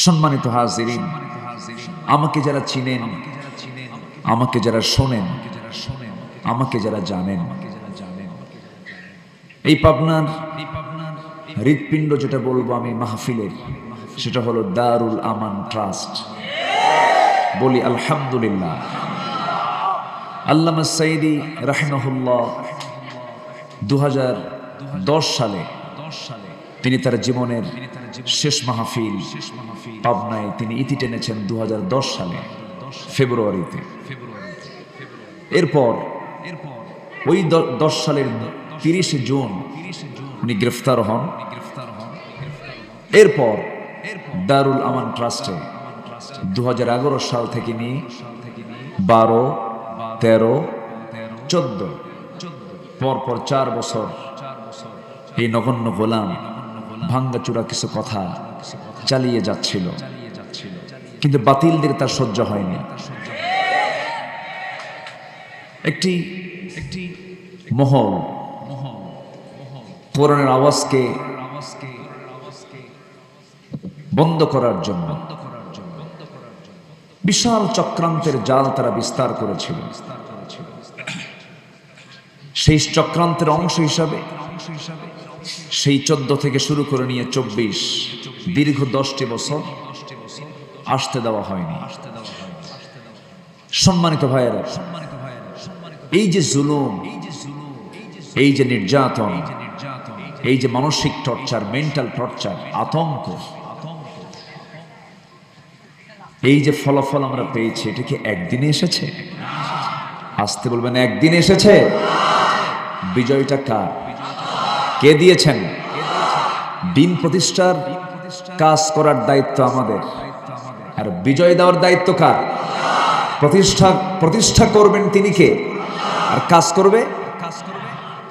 সম্মানিত হাজিরিন, আমাকে যারা চিনেন, আমাকে যারা শোনেন, আমাকে যারা জানেন, এই পাবনার হৃৎপিণ্ড যেটা বলবো আমি মাহফিলের, সেটা হলো দারুল আমান ট্রাস্ট। বলি আলহামদুলিল্লাহ। আল্লামা সাইদি রাহিমাহুল্লাহ 2010 সালে তিনি তার জীবনের শেষ মাহফিল পাবনায় তিনি ইতি টেনেছেন 2010 সালে ফেব্রুয়ারিতে। এরপর ওই 10 সালের 30 জুন উনি গ্রেফতার হন। এরপর দারুল আমান ট্রাস্টে 2011 সাল থেকে নিয়ে 12, 13, 14 পরপর 4 বছর এই নগণ্য গোলাম ভাঙ্গাচুরা কিছু কথা চালিয়ে যাচ্ছিল, কিন্তু বাতিলদের তার সহ্য হয়নি। একটি মহল কোরআনের আওয়াজকে বন্ধ করার জন্য বিশাল চক্রান্তের জাল তারা বিস্তার করেছিল। সেই চক্রান্তের অংশ হিসাবে সেই 14 থেকে শুরু করে নিয়ে 24 দীর্ঘ 10টি বছর আসতে দেওয়া হয়নি। সম্মানিত ভাইয়েরা, এই যে জুলুম, এই যে নির্যাতন, এই যে মানসিক টর্চার, মেন্টাল টর্চার, আতঙ্ক, এই যে ফলাফল আমরা পেয়েছি, এটা কি একদিনে এসেছে? আসতে বলবেন, একদিনে এসেছে? বিজয়টা কার? কে দিয়েছেন? দিন প্রতিষ্ঠার কাজ করার দায়িত্ব আমাদের, আর বিজয় দেওয়ার দায়িত্ব কার? প্রতিষ্ঠা করবেন তিনি কে, আর কাজ করবে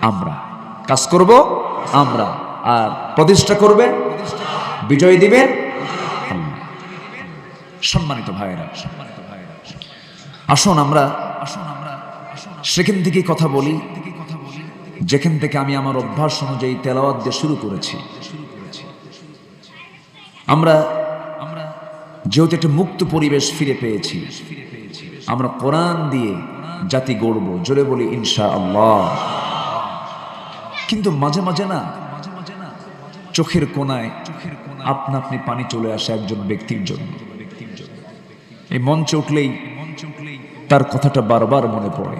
আমরা। কাজ করব আমরা, আর প্রতিষ্ঠা করবেন, বিজয় দিবেন আল্লাহ। সম্মানিত ভাইয়েরা, আসুন আমরা সেখান থেকে কথা বলি যেখান থেকে আমি আমার অভ্যাস অনুযায়ী তেলাওয়াত দিয়ে শুরু করেছি। আমরা যেহেতু একটা মুক্ত পরিবেশ ফিরে পেয়েছি, আমরা কোরআন দিয়ে জাতি গড়ব, জোরে বলি ইনশাআল্লাহ। কিন্তু মাঝে মাঝে না, চোখের কোণায় আপনা আপনি পানি চলে আসে একজন ব্যক্তির জন্য। এই মঞ্চে উঠলেই তার কথাটা বারবার মনে পড়ে,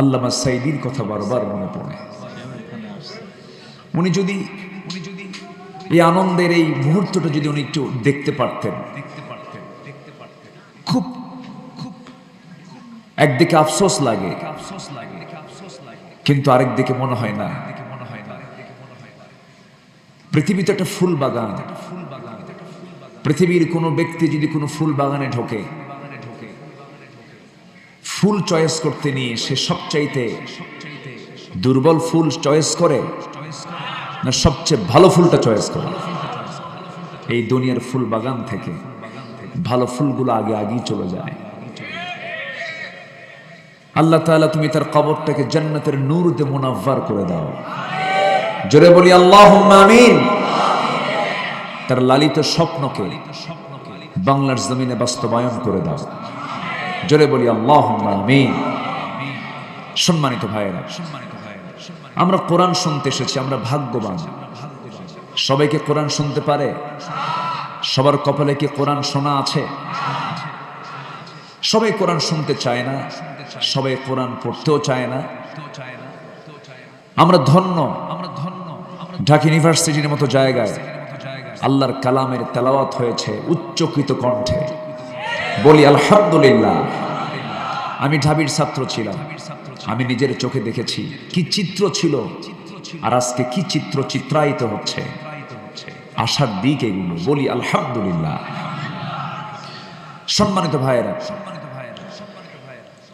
আল্লামা সাইদির কথা বারবার মনে পড়ে। উনি যদি এই আনন্দের এই মুহূর্তটা যদি উনি একটু দেখতে পারতেন, খুব একদিকে আফসোস লাগে, কিন্তু আরেক দিকে মনে হয় না। পৃথিবীতে একটা ফুল বাগান, পৃথিবীর কোনো ব্যক্তি যদি কোনো ফুল বাগানে ঢোকে, ফুল চয়েস করতে নিয়ে সে সবচাইতে দুর্বল ফুল চয়েস করে না সবচেয়ে ভালো ফুলটা চয়েস করে? এই দুনিয়ার ফুল বাগান থেকে ভালো ফুলগুলো আগেই চলে যায়। আল্লাহ তাআলা তুমি তার কবরটাকে জান্নাতের নূর দিয়ে মুনাవ్বার করে দাও, জোরে বলি আল্লাহুম্মা আমিন। তার লালিত স্বপ্নকে বাংলার জমিনে বাস্তবায়ন করে দাও, জোরে বলি আল্লাহুম্মা আমিন। সম্মানিত ভাইয়েরা, আমরা কোরআন শুনতে এসেছি, আমরা ভাগ্যবান। সবাইকে কোরআন শুনতে পারে? সবার কপালে কি কোরআন শোনা আছে? সবাই কোরআন শুনতে চায় না, সবাই কোরআন পড়তেও চায় না। আমরা ধন্য, ঢাকা ইউনিভার্সিটির মতো জায়গায় আল্লাহর কালামের তেলাওয়াত হয়েছে উচ্চকিত কণ্ঠে। বলি আলহামদুলিল্লাহ। আমি ঢাবির ছাত্র ছিলাম, আমি নিজের চোখে দেখেছি কি চিত্র ছিল, আর আজকে কি চিত্র চিত্রায়িত হচ্ছে। আশার দিক এগুলো, বলি আলহামদুলিল্লাহ। সম্মানিত ভাইয়েরা,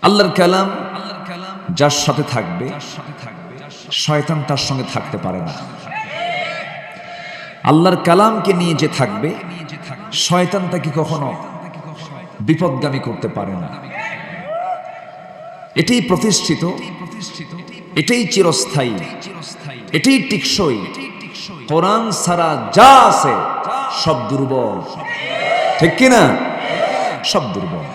আল্লাহর কালাম যার সাথে থাকবে, শয়তান তার সঙ্গে থাকতে পারে না। আল্লাহর কালামকে নিয়ে যে থাকবে, শয়তান তাকে কখনো বিপদগামী করতে পারে না। এটাই প্রতিষ্ঠিত, এটাই চিরস্থায়ী, এটাই টিকসই। কোরআন ছাড়া যা আছে সব দুর্বল, ঠিক কিনা? সব দুর্বল।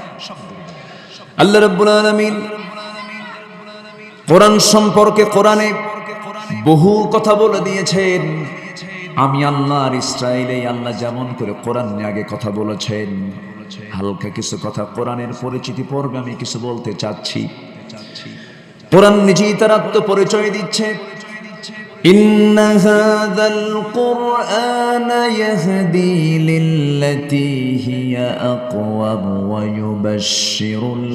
আল্লাহ রাব্বুল আলামিন কোরআন সম্পর্কে কোরআনে বহু কথা বলে দিয়েছেন। আমি আল্লাহর ইসরাইলে আল্লাহ যেমন করে কোরআন নিয়ে আগে কথা বলেছেন, হালকা কিছু কথা কোরআনের পরিচিতি পর্বে আমি কিছু বলতে চাচ্ছি। কোরআন নিজেই তার আত্মপরিচয় দিচ্ছে। ইন্না হাযাল কুরআনা ইয়াহদি লিল্লাতী হিয়া আকওয়াম ওয়া ইউবাশশিরুল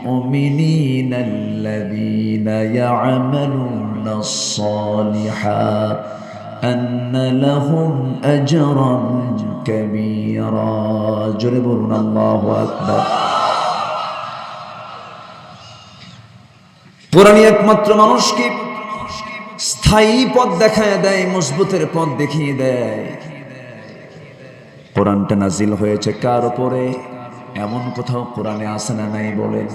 মুমিনিনা আল্লাযীনা ইয়া'মালুনাস সালিহাত আন্না লাহুম আজরান কাবীরা। জোরে বলুন আল্লাহু আকবার। কোরআন একমাত্র মানুষকে স্থায়ী পথ দেখায় দেয়, মজবুতের পথ দেখিয়ে দেয়। কোরআনটা নাজিল হয়েছে কার উপরে? এমন কোথাও কোরআনে আছে না নাই বলেন?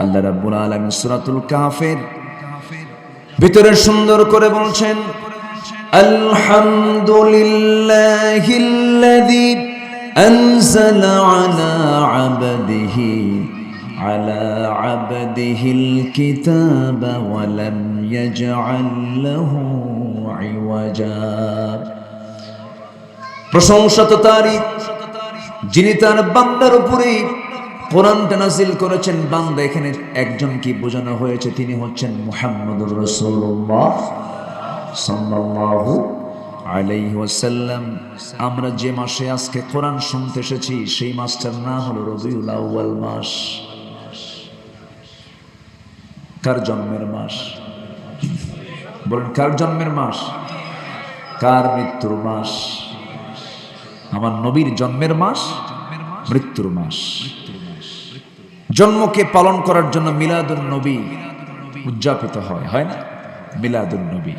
আল্লাহ রাব্বুল আলামিন সূরাতুল কাহফের ভিতরে সুন্দর করে বলছেন, আলহামদুলিল্লাহিল্লাযী আনজালা আলা আবদিহিল কিতাবা ওয়া লাম ইয়াজআল লাহু ইওয়াজা। প্রশংসা তো তারই যিনি তার বান্দার উপরে কোরআনটা নাযিল করেছেন। বান্দা এখানে একজন কি বোঝানো হয়েছে? তিনি হচ্ছেন মুহাম্মদুর রাসূলুল্লাহ সাল্লাল্লাহু আলাইহি ওয়াসাল্লাম। আমরা যে মাসে আজকে কোরআন শুনতে এসেছি সেই মাসটার নাম হলো রবিউল আউয়াল মাস। কার জন্মের মাস? বলেন, কার জন্মের মাস? কার মৃত্যুর মাস? আমার নবীর জন্মের মাস, মৃত্যুর মাস। জন্মকে পালন করার জন্য মিলাদুন নবী উদযাপিত হয়, হয় না? মিলাদুন নবী।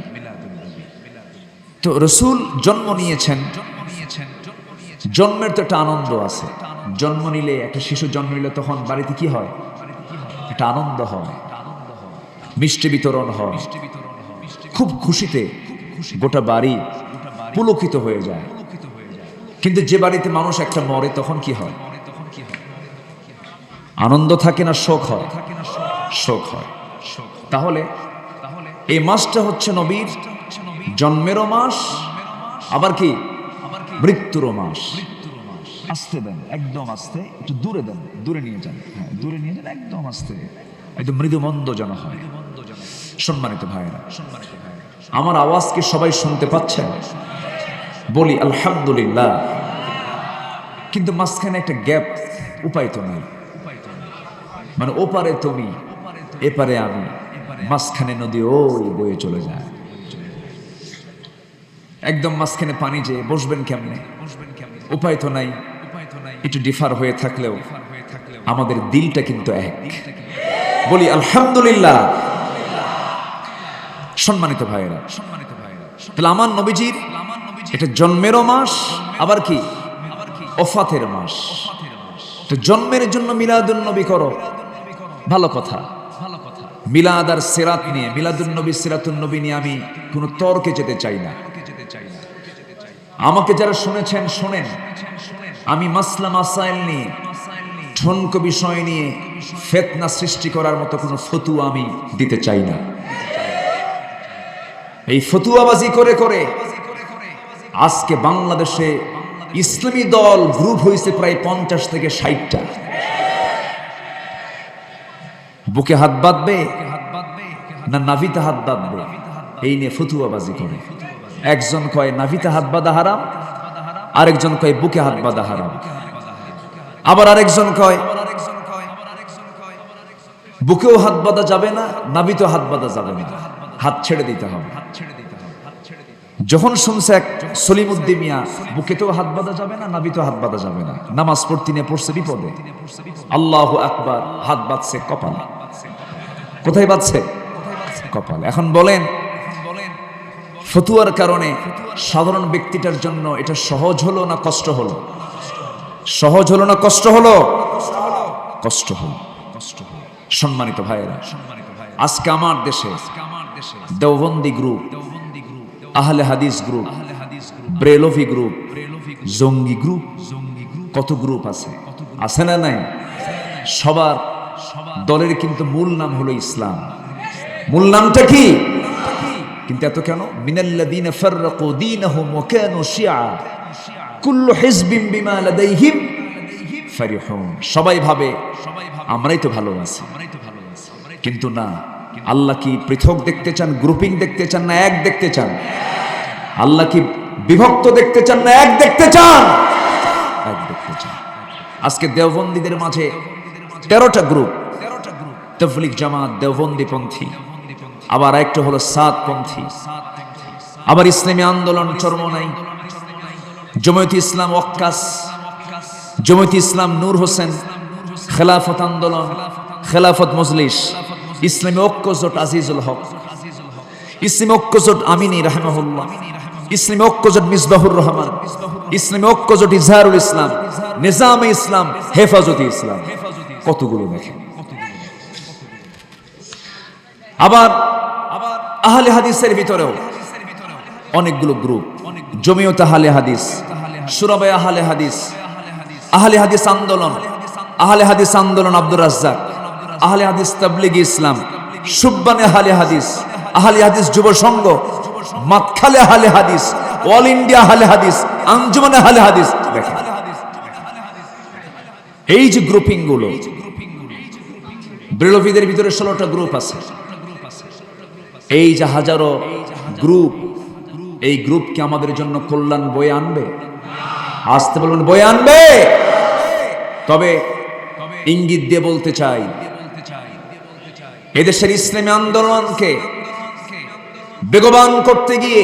তো রাসূল জন্ম নিয়েছেন, জন্মের তো একটা আনন্দ আছে। জন্ম নিলে, একটা শিশু জন্ম নিলে তখন বাড়িতে কি হয়? একটা আনন্দ হয়, মিষ্টি বিতরণ হয়, খুব খুশিতে গোটা বাড়ি পুলকিত হয়ে যায়। কিন্তু যে বাড়িতে মানুষ একটা মরে তখন কি হয়? আনন্দ থাকে না শোক হয়? শোক হয়। তাহলে এই মাসটা হচ্ছে নবীর জন্মেরও মাস, আবার কি মৃত্যুরও মাস। আস্তে দেন, একদম আস্তে, একটু দূরে দেন, দূরে নিয়ে যান। হ্যাঁ, দূরে নিয়ে যান, একদম আস্তে, একদম মৃদু মন্দ যেন হয়। সম্মানিত ভাইরা, আমার আওয়াজ কি সবাই শুনতে পাচ্ছেন? বলি আলহামদুলিল্লাহ। কিন্তু মাঝখানে একটা গ্যাপ, উপায় তো নাই। মানে ওপারে তুমি, এপারে আমি, মাঝখানে নদী ওই বয়ে চলে যায়। একদম মাঝখানে পানি, যে বসবেন কেমনে? উপায় তো নাই। একটু ডিফার হয়ে থাকলেও আমাদের দিলটা কিন্তু এক। বলি আলহামদুলিল্লাহ। সম্মানিত ভাইরা, তাহলে আমার নবীজির এটা জন্মেরও মাস, আবার কি ওফাতের মাস। তো জন্মের জন্য মিলাদুন নবী করো, ভালো কথা। মিলাদ আর সিরাত নিয়ে, মিলাদুন নবী সিরাতুন নবী নিয়ে আমি কোনো তর্কে যেতে চাই না। আমাকে যারা শুনেছেন শোনেন, আমি মাসলা মাসাইল নিয়ে, ঠনক বিষয় নিয়ে ফিতনা সৃষ্টি করার মতো কোনো ফতুয়া আমি দিতে চাই না। এই ফতুয়াবাজি করে করে আজকে বাংলাদেশে ইসলামী দল গ্রুপ হয়েছে প্রায় 50 থেকে 60টা। বুকে হাত বাঁধবে না নাভিতে হাত বাঁধবে, এই নিয়ে ফতুয়াবাজি করে। একজন কয় নাভিতে হাত বাঁধা হারাম, আরেকজন কয় বুকে হাত বাঁধা হারাম, আবার আরেকজন কয় বুকেও হাত বাঁধা যাবে না, নাভিতেও হাত বাঁধা যাবে না, হাত ছেড়ে দিতে হবে। যখন শুনছে এক সলিমউদ্দিন মিয়া বুকেতেও হাত বাঁধা যাবে না, নাভিতেও হাত বাঁধা যাবে না, নামাজ পড়তে নিয়ে পড়ছে বিপদে। আল্লাহু আকবার, হাত বাঁধছে কপাল। কোথায় বাঁধছে? কপাল। এখন বলেন, ফতুয়ার কারণে সাধারণ ব্যক্তিটার জন্য এটা সহজ হলো না কষ্ট হলো? সহজ হলো না কষ্ট হলো? কষ্ট হলো। সম্মানিত ভাইয়েরা, আজকে আমার দেশে দেওবন্দি গ্রুপ, আহলে হাদিস গ্রুপ, ব্রেলভি গ্রুপ, জঙ্গি গ্রুপ, কত গ্রুপ আছে, আছে না নাই? সবার দলের কিন্তু মূল নাম হলো ইসলাম। মূল নামটা কি? কিন্তু এত কেন? মিনাল্লাযীনা ফাররাকু দীনাহুম ওয়া কানু শিয়া কুল্লু হিজবিন বিমা লাদাইহিম ফারিহুন। সবাই ভাবে আমরাই তো ভালো আছি, কিন্তু না। আল্লাহ কি পৃথক দেখতে চান, গ্রুপিং দেখতে চান, না এক দেখতে চান? আল্লাহ কি বিভক্ত দেখতে চান, না এক দেখতে চান? এক দেখতে চান। আজকে দেওবন্দীদের মাঝে 13টা গ্রুপ, তাবলীগ জামাত, দেওবন্দি পন্থী, আবার একটা হলো সাত পন্থী, আবার ইসলামী আন্দোলন চরমনাই, জমায়েত ইসলাম ওয়াক্কাস, জমায়েত ইসলাম নূর হোসেন, খেলাফত আন্দোলন, খেলাফত মজলিস, ইসলামী ঐক্য জোট আজিজুল হক, ইসলামী ঐক্য জোট আমিনী রাহিমাহুল্লাহ, ইসলামী ঐক্য জোট মিসবাহুর রহমান, ইসলামী ঐক্য জোট ইজহারুল ইসলাম, নিজামে ইসলাম, হেফাজতে ইসলাম। কতগুলো দেখেন। আবার আহলে হাদিসের ভিতরেও অনেকগুলো গ্রুপ, জমিয়ত আহলে হাদিস, সুরাবায়ে আহলে হাদিস, আহলে হাদিস আন্দোলন, আহলে হাদিস আন্দোলন আব্দুর রাজ্জাক, আহলে হাদিস তাবলীগী ইসলাম, সুব্বানে আহলে হাদিস, আহলে হাদিস যুব সংঘ, মাতখালে আহলে হাদিস, অল ইন্ডিয়া আহলে হাদিস, আঞ্জুমানে আহলে হাদিস। দেখেন এই যে গ্রুপিং গুলো, বেরলভীদের ভিতরে 16টা গ্রুপ আছে। এই যে হাজারো গ্রুপ, এই গ্রুপ কি আমাদের জন্য কল্যাণ বয়ে আনবে? আসতে বলবেন বয়ে আনবে। তবে ইঙ্গিত দিয়ে বলতে চাই, এদেশের ইসলামী আন্দোলনকে বেগবান করতে গিয়ে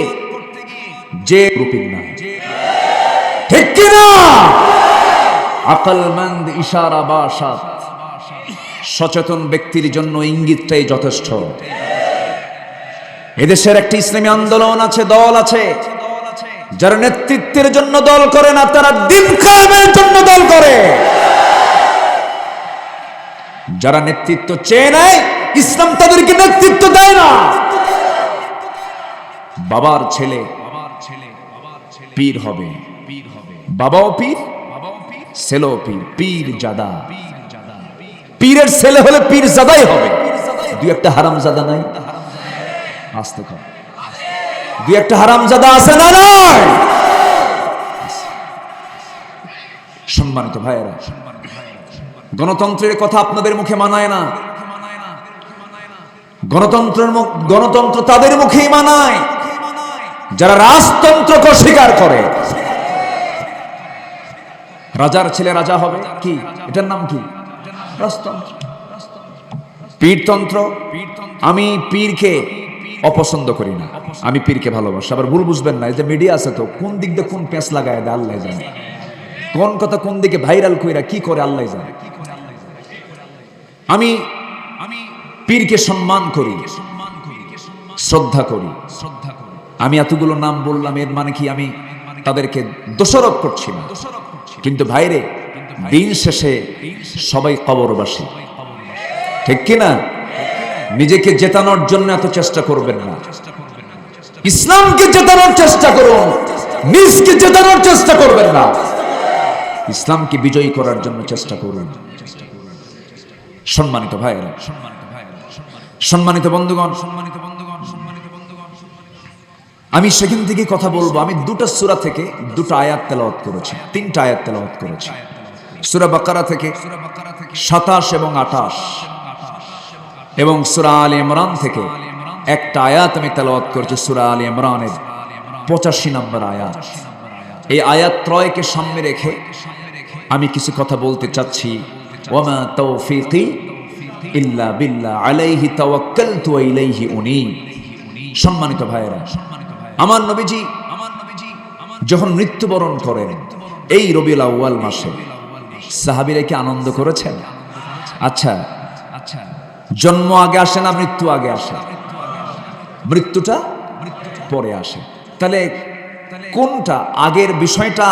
যে গ্রুপিং না, ঠিক কিনা? আকলমন্দ ইশারা বাসাত, সচেতন ব্যক্তির জন্য ইঙ্গিতটাই যথেষ্ট। এদেশের একটি ইসলামী আন্দোলন আছে, দল আছে, যারা নেতৃত্বের জন্য দল করে না, তারা দিন কায়েমের জন্য দল করে। যারা নেতৃত্ব চেয়ে নেয়, ইসলাম তাদেরকে নেতৃত্ব দেয় না। বাবার ছেলে পীর হবে, বাবাও পীর, ছেলেও পীর, পীর জাদা। পীরের ছেলে হলে পীর জাদাই হবে। দুই একটা হারাম জাদা নাই? আসতে কর, দুই একটা হারাম জাদা আছে না নয়? সম্মানিত ভাইয়েরা, গণতন্ত্রের কথা আপনাদের মুখে মানায় না। গণতন্ত্র তাদের মুখেই মানায় যারা রাজতন্ত্রকে অস্বীকার করে। রাজার ছেলে রাজা হবে, কি এটার নাম কি? রাজতন্ত্র। পীরতন্ত্র, আমি পীরকে অপছন্দ করি না, আমি পীরকে ভালোবাসি। আবার ভুল বুঝবেন না, এই যে মিডিয়া আছে তো কোন দিক দিয়ে কোন পেঁচ লাগায় দেয় আল্লাহ জানে, কোন কথা কোন দিকে ভাইরাল কইরা কি করে আল্লাহ জানে। আমি পীরকে সম্মান করি, শ্রদ্ধা করি। আমি এতগুলো নাম বললাম, এর মানে কি আমি তাদেরকে দোষারোপ করছি না। কিন্তু ভাইরে, দিন শেষে সবাই কবরবাসী, ঠিক কিনা? নিজেকে জেতানোর জন্য এত চেষ্টা করবেন না। ইসলামকে জেতানোর চেষ্টা করুন, নিজকে জেতানোর চেষ্টা করবেন না। ইসলামকে বিজয়ী করার জন্য চেষ্টা করুন। সম্মানিত ভাইয়েরা, সম্মানিত বন্ধুগণ, আমি সেখান থেকে কথা বলবো। আমি দুটো সূরা থেকে দুটো আয়াত তেলাওয়াত করেছি, তিনটা আয়াত তেলাওয়াত করেছি। সূরা বাকারা থেকে 27 এবং 28, এবং সূরা আলে ইমরান থেকে একটা আয়াত আমি তেলাওয়াত করেছি, সূরা আলে ইমরানের 85 নম্বর আয়াত। এই আয়াত ত্রয়কে সামনে রেখে আমি কিছু কথা বলতে চাচ্ছি। ওয়ামা তাওফীকি ইল্লা বিল্লাহ আলাইহি তাওয়াক্কালতু ওয়া ইলাইহি উনীব। সম্মানিত ভাইয়েরা, আমার নবীজি যখন মৃত্যুবরণ করেন এই রবিউল আউয়াল মাসে, সাহাবীরা কি আনন্দ করেছেন? আচ্ছা, জন্ম আগে আসে না মৃত্যু আগে আসে? মৃত্যুটা পরে আসে। তাহলে কোনটা আগের বিষয়টা?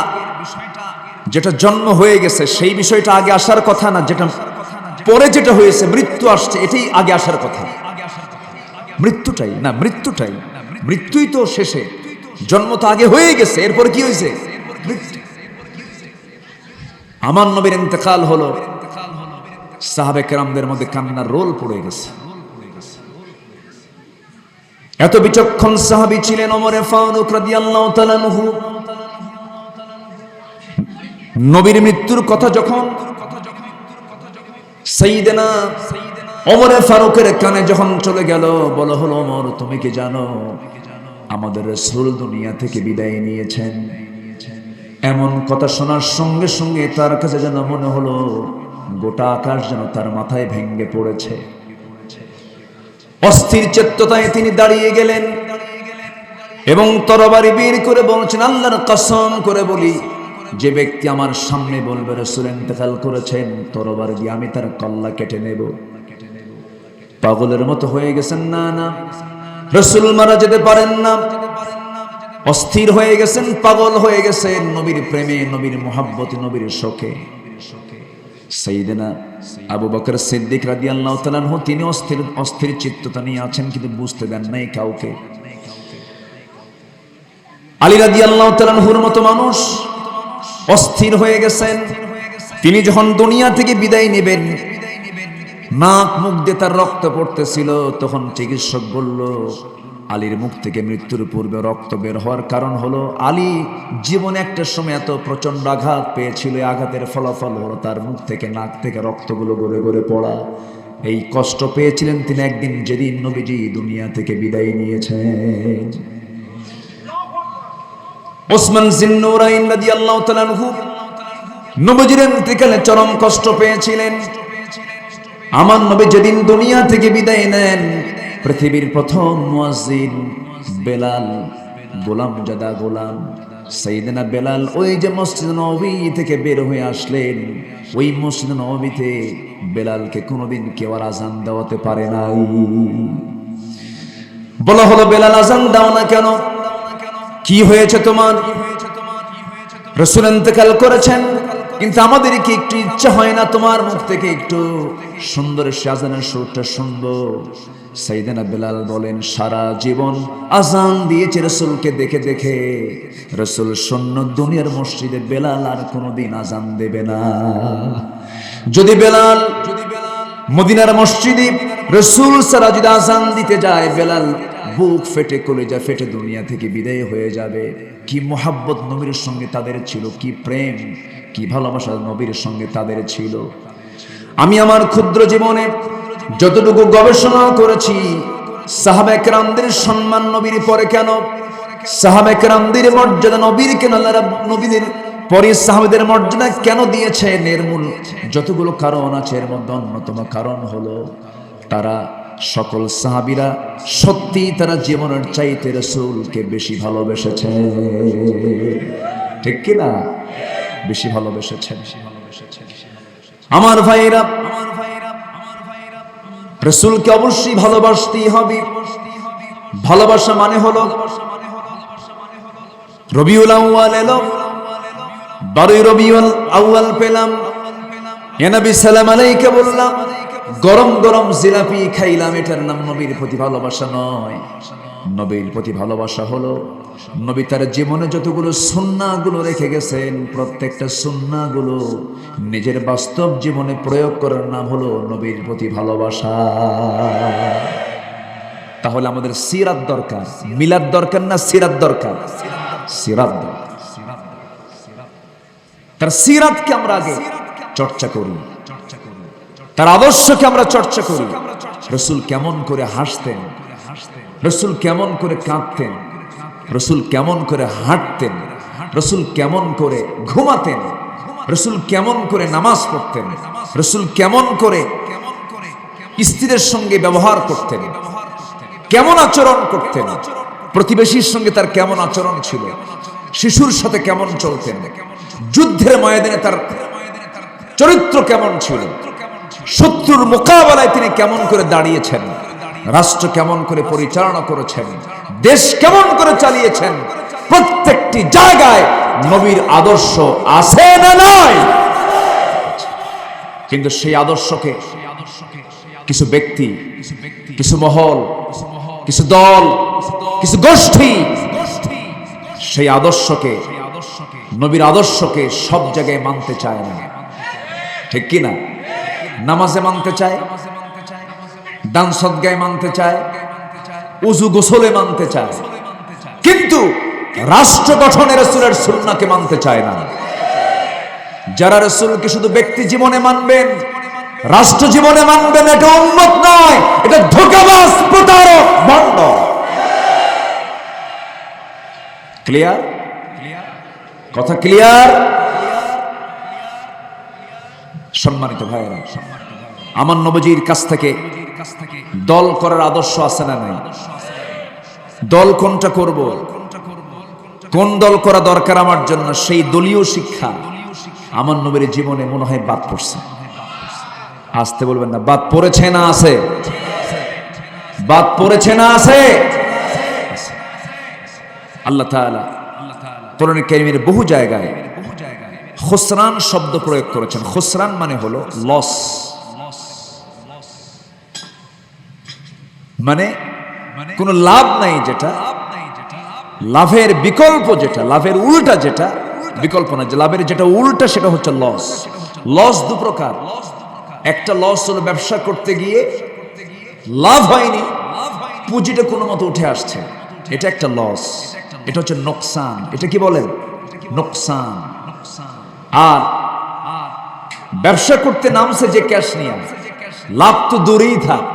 যেটা জন্ম হয়ে গেছে সেই বিষয়টা আগে আসার কথা না, যেটা পরে যেটা হয়েছে মৃত্যু আসছে এটাই আগে আসার কথা? মৃত্যুটাই না, মৃত্যুই তো শেষে। জন্ম তো আগে হয়ে গেছে, এরপরে কি হয়েছে? মৃত্যু। আমার নবীর ইন্তেকাল হলো, সাহাবে কেরামদের মধ্যে কান্নার রোল পড়ে গেছে। এত বিচক্ষণ সাহাবী ছিলেন ওমর ফারুক রাদিয়াল্লাহু তাআলা আনহু। নবীর মৃত্যুর কথা যখন সাইয়েদনা ওমর ফারুকের কানে যখন চলে গেল, বলা হলো, ওমর তুমি কি জানো আমাদের রাসূল দুনিয়া থেকে বিদায় নিয়েছেন? এমন কথা শোনার সঙ্গে সঙ্গে তার কাছে যেন মনে হলো গোটা আকাশ যেন তার মাথায় ভেঙে পড়েছে। অস্থির চেত্ততায় তিনি দাঁড়িয়ে গেলেন এবং তরবারি বের করে বলছেন, আল্লাহর কসম করে বলি, যে ব্যক্তি আমার সামনে বলবে রাসূল ইন্তেকাল করেছেন, তরবারি দিয়ে আমি তার কল্লা কেটে নেব। পাগলের মতো হয়ে গেছেন, না না, রাসূল মারা যেতে পারেন না। অস্থির হয়ে গেছেন, পাগল হয়ে গেছেন নবীর প্রেমে, নবীর মুহাব্বতে, নবীর শোকে। সাইয়েদনা আবু বকর সিদ্দিক রাদিয়াল্লাহু তাআলা আনহু তিনি অস্থির চিত্ততা নিয়ে আছেন, কিন্তু বুঝতে দেন নাই কাউকে। আলী রাদিয়াল্লাহু তাআলা আনহুর মতো মানুষ অস্থির হয়ে গেছেন। তিনি যখন দুনিয়া থেকে বিদায় নেবেন, নাক মুখ দিয়ে তার রক্ত পড়তেছিল, তখন চিকিৎসক বলল, আলীর মুখ থেকে মৃত্যুর পূর্বে রক্ত বের হওয়ার কারণ হলো আলী জীবনে একটা সময় এত প্রচন্ড আঘাত পেয়েছিল, আঘাতের ফলাফল হলো তার মুখ থেকে নাক থেকে রক্তগুলো গড়ে গড়ে পড়া। এই কষ্ট পেয়েছিলেন তিনি একদিন যেদিন নবীজি দুনিয়া থেকে বিদায় নিয়েছেন। ওসমান জিন্নুরাইন রাদিয়াল্লাহু তাআলা আনহু নবীজির ইন্তেকালে চরম কষ্ট পেয়েছিলেন। আমার নবী যেদিন দুনিয়া থেকে বিদায় নেন, পৃথিবীর প্রথম মুয়াজ্জিন বেলাল, গোলামজাদা গোলাম সাইয়েদনা বেলাল, ওই যে মসজিদ নববী থেকে বের হয়ে আসলেন, ওই মসজিদ নববীতে বেলালকে কোনোদিন কেউ আর আজান দেওয়াতে পারে নাই। বলা হলো, বেলাল আজান দাও না কেন? কি হয়েছে তোমার? রাসূল ইন্তেকাল করেছেন, কিন্তু আমাদের কি একটু ইচ্ছা হয় না তোমার মুখ থেকে একটু সুন্দর আজানের সুরটা শুনবো? সাইয়েদনা বেলাল বলেন, সারা জীবন আজান দিয়েছে রাসূলকে দেখে দেখে, রাসূল শূন্য দুনিয়ার মসজিদে বেলাল আর কোনোদিন আজান দেবে না। যদি বেলাল মদিনার মসজিদে রাসূল ছাড়া যদি আজান দিতে যায়, বেলাল বুক ফেটে কলিজা ফেটে দুনিয়া থেকে বিদায় হয়ে যাবে। কি মোহাব্বত নবীর সঙ্গে তাদের ছিল, কি প্রেম, কি ভালোবাসা নবীর সঙ্গে তাদের ছিল। আমি আমার ক্ষুদ্র জীবনে যতটুকু গবেষণা করেছি, সাহাবায়ে কেরামদের সম্মান নবীর পরে কেন, সাহাবায়ে কেরামদের মর্যাদা নবীর কেন, আল্লাহ নবীদের পরে সাহাবাদের মর্যাদা কেন দিয়েছেন, এর মূল যতগুলো কারণ আছে, এর মধ্যে অন্যতম কারণ হলো তারা সকল সাহাবীরা সত্যি তারা জীবনের চাইতে রাসূলকে বেশি ভালোবেসেছে। ঠিক কি না? বেশি ভালোবেসেছেন। আমার ভাইরা, রাসূলকে অবশ্যই ভালোবাসতেই হবে। ভালোবাসা মানে হলো, রবিউল আউয়াল এলো, 12 রবিউল আউয়াল পেলাম, ইয়া নবী সালাম আলাইকা বললাম, গরম গরম জিলাপি খাইলাম, এটার নাম নবীর প্রতি ভালোবাসা নয়। নবীর প্রতি ভালোবাসা হলো নবী তার জীবনে যতগুলো সুন্নাহগুলো রেখে গেছেন, প্রত্যেকটা সুন্নাহগুলো নিজের বাস্তব জীবনে প্রয়োগ করার নাম হলো নবীর প্রতি ভালোবাসা। তাহলে আমাদের সিরাত দরকার, মিলাদ দরকার না সিরাত দরকার? সিরাত দরকার। তার সিরাতকে আমরা আগে চর্চা করি, তার আদর্শকে আমরা চর্চা করি। রাসূল কেমন করে হাসতেন, রাসূল কেমন করে কাঁদতেন, রাসূল কেমন করে হাঁটতেন, রাসূল কেমন করে ঘুমাতেন, রাসূল কেমন করে নামাজ পড়তেন, রাসূল কেমন করে স্ত্রীদের সঙ্গে ব্যবহার করতেন, কেমন আচরণ করতেন, প্রতিবেশীর সঙ্গে তার কেমন আচরণ ছিল, শিশুর সাথে কেমন চলতেন, যুদ্ধের ময়দানে তার চরিত্র কেমন ছিল, শত্রুর মোকাবেলায় তিনি কেমন করে দাঁড়িয়েছেন, রাষ্ট্র কেমন করে পরিচালনা করেছেন, দেশ কেমন করে চালিয়েছেন, প্রত্যেকটি জায়গায় নবীর আদর্শ আছে না নয়? কিন্তু সেই আদর্শকে কিছু ব্যক্তি, কিছু মহল, কিছু দল, কিছু গোষ্ঠী সেই আদর্শকে, নবীর আদর্শকে সব জায়গায় মানতে চায় না। ঠিক কিনা? নামাজে মানতে চায়, দান সদগায় মানতে চায়, উযু গোসলে মানতে চায়, কিন্তু রাষ্ট্র গঠনে রাসূলের সুন্নাহকে মানতে চায় না। যারা রাসূলকে শুধু ব্যক্তি জীবনে মানবেন, রাষ্ট্র জীবনে মানবেন, এটা উম্মত নয়, এটা ধোঁকাবাজ, প্রতারক, ভণ্ড। ক্লিয়ার? কথা ক্লিয়ার? সম্মানিত ভাইয়েরা, আমার নবীজির কাছ থেকে দল করার আদর্শ আছে না নাই? দল কোনটা করব, কোন দল করা দরকার আমার জন্য, সেই দলীয় শিক্ষা আমার নবীর জীবনে মনে হয় বাদ পড়ছে। আসতে বলবেন না, বাদ পড়েছে না আছে? বাদ পড়েছে না আছে? আল্লাহ তাআলা কোরআন কারীমের বহু জায়গায় খুসরান শব্দ প্রয়োগ করেছেন। খুসরান মানে হলো লস, মানে কোনো লাভ নাই, যেটা লাভের বিকল্প, যেটা লাভের উল্টা, যেটা বিকল্প না, যে লাভের যেটা উল্টা সেটা হচ্ছে লস। লস দু প্রকার। একটা লস হলো ব্যবসা করতে গিয়ে লাভ হয়নি, পুঁজিটা কোনো মতো উঠে আসছে, এটা একটা লস, এটা হচ্ছে নোকসান। এটা কি বলেন? নোকসান। আর ব্যবসা করতে নামছে যে ক্যাশ নিয়ে, লাভ তো দূরেই থাক,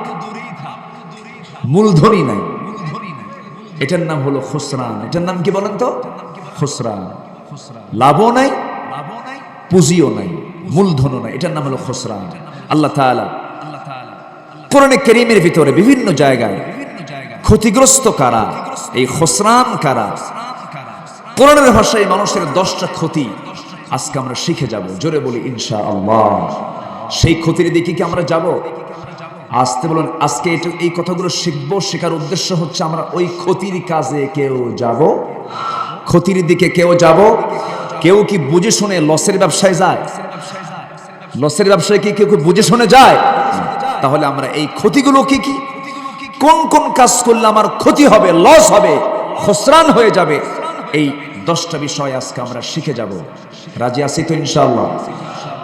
মূলধনই নাই, এটার নাম হলো খুসরান। এটার নাম কি বলেন তো? খুসরান। লাভও নাই, পুঁজিও নাই, মূলধনও নাই, এটার নাম হলো খুসরান। আল্লাহ তাআলা কোরআনে কারীমের ভিতরে বিভিন্ন জায়গায় ক্ষতিগ্রস্ত কারা, এই খুসরান কারা, কোরআনের ভাষায় মানুষের 10টা ক্ষতি আজকে আমরা শিখে যাব। জোরে বলি ইনশাআল্লাহ। সেই ক্ষতির দিকে কি আমরা যাব? আসতে বলুন। আজকে এই কথাগুলো শিখবো, শেখার উদ্দেশ্য হচ্ছে আমরা ওই ক্ষতির কাজে কেউ যাব, ক্ষতির দিকে কেউ যাব। কেউ কি বুঝে শুনে লসের ব্যবসায় যায়? লসের ব্যবসায় কি কেউ বুঝে শুনে যায়? তাহলে আমরা এই ক্ষতিগুলো কি কি, কোন কোন কাজ করলে আমার ক্ষতি হবে, লস হবে, খুসরান হয়ে যাবে, এই 10টা বিষয় আজকে আমরা শিখে যাব। রাজি আছি তো ইনশাআল্লাহ?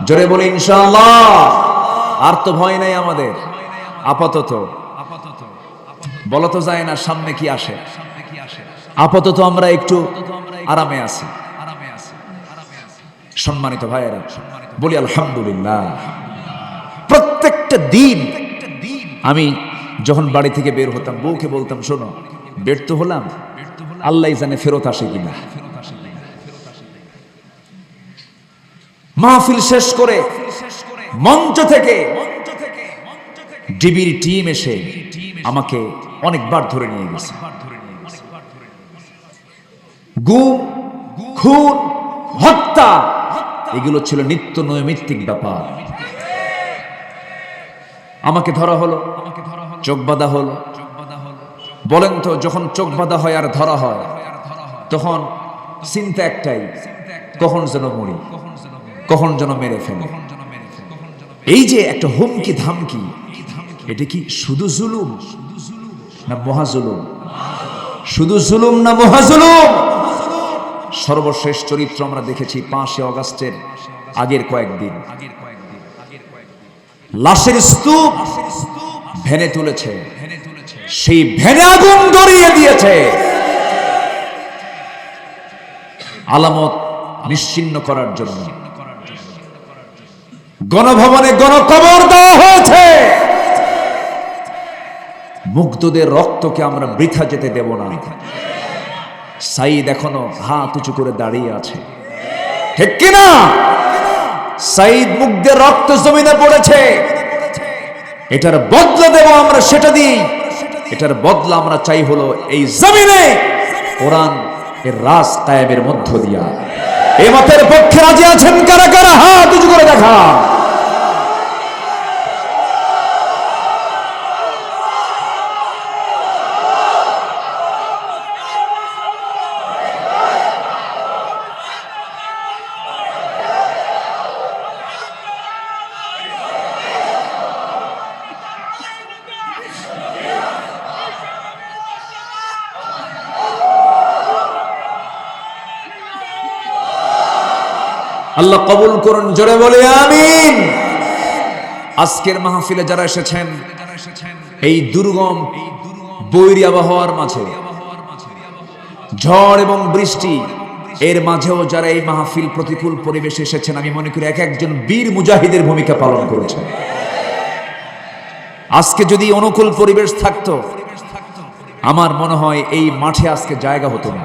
জোরে বলি ইনশাআল্লাহ। আর তো ভয় নাই আমাদের আপাতত, বলা তো যায় না সামনে কি আসে। আপাতত আমরা একটু আরামে আছি। সম্মানিত ভাইয়েরা, বলি আলহামদুলিল্লাহ। প্রত্যেকটা দিন আমি যখন বাড়ি থেকে বের হতাম, বউকে বলতাম, শোনো, বের তো হলাম, আল্লাহ জানে ফেরত আসে কিনা। মাহফিল শেষ করে মঞ্চ থেকে ডিবির টিম এসে আমাকে অনেকবার ধরে নিয়ে গেছে। গুম, খুন, হত্যা, এগুলো ছিল নিত্য নৈমিত্তিক ব্যাপার। আমাকে ধরা হলো, চোখ বাঁধা হলো। বলেন তো, যখন চোখ বাঁধা হয় আর ধরা হয়, তখন চিন্তা একটাই, কখন যেন মরি, কখন যেন মেরে ফেলে। এই যে একটা হুমকি ধামকি, এটা কি শুধু জুলুম না মহাজুলুম? শুধু জুলুম না মহাজুলুম? সর্বশেষ চরিত্র আমরা দেখেছি 5 আগস্টের আগের কয়েকদিন। লাশের স্তূপ ভেনে তুলেছে, সেই ভেনে আগুন ধরিয়ে দিয়েছে, আলামত নিশ্চিহ্ন করার জন্য। গণভবনে গণকবর দেওয়া হয়েছে। মুগ্ধদের রক্তকে আমরা বৃথা যেতে দেব না। সাইদ এখনো হাত উঁচু করে দাঁড়িয়ে আছে, ঠিক কিনা? সাইদ মুগ্ধের রক্ত জমিনে পড়েছে, এটার বদলা দেব আমরা, সেটা দিই। এটার বদলা আমরা চাই হলো এই জমিনে কোরআন এর রাজ কায়েমের মধ্য দিয়া। এই মতের পক্ষে রাজি আছেন কারা কারা? হাত উঁচু করে দেখা। আল্লাহ কবুল করুন, জোরে বলে আমিন। আজকের মাহফিলে যারা এসেছেন এই দুর্গম বৈরী আবহাওয়ার মাঝে, ঝড় এবং বৃষ্টি এর মাঝেও যারা এই মাহফিল প্রতিকূল পরিবেশে এসেছেন, আমি মনে করি এক একজন বীর মুজাহিদের ভূমিকা পালন করেছেন। আজকে যদি অনুকূল পরিবেশ থাকতো, আমার মনে হয় এই মাঠে আজকে জায়গা হতো না।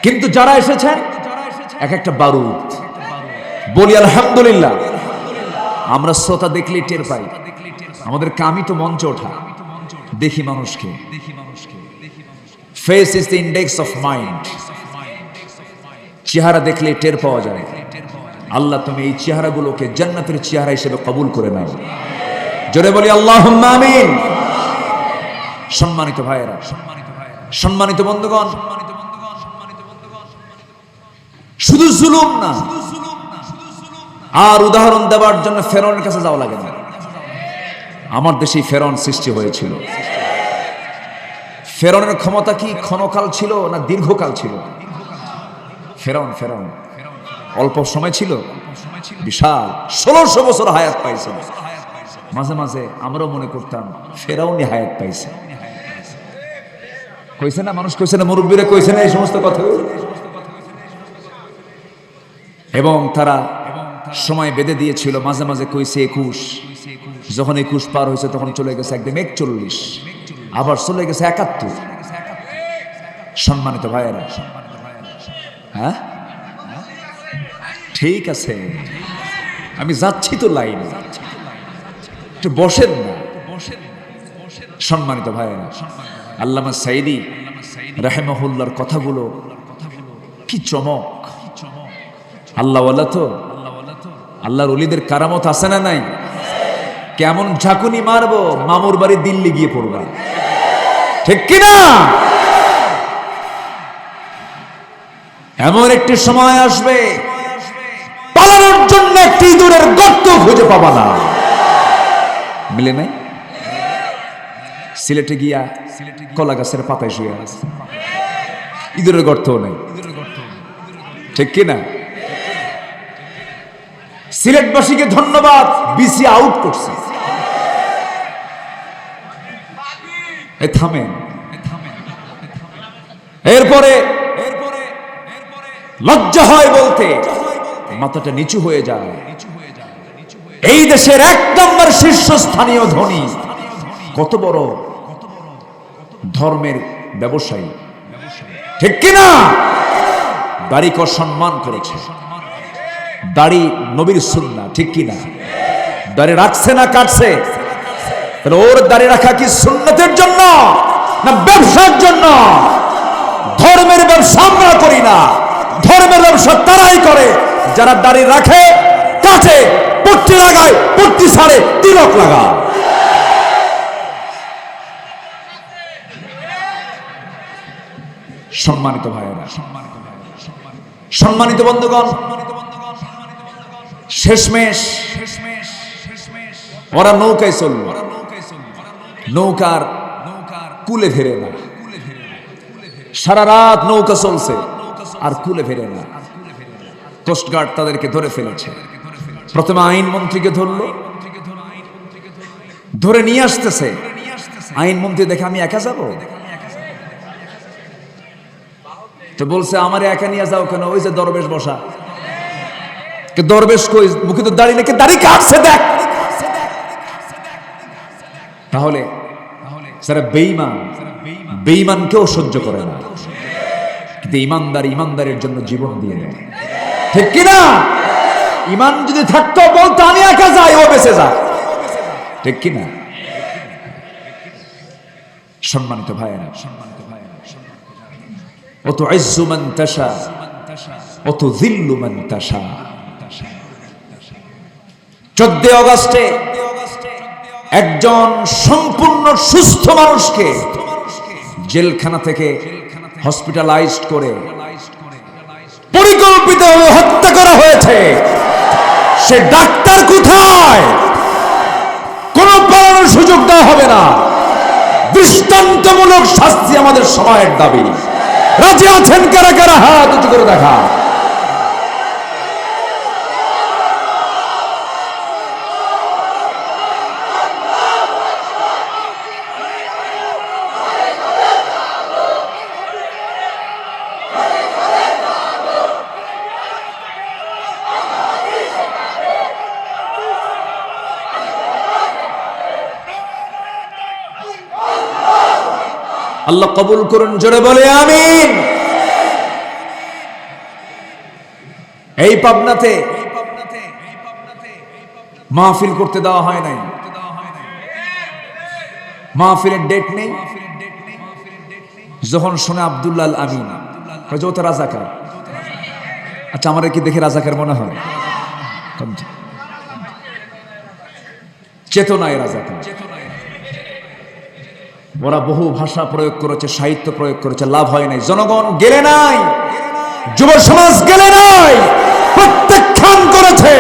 কিন্তু যারা এসেছেন এক একটা বারুদ। বলি আলহামদুলিল্লাহ। আমরা শ্রোতা দেখলেই টের পাই, আমাদের কামই তো মঞ্চে ওঠা, দেখি মানুষকে। Face is the index of mind. চেহারা দেখলে টের পাওয়া যায়। আল্লাহ তুমি এই চেহারাগুলোকে জান্নাতের চেহারা হিসেবে কবুল করে নাও। জোরে বলি আল্লাহুম্মা আমিন। সম্মানিত ভাইয়েরা, সম্মানিত বন্ধুগণ, শুধু জুলুম না, আর উদাহরণ দেওয়ার জন্য ফেরাউনের কাছে যাওয়া লাগে না। আমার দেশে ফেরাউন সৃষ্টি হয়েছিল। ফেরাউনের ক্ষমতা কি ক্ষণকাল ছিল না দীর্ঘকাল ছিল? ফেরাউন অল্প সময় ছিল, বিশাল 1600 বছর হায়াত পাইছে। মাঝে মাঝে আমরাও মনে করতাম ফেরাউনই হায়াত পাইছে। কইছে না মানুষ, কইছে না মুরব্বীরা, কইছে না এই সমস্ত কথা। এবং তারা সময় বেঁধে দিয়েছিল। মাঝে মাঝে কইছে 21, যখন 21 পার হয়েছে তখন চলে গেছে একদম 41, আবার চলে গেছে 71। সম্মানিত ভাইয়েরা, হ্যাঁ ঠিক আছে, আমি যাচ্ছি তো লাইনে, একটু বসেন না। সম্মানিত ভাইয়েরা, আল্লামা সাইদি রাহিমাহুল্লাহর কথাগুলো কি চমক! আল্লাহওয়ালা তো, আল্লাহর ওলিদের কারামত আছে না নাই? কেমন ঝাঁকুনি মারবো, মামুর বাড়ি দিল্লি গিয়ে পড়বা, ঠিক কিনা? এমন একটি সময় আসবে পালানোর জন্য একটি ইঁদুরের গর্ত খুঁজে পাবা না। মিলে নাই? সিলেটে গিয়া কলা গাছের পাতায় শুয়ে আছে, ইঁদুরের গর্তও নেই, ঠিক কিনা? সিলেটবাসীকে ধন্যবাদ, বিসি আউট করছে। থামেন। এরপরে লজ্জা হয় বলতে, মাথাটা নিচু হয়ে যায়। এই দেশের 1 নম্বর শীর্ষস্থানীয় ধনী, কত বড় ধর্মের ব্যবসায়ী, ঠিক কিনা? দাড়িকে সম্মান করেছে। দাড়ি নবীর সুন্নাহ, ঠিক কিনা? দাড়ি রাখছে না কাটছে? তাহলে ওর দাড়ি রাখা কি সুন্নতের জন্য না ব্যবসার জন্য? ধর্মের ব্যবসা আমরা করি না, ধর্মের ব্যবসা তারাই করে যারা দাড়ি রাখে, কাটে, পট্টি লাগায়, পট্টি ছাড়ে, তিলক লাগায়। সম্মানিত ভাইয়েরা, সম্মানিত বন্ধুগণ, শেষমেশ ওরা নৌকায় চলল, নৌকার কুলে ফেরে না। সারা রাত নৌকা চলছে আর কুলে ফেরে না। কোস্টগার্ড তাদেরকে ধরে ফেলেছে। প্রথমে আইনমন্ত্রীকে ধরলো, ধরে নিয়ে আসতেছে। আইনমন্ত্রী দেখে আমি একা যাব, তো বলছে আমার একা নিয়ে যাও কেন? ওই যে দরবেশ বসা। দরবেশ কই? মুখে তো দাড়ি নাকি, দাড়ি কাটছে দেখ। তাহলে যারা বেঈমান, বেঈমানকেও সহ্য করে না, কিন্তু ইমানদার ইমানদারের জন্য জীবন দিয়ে দেয়, ঠিক কিনা? ইমান যদি থাকতো বলতো আমি একা যাই, ও বেঁচে যায়, ঠিক কিনা? সম্মানিত ভাইয়েরা, অত ইজ্জু মান তাশা অত যিল্লু মান তাশা। 14 আগস্টে একজন সম্পূর্ণ সুস্থ মানুষকে জেলখানা থেকে হসপিটালাইজড করে পরিকল্পিতভাবে হত্যা করা হয়েছে। সে ডাক্তার কোথায়? কোনো পালানোর সুযোগ দেওয়া হবে না। দৃষ্টান্তমূলক শাস্তি আমাদের সময়ের দাবি। রাজি আছেন কারা কারা? হাত উঁচু করে দেখা। আল্লাহ কবুল করুন, জোরে বলে আমিন। এই পাবনাতে মাহফিল করতে দেওয়া হয় নাই, মাহফিলের ডেট নেই। যখন শুনে আব্দুল্লাহ আল আমিন, ও তো রাজাকার। আচ্ছা, আমার কি দেখে রাজাকার মনে হয়? চেতনায় রাজাকার। ওরা বহু ভাষা প্রয়োগ করেছে, সাহিত্য প্রয়োগ করেছে, লাভ হয় নাই। জনগণ গেলে নাই, যুব সমাজ গেলে নাই, প্রত্যাখ্যান করেছে।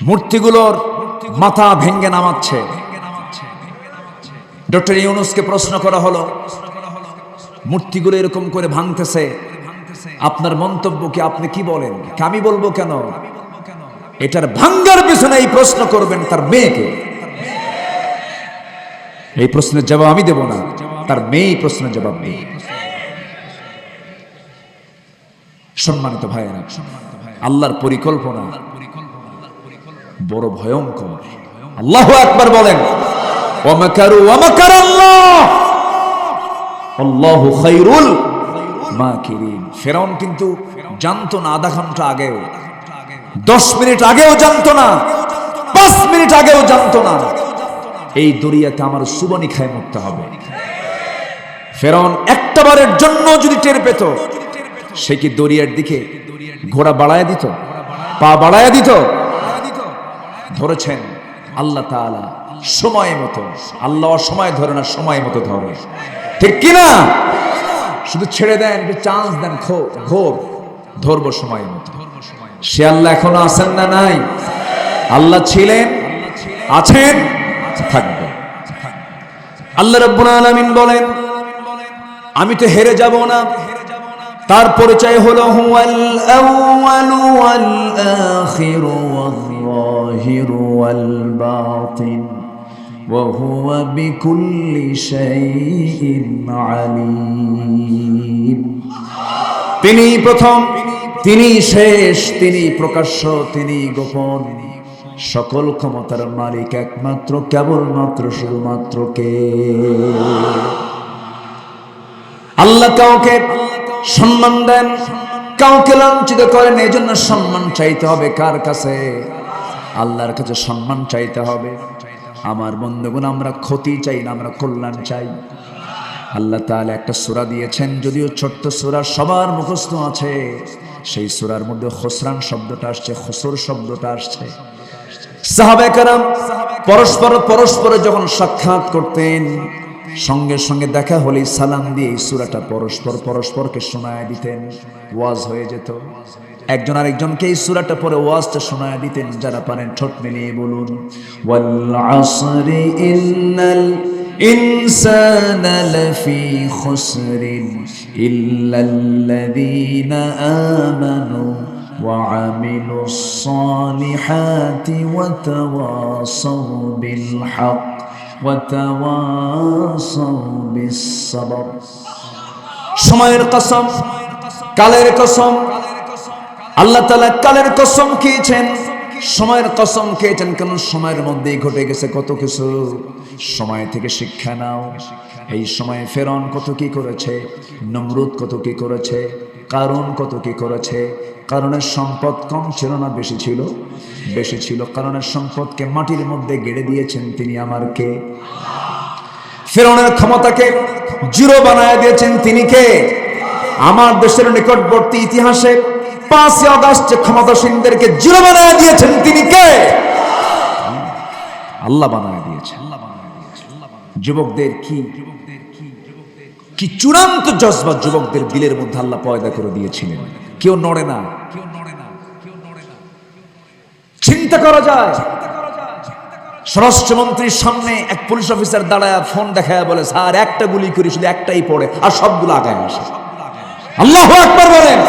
মূর্তিগুলোর মাথা ভেঙ্গে নামাচ্ছে। ডক্টর ইউনূসকে প্রশ্ন করা হলো, মূর্তিগুলো এরকম করে ভাঙতেছে, আপনার মন্তব্য কি, আপনি কি বলেন? আমি বলবো কেন? এটার ভাঙ্গার পিছনে এই প্রশ্ন করবেন তার মেয়েকে। এই প্রশ্নের জবাব আমি দেব না, তার মেয়ে প্রশ্নের জবাব দেবে। সম্মানিত ভাইয়েরা, আল্লাহর পরিকল্পনা বড় ভয়ঙ্কর। আল্লাহু আকবার বলেন। ওয়ামাকারু ওয়ামাকারাল্লাহ আল্লাহু খায়রুল মাকিরিন। ফিরআউন কিন্তু জানতো না, আধা ঘন্টা আগেও, 10 মিনিট আগেও জানতো না, 5 মিনিট আগেও জানতো না এই দরিয়াতে আমার সুবনি খায় মরতে হবে। ফিরআউন একটা বারের জন্য যদি টের পেত, সে কি দরিয়ার দিকে ঘোড়া বাড়ায় দিত, পা বাড়ায় দিত? ধরেছেন আল্লাহ তাআলা সময় মতো। আল্লাহ সময় ধরে না, সময় মতো ধরে, ঠিক কিনা? শুধু ছেড়ে দেন, চান্স দেন, ঘোর ধরবো সময় মতো। সে আল্লাহ এখনো আছেন না নাই? আল্লাহ ছিলেন, আছেন, থাকবে। আল্লাহ রাব্বুল আলামিন বলেন, আমি তো হেরে যাব না। তার পরিচয় হলো হুয়াল আউয়ালু ওয়াল আখিরু ওয়াল যাহিরু ওয়াল বাতিন ওয়া হুয়া বিকুল্লি শাইইন আলীম। তিনি প্রথম, তিনি শেষ, তিনি প্রকাশ্য, তিনি গোপন। সকল ক্ষমতার মালিক একমাত্র, কেবলমাত্র, শুধুমাত্র কে? আল্লাহ কাউকে সম্মান দেন, কাউকে লাঞ্ছিত করেন। এই জন্য সম্মান চাইতে হবে কার কাছে? আল্লাহর কাছে সম্মান চাইতে হবে। আমার বন্ধুগণ, আমরা ক্ষতি চাই না, আমরা কল্যাণ চাই। আল্লাহ তাআলা একটা সূরা দিয়েছেন, যদিও ছোট্ট সূরা, সবার মুখস্থ আছে। সেই সূরার মধ্যে খুসরান শব্দটা আসছে, খুসর শব্দটা আসছে। সাহাবায়ে কেরাম পরস্পর যখন সাক্ষাৎ করতেন, সঙ্গে সঙ্গে দেখা হলেই সালাম দিয়ে এই সূরাটা পরস্পরকে শোনায় দিতেন, ওয়াজ হয়ে যেত। একজন আরেকজনকে এই সূরাটা পড়ে ওয়াজটা শোনায় দিতেন। যারা পারেন ঠোঁট মিলিয়ে বলুন, ওয়াল আসরি ইন্নাল ইনসানা লাফি খুসরিন ইল্লাল্লাযীনা আমানু ওয়া আমিলুস সালিহাতি ওয়া তাওয়াসাউ বিল হক ওয়া তাওয়াসাউ বিস সাবর। সময়ের কসম, কালের কসম, আল্লাহ তাআলা কালের কসম খেয়েছেন, সময়ের কসম খেয়েছেন। কেন? সময়ের মধ্যেই ঘটে গেছে কত কিছু। সময় থেকে শিক্ষা নাও। এই সময়ে ফেরাউন কত কি করেছে, নমরুদ কত কি করেছে, কারুন কত কি করেছে। কারণের সম্পদ কম ছিল না, বেশি ছিল? বেশি ছিল। কারণের সম্পদকে মাটির মধ্যে গেড়ে দিয়েছেন তিনি আমার কে? ফেরাউনের ক্ষমতাকে জিরো বানায় দিয়েছেন তিনি কে? আমার দেশের নিকটবর্তী ইতিহাসে 5 আগস্ট ক্ষমতাসীনদেরকে জিরো বানায় দিয়েছেন তিনি কে? আল্লাহ বানায় দিয়েছেন। যুবকদের কি চূড়ান্ত জজবা যুবকদের দিলের মধ্যে আল্লাহ পয়দা করে দিয়েছিলেন। কেউ নড়ে না। চিন্তা করা যায়, স্বরাষ্ট্রমন্ত্রীর সামনে এক পুলিশ অফিসার দাঁড়ায় ফোন দেখায় বলে, স্যার একটা গুলি করি, শুধু একটাই পড়ে, আর সবগুলো আগায় আসে। আল্লাহু আকবার বলেন।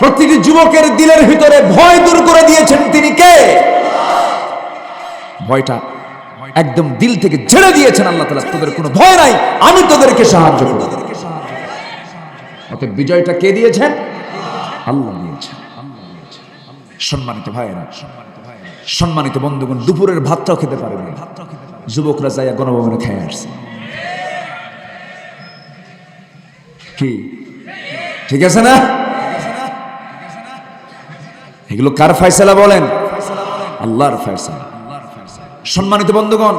প্রতিটি যুবকের দিলের ভিতরে ভয় দূর করে দিয়েছেন তিনি কে? ভয়টা একদম দিল থেকে ঝেড়ে দিয়েছেন আল্লাহ তাআলা। তোদের কোনো ভয় নাই, আমি তোদেরকে সাহায্য করব। অতএব বিজয়টা কে দিয়েছেন? আল্লাহ দিয়েছেন। সম্মানিত ভাইয়েরা, সম্মানিত বন্ধুগণ, দুপুরের ভাতটাও খেতে পারেন, যুবকরা যাইয়া গণভবনে খেয়ে আসছে। কি ঠিক আছে না? এগুলো কার ফয়সালা বলেন? আল্লাহর ফয়সালা। সম্মানিত বন্ধুগণ,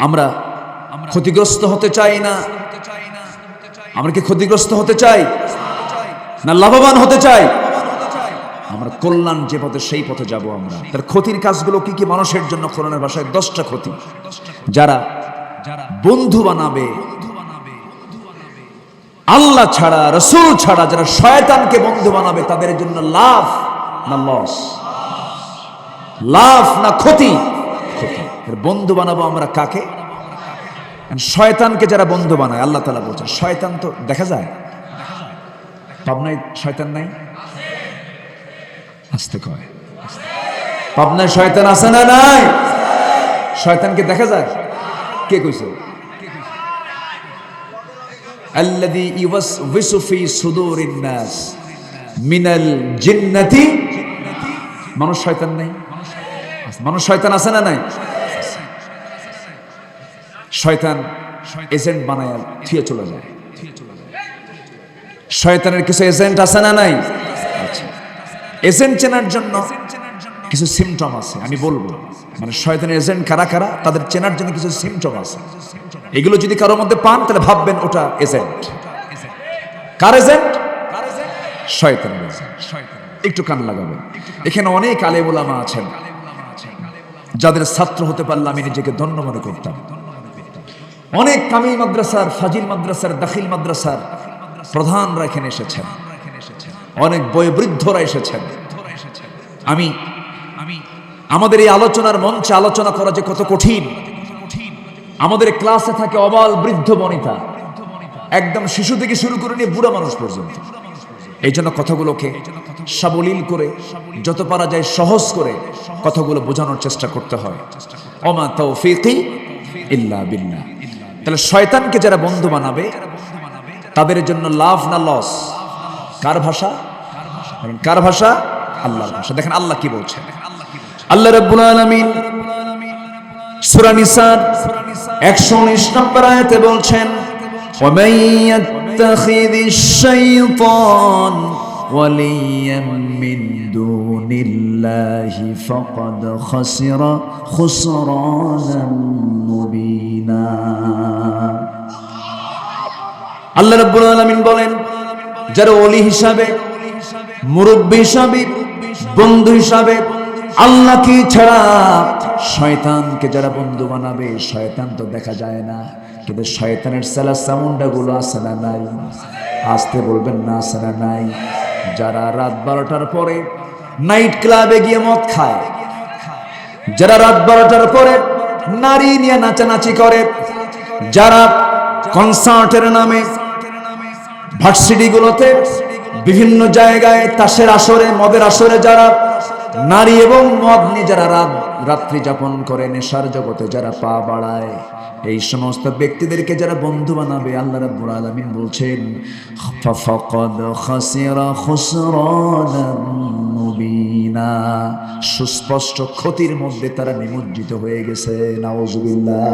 আমরা ক্ষতিগ্রস্ত হতে চাই না। আমরা কি ক্ষতিগ্রস্ত হতে চাই না লাভবান হতে চাই? আমরা কল্যাণ যে পথে সেই পথে যাব। আমরা তার ক্ষতির কাজগুলো কি কি মানুষের জন্য? কোরআনের ভাষায় 10টা ক্ষতি। যারা বন্ধু বানাবে আল্লাহ ছাড়া, রাসূল ছাড়া, যারা শয়তানকে বন্ধু বানাবে, তাদের জন্য লাভ না লস, লাভ না ক্ষতি? ক্ষতি। বন্ধু বানাবো আমরা কাকে? শয়তানকে যারা বন্ধু বানায়, আল্লাহ তাআলা বলছেন শয়তান তো দেখা যায়। পাবনায় শয়তান নাই? আসতে কয় পাবনায় শয়তান আছে না নাই? শয়তানকে দেখা যায়? কে কইছে? আল্লাযী ইউওয়াসওয়িসু ফি সুদুরিন নাস মিনাল জিন্নাতি। মানুষ শয়তান নাই? মানুষ শয়তান আছে না নাই? শয়তান এজেন্ট বানায় থিয়ে চলে যায়। শয়তানের কিছু এজেন্ট আছে না নাই? এজেন্ট চেনার জন্য কিছু সিমটম আছে, আমি বলবো। মানে শয়তানের এজেন্ট কারা কারা, তাদের চেনার জন্য কিছু সিমটম আছে। এগুলো যদি কারোর মধ্যে পান তাহলে ভাববেন ওটা এজেন্ট। কার এজেন্ট? শয়তানের এজেন্ট। একটু কান লাগাবেন। এখানে অনেক আলেম ওলামা আছেন যাদের ছাত্র হতে পারলে আমি নিজেকে ধন্য মনে করতাম। অনেক কামিল মাদ্রাসার, ফাজিল মাদ্রাসার, দাখিল মাদ্রাসার প্রধানরা এখানে এসেছেন, অনেক বয়োবৃদ্ধরা এসেছেন। আমি আমাদের এই আলোচনার মঞ্চে আলোচনা করা যে কত কঠিন। আমাদের ক্লাসে থাকে অবাল বৃদ্ধ বনিতা, একদম শিশু থেকে শুরু করে নিয়ে বুড়া মানুষ পর্যন্ত। এই জন্য কথাগুলোকে সাবলীল করে, যত পারা যায় সহজ করে কথাগুলো বোঝানোর চেষ্টা করতে হয়। ওমা তাওফীকি ইল্লা বিল্লাহ। তাহলে শয়তানকে যারা বন্ধু বানাবে তাদের জন্য লাভ না লস? কার ভাষা? কার ভাষা? আল্লাহর ভাষা। দেখেন আল্লাহ কি বলছেন। আল্লাহ রাব্বুল আলামিন সূরা নিসার 119 নম্বর আয়াতে বলছেন, ওয়া মান ইয়াত্তাখিযিশ শাইতান ওয়ালিয়াম মিন দুনিল্লাহি ফাকাদ খাসিরা খুসরানান মুবিনা। আল্লাহ রাব্বুল আলামিন বলেন, যারা ওলি হিসাবে, মুরব্বি হিসাবে, বন্ধু হিসাবে আল্লাহকে ছাড়া শয়তানকে যারা বন্ধু বানাবে, শয়তান তো দেখা যায় না, কিন্তু শয়তানের সালা সামুন্ডা গুলো আছে না নাই? আসতে বলবেন না, আছে না নাই? যারা রাত 12টার পরে নাইট ক্লাবে গিয়ে মদ খায়, যারা রাত 12টার পরে নারী নিয়ে নাচানাচি করে, যারা কনসার্টের নামে ভার্সিটি গুলোতে বিভিন্ন জায়গায় তাসের আসরে, মদের আসরে যারা নারী এবং মদ নিয়ে যারা রাত্রি যাপন করে, নেশার জগতে যারা পা বাড়ায়, এই সমস্ত ব্যক্তিদেরকে যারা বন্ধু বানাবে, আল্লাহ রাব্বুল আলামিন বলছেন ফাকাদ খাসিরা খুসরানান মুবিনা, সুস্পষ্ট ক্ষতির মধ্যে তারা নিমজ্জিত হয়ে গেছে। নাউজুবিল্লাহ।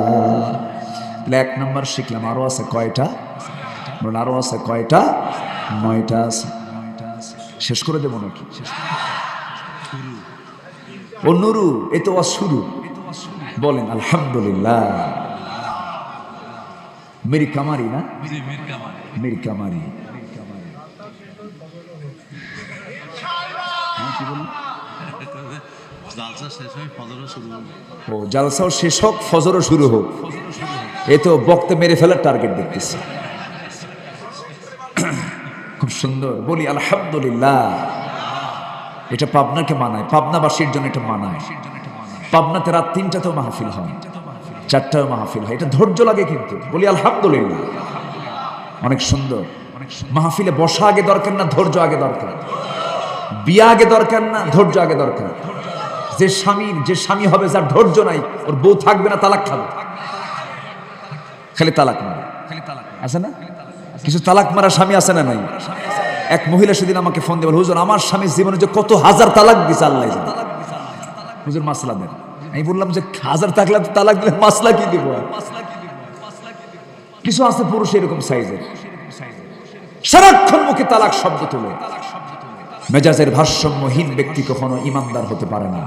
তাহলে 1 নম্বর শিখলাম। আরো আছে কয়টা? আরো আছে কয়টা? 9টা আছে। শেষ করে দেবো নাকি? ও নুরু, এ তো শুরু। বলেন আলহামদুলিল্লাহ। মেরি কামারি না? মেরি কামারি। ও জালসাও শেষ হোক, ফজরও শুরু হোক। এ তো বক্তা মেরে ফেলার টার্গেট দেখতেছি। খুব সুন্দর। বলি আলহামদুলিল্লাহ। এটা পাবনাকে মানায়, পাবনাবাসীর জন্য এটা মানায়। পাবনাতে রাত 3টাতেও মাহফিল হয়, 4টাও মাহফিল হয়। এটা ধৈর্য লাগে কিন্তু। বলি আলহামদুলিল্লাহ। অনেক সুন্দর। মাহফিলে বসা আগে দরকার না, ধৈর্য আগে দরকার। বিয়া আগে দরকার না, ধৈর্য আগে দরকার। যে স্বামী হবে, যার ধৈর্য নাই, ওর বউ থাকবে না, তালাক খাবে। খালি তালাক মারে আছে না? কিছু তালাক মারা স্বামী আছে না নাই? এক মহিলা সেদিন আমাকে ফোন দিয়ে বলে, হুজুর আমার স্বামীর জীবনে যে কত হাজার তালাক দিছে আল্লাহ জানে। হুজুর মাসলা দেন। আমি বললাম যে 1000 তালাক দিলে মাসলা কি দিব? কিছু আছে পুরুষ এরকম সাইজের, সারাক্ষণ মুখে তালাক শব্দ তোলে। মেজাজের ভারসাম্যহীন ব্যক্তি কখনো ইমানদার হতে পারে না।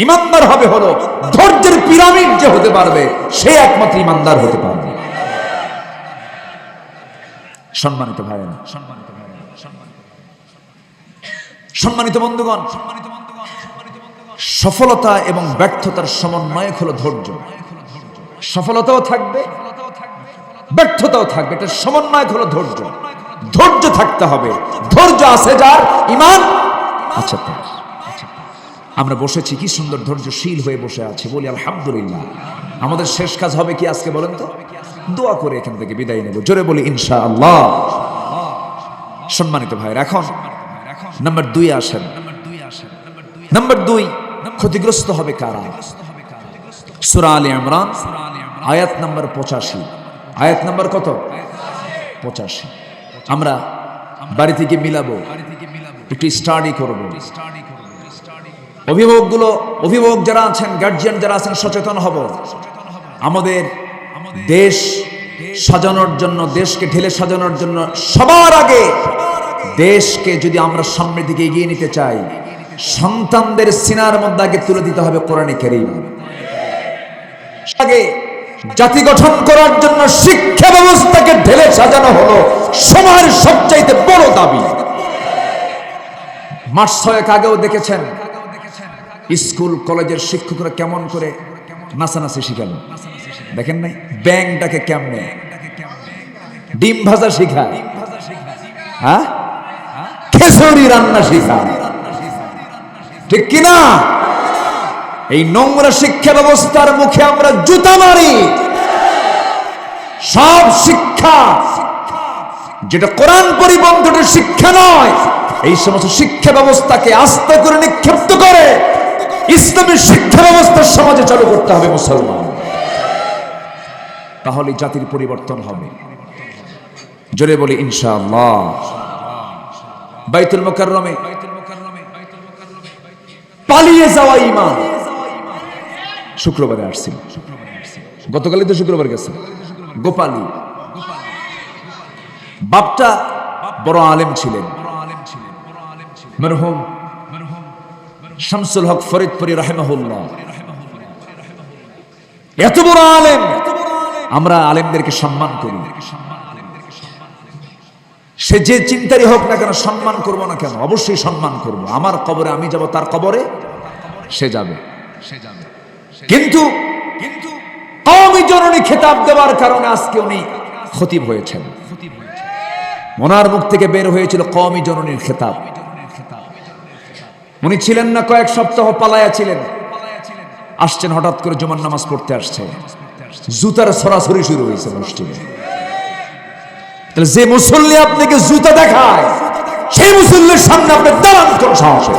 ইমানদার হবে হলো ধৈর্যের পিরামিড যে হতে পারবে, সে একমাত্র ইমানদার হতে পারবে। সম্মানিত ভাইয়েরা, সম্মানিত বন্ধুগণ, সফলতা এবং ব্যর্থতার সমন্বয়ক হলো ধৈর্য। সফলতাও থাকবে, ব্যর্থতাও থাকবে, এটা সমন্বয়ক হলো ধৈর্য। ধৈর্য থাকতে হবে। ধৈর্য আছে যার, ঈমান আছে তার। আমরা বসেছি, কি সুন্দর ধৈর্যশীল হয়ে বসে আছি, বলি আলহামদুলিল্লাহ। আমাদের শেষ কাজ হবে কি আজকে বলেন তো? দোয়া করে এখান থেকে বিদায় নেব, জোরে বলি ইনশাআল্লাহ। সম্মানিত ভাইরা, এখন নাম্বার 2 আসেন। নাম্বার 2, ক্ষতিগ্রস্ত হবে কারা? সূরা আলে ইমরান আয়াত নাম্বার 85। আয়াত নাম্বার কত? 85। আমরা বাড়ি থেকে মিলাবো, একটু স্টাডি করব। অভিভাবক যারা আছেন, গার্জিয়ান যারা আছেন, সচেতন হব। আমাদের দেশ সাজানোর জন্য, দেশকে ঢেলে সাজানোর জন্য সবার আগে দেশকে যদি আমরা সামনের দিকে এগিয়ে নিতে চাই, সন্তানদের সিনার মধ্যে আগে তুলে দিতে হবে কোরআনে কারীম। আগে জাতি গঠন করার জন্য শিক্ষা ব্যবস্থাকে ঢেলে সাজানো হলো সময়ের সবচাইতে বড় দাবি। মাস 6 আগেও দেখেছেন স্কুল কলেজের শিক্ষকরা কেমন করে নাচানাচি শিখালো, দেখেন নাই? ব্যাংকটাকে কেমনে, ডিম ভাজা শিখায়, হ্যাঁ, খিচুড়ি রান্না শিখায়, ঠিক কিনা? এই নোংরা শিক্ষা ব্যবস্থার মুখে আমরা জুতা মারি। সব শিক্ষা যেটা কোরআন পরিপন্থী শিক্ষা নয়, এই সমস্ত শিক্ষা ব্যবস্থাকে আস্তে করে নিক্ষিপ্ত করে ইসলামের শিক্ষা ব্যবস্থা সমাজে চালু করতে হবে মুসলমান। তাহলে জাতির পরিবর্তন হবে, জোরে বলি ইনশাআল্লাহ। বাইতুল মুকাররমে পালিয়ে যাওয়া ঈমান। শুক্রবারে আসছিল, গতকালই তো শুক্রবার গেছে। গোপালী বাপটা বড় আলেম ছিলেন, মরহুম শামসুল হক ফরিদপুরি রাহিমাহুল্লাহ। এত বড় আলেম, আমরা আলেমদেরকে সম্মান করি। সে যে চিন্তারই হোক না কেন, সম্মান করব না কেন? অবশ্যই সম্মান করব। আমার কবরে আমি যাব, তার কবরে সে যাবে। কিন্তু কওমি জননী খেতাব দেওয়ার কারণে আজকে উনি খতিব হয়েছেন। ওনার মুখ থেকে বের হয়েছিল কওমি জননীর খেতাব। উনি ছিলেন না কয়েক সপ্তাহ, পালায়া ছিলেন। আসছেন হঠাৎ করে, জুমার নামাজ পড়তে আসছে, জুতার ছড়াছড়ি শুরু হয়েছে মসজিদে। তাহলে যে মুসল্লি আপনাকে জুতা দেখায়, সেই মুসল্লির সামনে আপনি দাঁড়ান কোন সাহসে?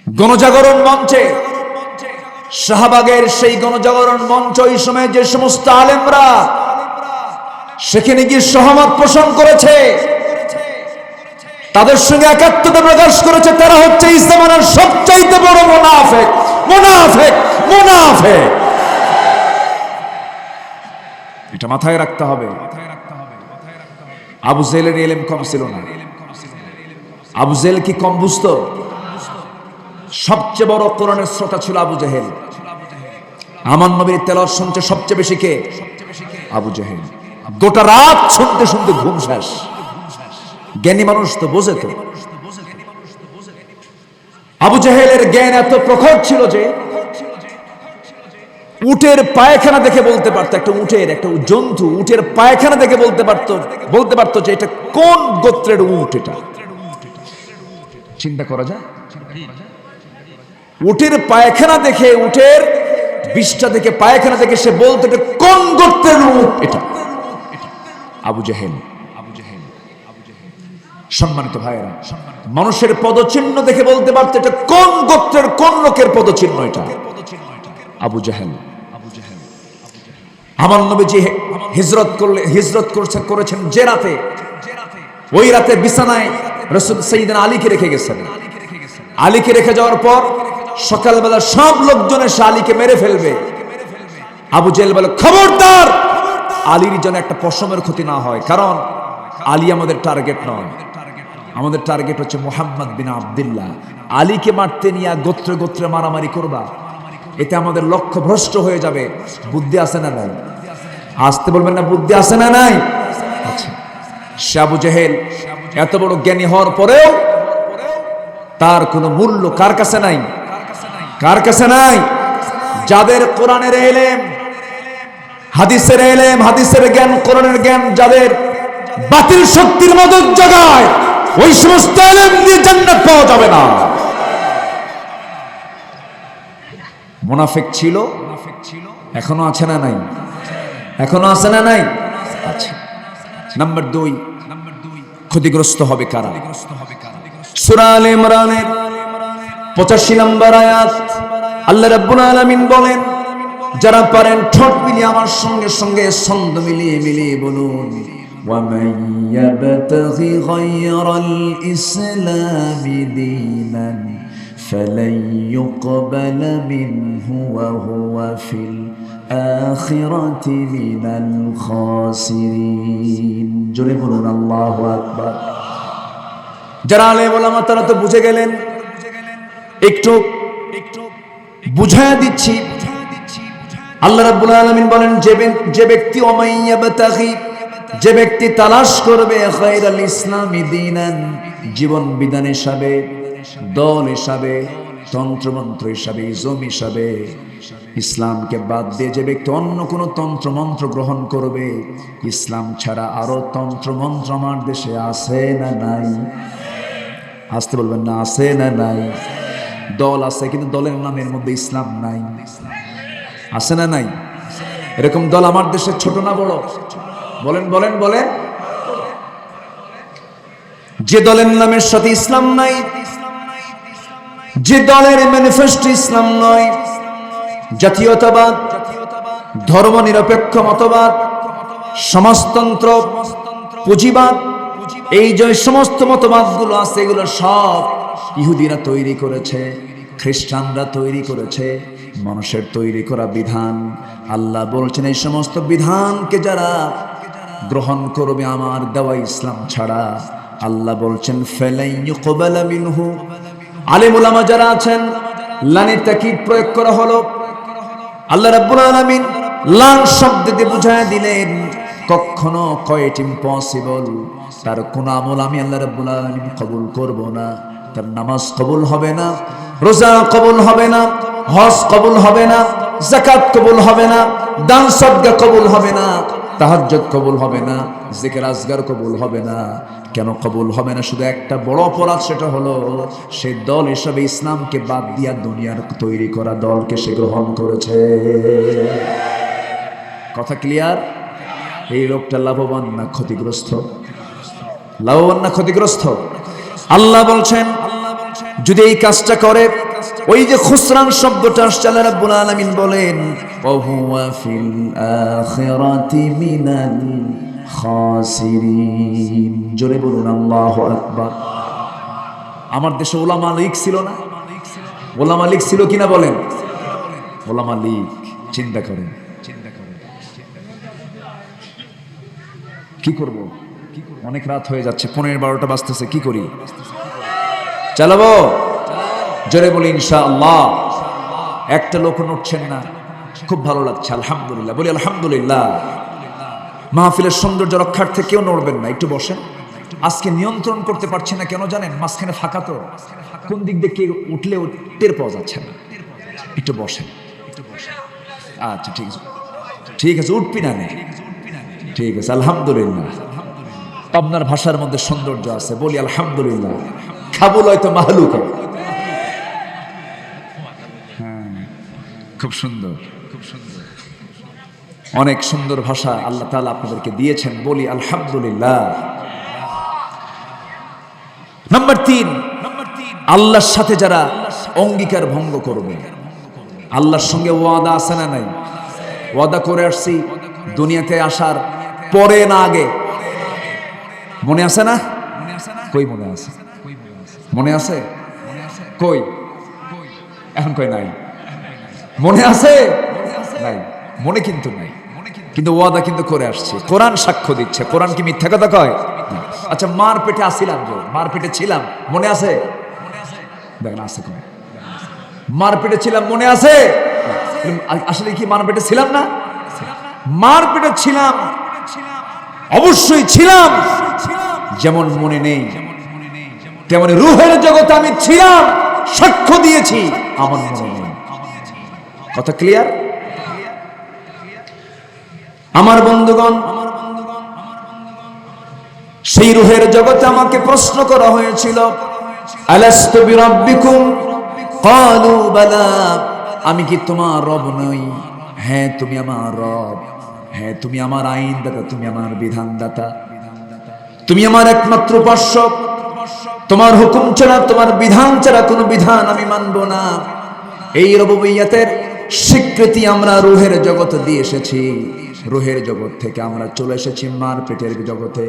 গণজাগরণ মঞ্চে, শাহবাগের সেই গণজাগরণ মঞ্চ, ওই সময় যে সমস্ত আলেমরা সেখানে গিয়ে সহমত পোষণ করেছে, তাদের সঙ্গে একাত্মতা প্রকাশ করেছে, তারা হচ্ছে এই জামানার সবচাইতে বড় মুনাফিক। মুনাফিক, মুনাফিক, এটা মাথায় রাখতে হবে। আবু জেহেলের ইলম কম ছিল না। আবু জেহেল কি কম বুঝতো? সবচেয়ে বড় কোরআনের শ্রোতা ছিল আবু জেহেল। আমার নবীর তেলাওয়াত শুনছে সবচেয়ে বেশি কে? আবু জেহেল। গোটা রাত শুনতে শুনতে ঘুম শেষ। জ্ঞানী মানুষ তো বোঝে তো। আবু জেহেলের জ্ঞান এত প্রখর ছিল যে উটের পায়খানা দেখে বলতে পারতো, একটা জন্তু উটের পায়খানা দেখে বলতে পারতো যে এটা কোন গোত্রের উট। এটা চিন্তা করা যায়? উটের পায়খানা দেখে, উটের বিষ্ঠা দেখে, পায়খানা দেখে সে বলতো এটা কোন গোত্রের উট। এটা আবু জেহেল। সম্মানিত ভাইয়েরা, মানুষের পদচিহ্ন দেখে বলতে পারতো এটা কোন গোত্রের, কোন লোকের পদচিহ্ন। এটা আবু জেহেল। আমার নবীজি হিজরত করেছেন যে রাতে, ওই রাতে বিছানায় রাসূল সাইয়েদনা আলীকে রেখে গেছেন। আলীকে রেখে যাওয়ার পর সকালবেলা সব লোকজন এসে আলীকে মেরে ফেলবে। আবু জেহেল বলে, খবরদার, আলীর জন্য একটা পশমের ক্ষতি না হয়, কারণ আলী আমাদের টার্গেট নয়, আমাদের টার্গেট হচ্ছে মুহাম্মদ বিন আব্দুল্লাহ। আলীকে মারতে নিয়ে গোত্রে গোত্রে মারামারি করবা, এতে আমাদের লক্ষ্য ভ্রষ্ট হয়ে যাবে। বুদ্ধি আছে না নাই? আসতে বলবেন না, বুদ্ধি আছে না নাই? আচ্ছা, সে আবু জেহেল এত বড় জ্ঞানী হওয়ার পরেও তার কোনো মূল্য কার কাছে নাই? কার কাছে নাই? যাদের কোরআনের ইলম, হাদিসের ইলম, হাদিসের জ্ঞান, কোরআনের জ্ঞান যাদের বাতিল শক্তির মদত জাগায়, ওই সমস্ত ইলম দিয়ে জান্নাত পাওয়া যাবে না। মুনাফিক ছিল, এখনো আছে না নাই? এখনো আছে না নাই? আচ্ছা, নাম্বার 2, ক্ষতিগ্রস্ত হবে কারা? সূরা আলে ইমরানের 85 নম্বর আয়াত, আল্লাহ রাব্বুল আলামিন বলেন, যারা পারেন ঠোঁট মিলিয়ে আমার সঙ্গে সঙ্গে ছন্দ মিলিয়ে মিলিয়ে বলুন, وَمَن يَبْتَغِ غَيْرَ الْإِسْلَامِ دِينًا فَلَن يُقْبَلَ مِنْهُ وَهُوَ فِي الْآخِرَةِ مِنَ الْخَاسِرِينَ। জোরে বলুন আল্লাহু আকবার। যারা আলেম ওলামা তারা তো বুঝে গেলেন, একটু বুঝায়া দিচ্ছি। আল্লাহ রাব্বুল আলামিন বলেন, যে ব্যক্তি ওমাইয়াবতাগি, যে ব্যক্তি তালাশ করবে খায়রাল ইসলামি দীনান, জীবন বিধান হিসাবে, দল হিসাবে, তন্ত্রমন্ত্র হিসাবে, ইজম হিসাবে, ইসলামকে বাদ দিয়ে যে ব্যক্তি অন্য কোনো তন্ত্রমন্ত্র গ্রহণ করবে, ইসলাম ছাড়া আরো তন্ত্রমন্ত্র আমার দেশে আছে না নাই? আসতে বলবেন না, আছে না নাই? দল আছে, কিন্তু দলের নামের মধ্যে ইসলাম নাই। আছে না নাই? এরকম দল আমার দেশে ছোট না বড়? বলেন বলেন বলেন। যে দলের নামের সাথে ইসলাম নাই, যে দলের ম্যানিফেস্টো ইসলাম নয়, জাতীয়তাবাদ, ধর্ম নিরপেক্ষ মতবাদ, সমাজতন্ত্র, পুঁজিবাদ, এই যে সমস্ত মতবাদগুলো আছে, এগুলো সব ইহুদিরা তৈরি করেছে, খ্রিস্টানরা তৈরি করেছে, মানুষের তৈরি করা বিধান। আল্লাহ বলছেন, এই সমস্ত বিধানকে যারা গ্রহণ করবে আমার দেওয়া ইসলাম ছাড়া, আল্লাহ বলছেন ফালাই ইউকবালা মিনহু। আলেম উলামা যারা আছেন, লানে তাকিদ প্রয়োগ করা হলো। আল্লাহ রাব্বুল আলামিন লান শব্দ দিয়ে বুঝায় দিলেন, কখনো কয়েট ইম্পসিবল, তার কোন আমল আমি আল্লাহ রাব্বুল আলামিন কবুল করব না। তার নামাজ কবুল হবে না, রোজা কবুল হবে না, হজ কবুল হবে না, যাকাত কবুল হবে না, দান সদকা কবুল হবে না, তাহাজ্জুদ কবুল হবে না, জিকির আজগার কবুল হবে না। কেন কবুল হবে না? শুধু একটা বড় অপরাধ, সেটা হলো সে দল হিসাবে ইসলামকে বাদ দিয়া দুনিয়ার তৈরি করা দলকে সে গ্রহণ করেছে। কথা ক্লিয়ার? এই লোকটা লাভবান না ক্ষতিগ্রস্ত? লাভবান না ক্ষতিগ্রস্ত? আল্লাহ বলছেন, যদি এই কাজটা করে, ওই যে খুসরান শব্দটা আসছে, আল্লাহ রাব্বুল আলামিন বলেন ওয়াহুয়া ফিল আখিরাতি মিনাল খাসিরিন। জোরে বলুন আল্লাহু আকবার। আমার দেশে ওলামা লীগ ছিল না? ওলামা লীগ ছিল কিনা বলেন? ওলামা লীগ, চিন্তা করেন, কি করব? অনেক রাত হয়ে যাচ্ছে, 11-12টা বাজতেছে, কি করি? চালাবো? জোরে বলি ইনশাআল্লাহ। একটা লোক উঠছেন না, খুব ভালো লাগছে, আলহামদুলিল্লাহ বলি আলহামদুলিল্লাহ। মাহফিলের সৌন্দর্য রক্ষার্থে কেউ নড়বেন না, একটু বসেন। আজকে নিয়ন্ত্রণ করতে পারছি না, কেন জানেন? মাঝখানে ফাঁকা, তো কোন দিক দিয়ে কে উঠলে টের পাওয়া যাচ্ছে না। একটু বসেন। আচ্ছা ঠিক আছে, ঠিক আছে, উঠবি না, ঠিক আছে, আলহামদুলিল্লাহ। আপনার ভাষার মধ্যে সৌন্দর্য আছে, বলি আলহামদুলিল্লাহ। খাবুল হয়তো মাহলুক, খুব সুন্দর, খুব সুন্দর, অনেক সুন্দর ভাষা আল্লাহ তাআলা আপনাদেরকে দিয়েছেন, বলি আলহামদুলিল্লাহ। নাম্বার 3, আল্লাহর সাথে যারা অঙ্গীকার ভঙ্গ করবে। আল্লাহর সঙ্গে ওয়াদা আছে না নাই? ওয়াদা করে আসছি দুনিয়াতে আসার পরে না আগে? মনে আছে না? কই মনে আছে? মনে আছে? কই এখন কই নাই, মনে আছে নাই, মনে কিন্তু নাই, কিন্তু ওয়াদা কিন্তু করে আসছে। কোরআন সাক্ষ্য দিচ্ছে। কোরআন কি মিথ্যা কথা কয়? আচ্ছা, মার পেটে আসিলাম, মার পেটে ছিলাম, মনে আছে? দেখেন আছে কোন, মার পেটে ছিলাম, মনে আছে? আসলে কি মার পেটে ছিলাম না? মার পেটে ছিলাম, অবশ্যই ছিলাম। যেমন মনে নেই, তেমনি রূহের জগতে আমি ছিলাম, সাক্ষ্য দিয়েছি, আমার মনে নেই। কথা ক্লিয়ার? আমার বন্ধুগণ, সেই রূহের জগতে আমাকে প্রশ্ন করা হয়েছিল, আলাস্তু বিরাব্বিকুম? ক্বালু বালা। আমি কি তোমার রব নই? হ্যাঁ তুমি আমার রব, হ্যাঁ তুমি আমার আইনদাতা, তুমি আমার বিধানদাতা, তুমি আমার একমাত্র উপাস্য। তোমার হুকুম ছাড়া, তোমার বিধান ছাড়া কোনো বিধান আমি মানব না। এই রুবুবিয়্যাতের স্বীকৃতি আমরা রূহের জগৎ দিয়ে এসেছি। রূহের জগৎ থেকে আমরা চলে এসেছি মার পেটের জগতে।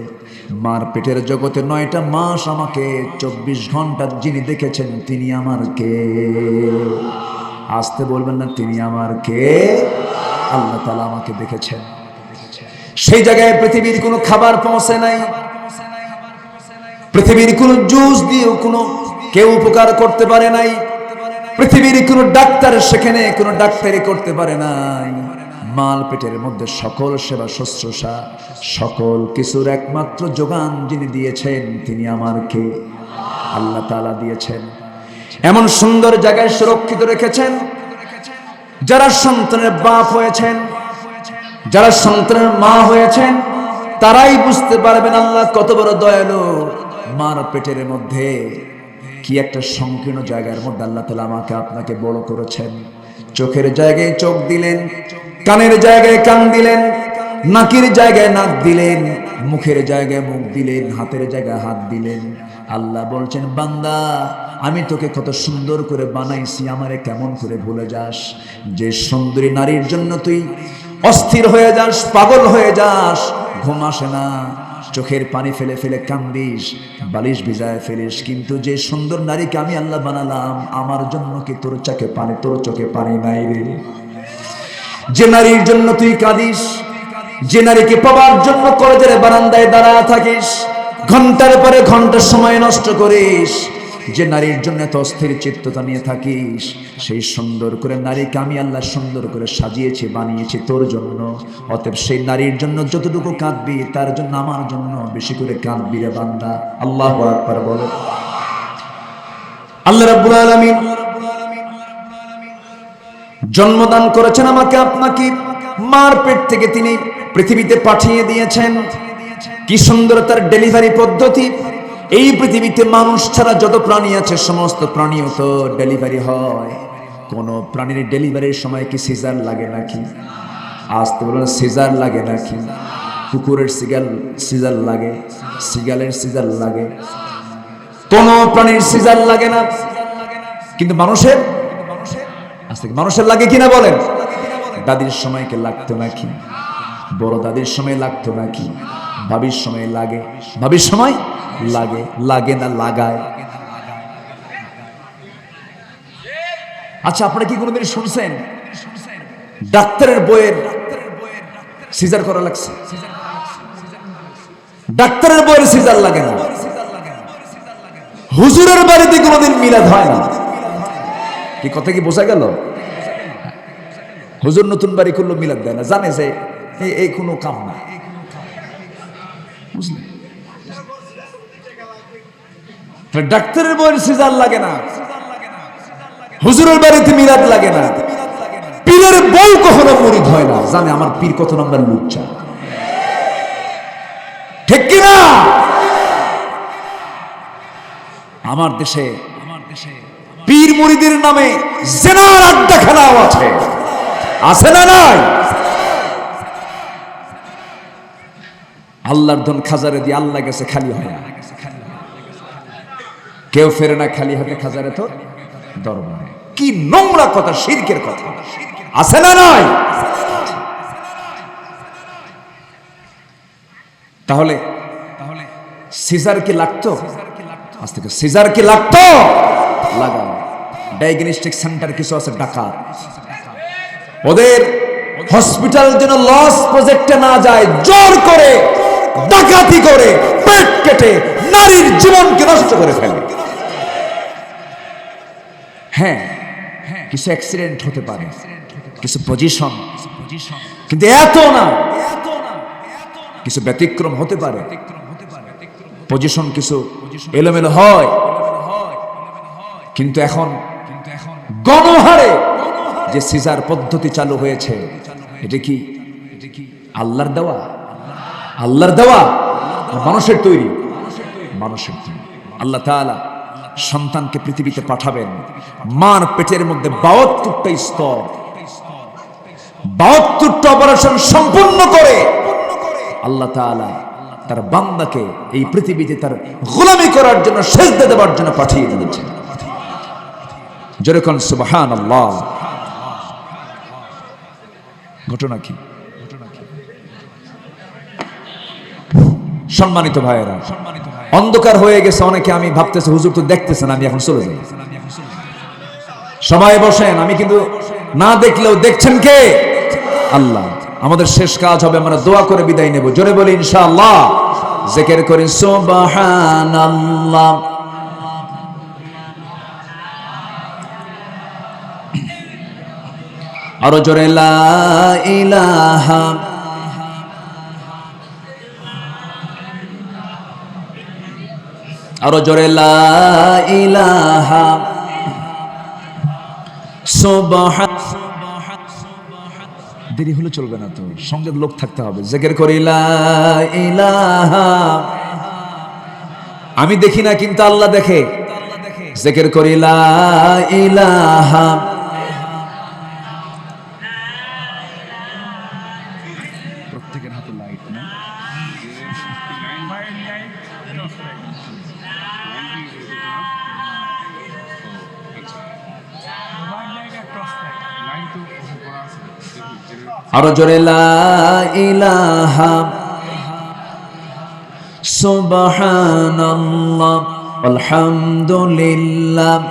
মার পেটের জগতে 9টা মাস আমাকে 24 ঘন্টা যিনি দেখেছেন তিনি আমার কে? আসতে বলবেন না, তিনি আমার কে? আল্লাহ তাআলা আমাকে দেখেছেন। সেই জায়গায় পৃথিবীর কোনো খাবার পৌঁছে নাই, পৃথিবীর কোন জুস দিয়েও কোনো কেউ উপকার করতে পারে নাই, পৃথিবীর কোন ডাক্তার সেখানে কোনো ডাক্তারি করতে পারে নাই। মাল পেটের মধ্যে সকল সেবা শুশ্রূষা, সকল কিছুর একমাত্র যোগান যিনি দিয়েছেন তিনি আমার কে? আল্লাহ তাআলা দিয়েছেন। এমন সুন্দর জায়গায় সুরক্ষিত রেখেছেন, যারা সন্তানের বাপ হয়েছেন, যারা সন্তানের মা হয়েছেন, তারাই বুঝতে পারবেন আল্লাহ কত বড় দয়ালু। মার পেটের মধ্যে কি একটা সংকীর্ণ জায়গার মধ্যে আল্লাহ তাআলা আমাকে আপনাকে বড় করেছেন। চোখের জায়গায় চোখ দিলেন, কানের জায়গায় কান দিলেন, নাকের জায়গায় নাক দিলেন, মুখের জায়গায় মুখ দিলেন, হাতের জায়গায় হাত দিলেন। আল্লাহ বলছেন, বান্দা আমি তোকে কত সুন্দর করে বানাইছি, আমারে কেমন করে ভুলে যাস? যে সুন্দরী নারীর জন্য তুই অস্থির হয়ে যাস, পাগল হয়ে যাস, ঘুম আসে না, চোখের পানি ফেলে ফেলে কান্দিস, বালিশ ভিজায় ফেলিস, কিন্তু যে সুন্দর নারীকে আমি আল্লাহ বানালাম, আমার জন্য কি তোর চোখে পানি নাই রে? যে নারীর জন্য তুই কাঁদিস, যে নারীকে পাওয়ার জন্য কলেজের বারান্দায় দাঁড়ায় থাকিস, ঘন্টার পরে ঘন্টা সময় নষ্ট করিস, যে নারীর জন্য এত অস্থির চিত্ততা নিয়ে থাকিস, সেই সুন্দর করে নারীকে আমি আল্লাহ সুন্দর করে সাজিয়েছি, বানিয়েছি তোর জন্য। অতএব সেই নারীর জন্য যতটুকু কাঁদবি, তার জন্য আমার জন্য বেশি করে কাঁদবি রে বান্দা। আল্লাহু আকবার বলো। আল্লাহ রাব্বুল আলামিন জন্মদান করেছেন আমাকে আপনাকে, মার পেট থেকে তিনি পৃথিবীতে পাঠিয়ে দিয়েছেন। কি সুন্দর তার ডেলিভারি পদ্ধতি! এই পৃথিবীতে মানুষ ছাড়া যত প্রাণী আছে সমস্ত প্রাণীও তো ডেলিভারি হয়। কোন প্রাণীর ডেলিভারির সময় কি সিজার লাগে নাকি? আসতে বলুন, সিজার লাগে নাকি? কুকুরের সিজার লাগে, সিগালের সিজার লাগে, কোন প্রাণীর সিজার লাগে না। কিন্তু মানুষের মানুষের লাগে কিনা বলেন? দাদির সময় কে লাগতো নাকি? বড় দাদির সময় লাগতো নাকি? ভাবির সময় লাগে, ভাবির সময় লাগে, লাগে না লাগায়? আচ্ছা, আপনারা কি কোনোদিন শুনছেন ডাক্তারের বইয়ের সিজার করা লাগছে? ডাক্তারের বইয়ের সিজার লাগে না। হুজুরের বাড়িতে কোনোদিন মিলাদ হয় না। কি কথা কি বোঝা গেল? হুজুর নতুন বাড়ি করলো, মিলাদ দেয় না, জানে যে এই কোনো কাম না। বুঝলেন? ডাক্তারের বইয়ের সিজার লাগে না, হুজুরের বাড়িতে মিলাদ লাগে না, পীরের বউ কখনো মুরিদ হয় না, জানে আমার পীর কত নম্বর লুচ্চা। ঠিক কিনা? আমার দেশে পীর মুরিদের নামে জিনার আড্ডাখানাও আছে, আছে না নাই? আল্লাহর ধন খাজারে দিয়ে আল্লাহ গেছে খালি হয় না, কেউ ফেরে না খালি হাতে খাজারে তো দরবারে। কি নোংরা কথা, শিরকের কথা, আছে না নাই? তাহলে সিজার কি লাগতো? আজ থেকে সিজার কি লাগতো? লাগাও। ডায়াগনস্টিক সেন্টার কিছু আছে ডাকাত, ওদের হসপিটাল যেন লস প্রজেক্টে না যায়, জোর করে ডাকাতি করে পেট কেটে নারীর জীবনকে নষ্ট করে ফেলে। হ্যাঁ, কিছু অ্যাক্সিডেন্ট হতে পারে, কিছু পজিশন, কিন্তু এত না। কিছু ব্যতিক্রম হতে পারে, পজিশন কিছু এলোমেলো হয়, কিন্তু এখন গণহারে যে সিজার পদ্ধতি চালু হয়েছে, এটা কি আল্লাহর দেওয়া? আল্লাহর দেওয়া মানুষের তৈরি? মানুষের তৈরি। আল্লাহ তাআলা সন্তানকে পৃথিবীতে পাঠাবেন, মার পেটের মধ্যে 72টা স্তর, 72টা অপারেশন সম্পূর্ণ করে আল্লাহ তাআলা তার বান্দাকে এই পৃথিবীতে তার গোলামি করার জন্য, সেজদা দেওয়ার জন্য পাঠিয়ে দিয়েছেন। যেরকম সুবহানাল্লাহ। ঘটনা কি? সম্মানিত ভাইয়েরা, অন্ধকার হয়ে গেছে অনেকে, আমি ভাবতেছি হুজুর তো দেখতেছেন, আমি এখন চলে যাই। সবাই বসেন, আমি কিন্তু না দেখলেও দেখছেন কে? আল্লাহ। আমাদের শেষ কাজ হবে আমরা দোয়া করে বিদায় নেব। জোরে বলি ইনশাআল্লাহ। জিকির করি সুবহানাল্লাহ। আরো জোরে লা ইলাহা, আরো জোরে লা ইলাহা সুবহান। দেরি হলে চলবে না তো, সঙ্গে লোক থাকতে হবে। জিকির করি লা ইলাহা, আমি দেখি না কিন্তু আল্লাহ দেখে। জিকির করি লা ইলাহা, প্রত্যেকের হাতে লাইট না? আরো জোরে লা ইলাহা সুবহানাল্লাহ আলহামদুলিল্লাহ।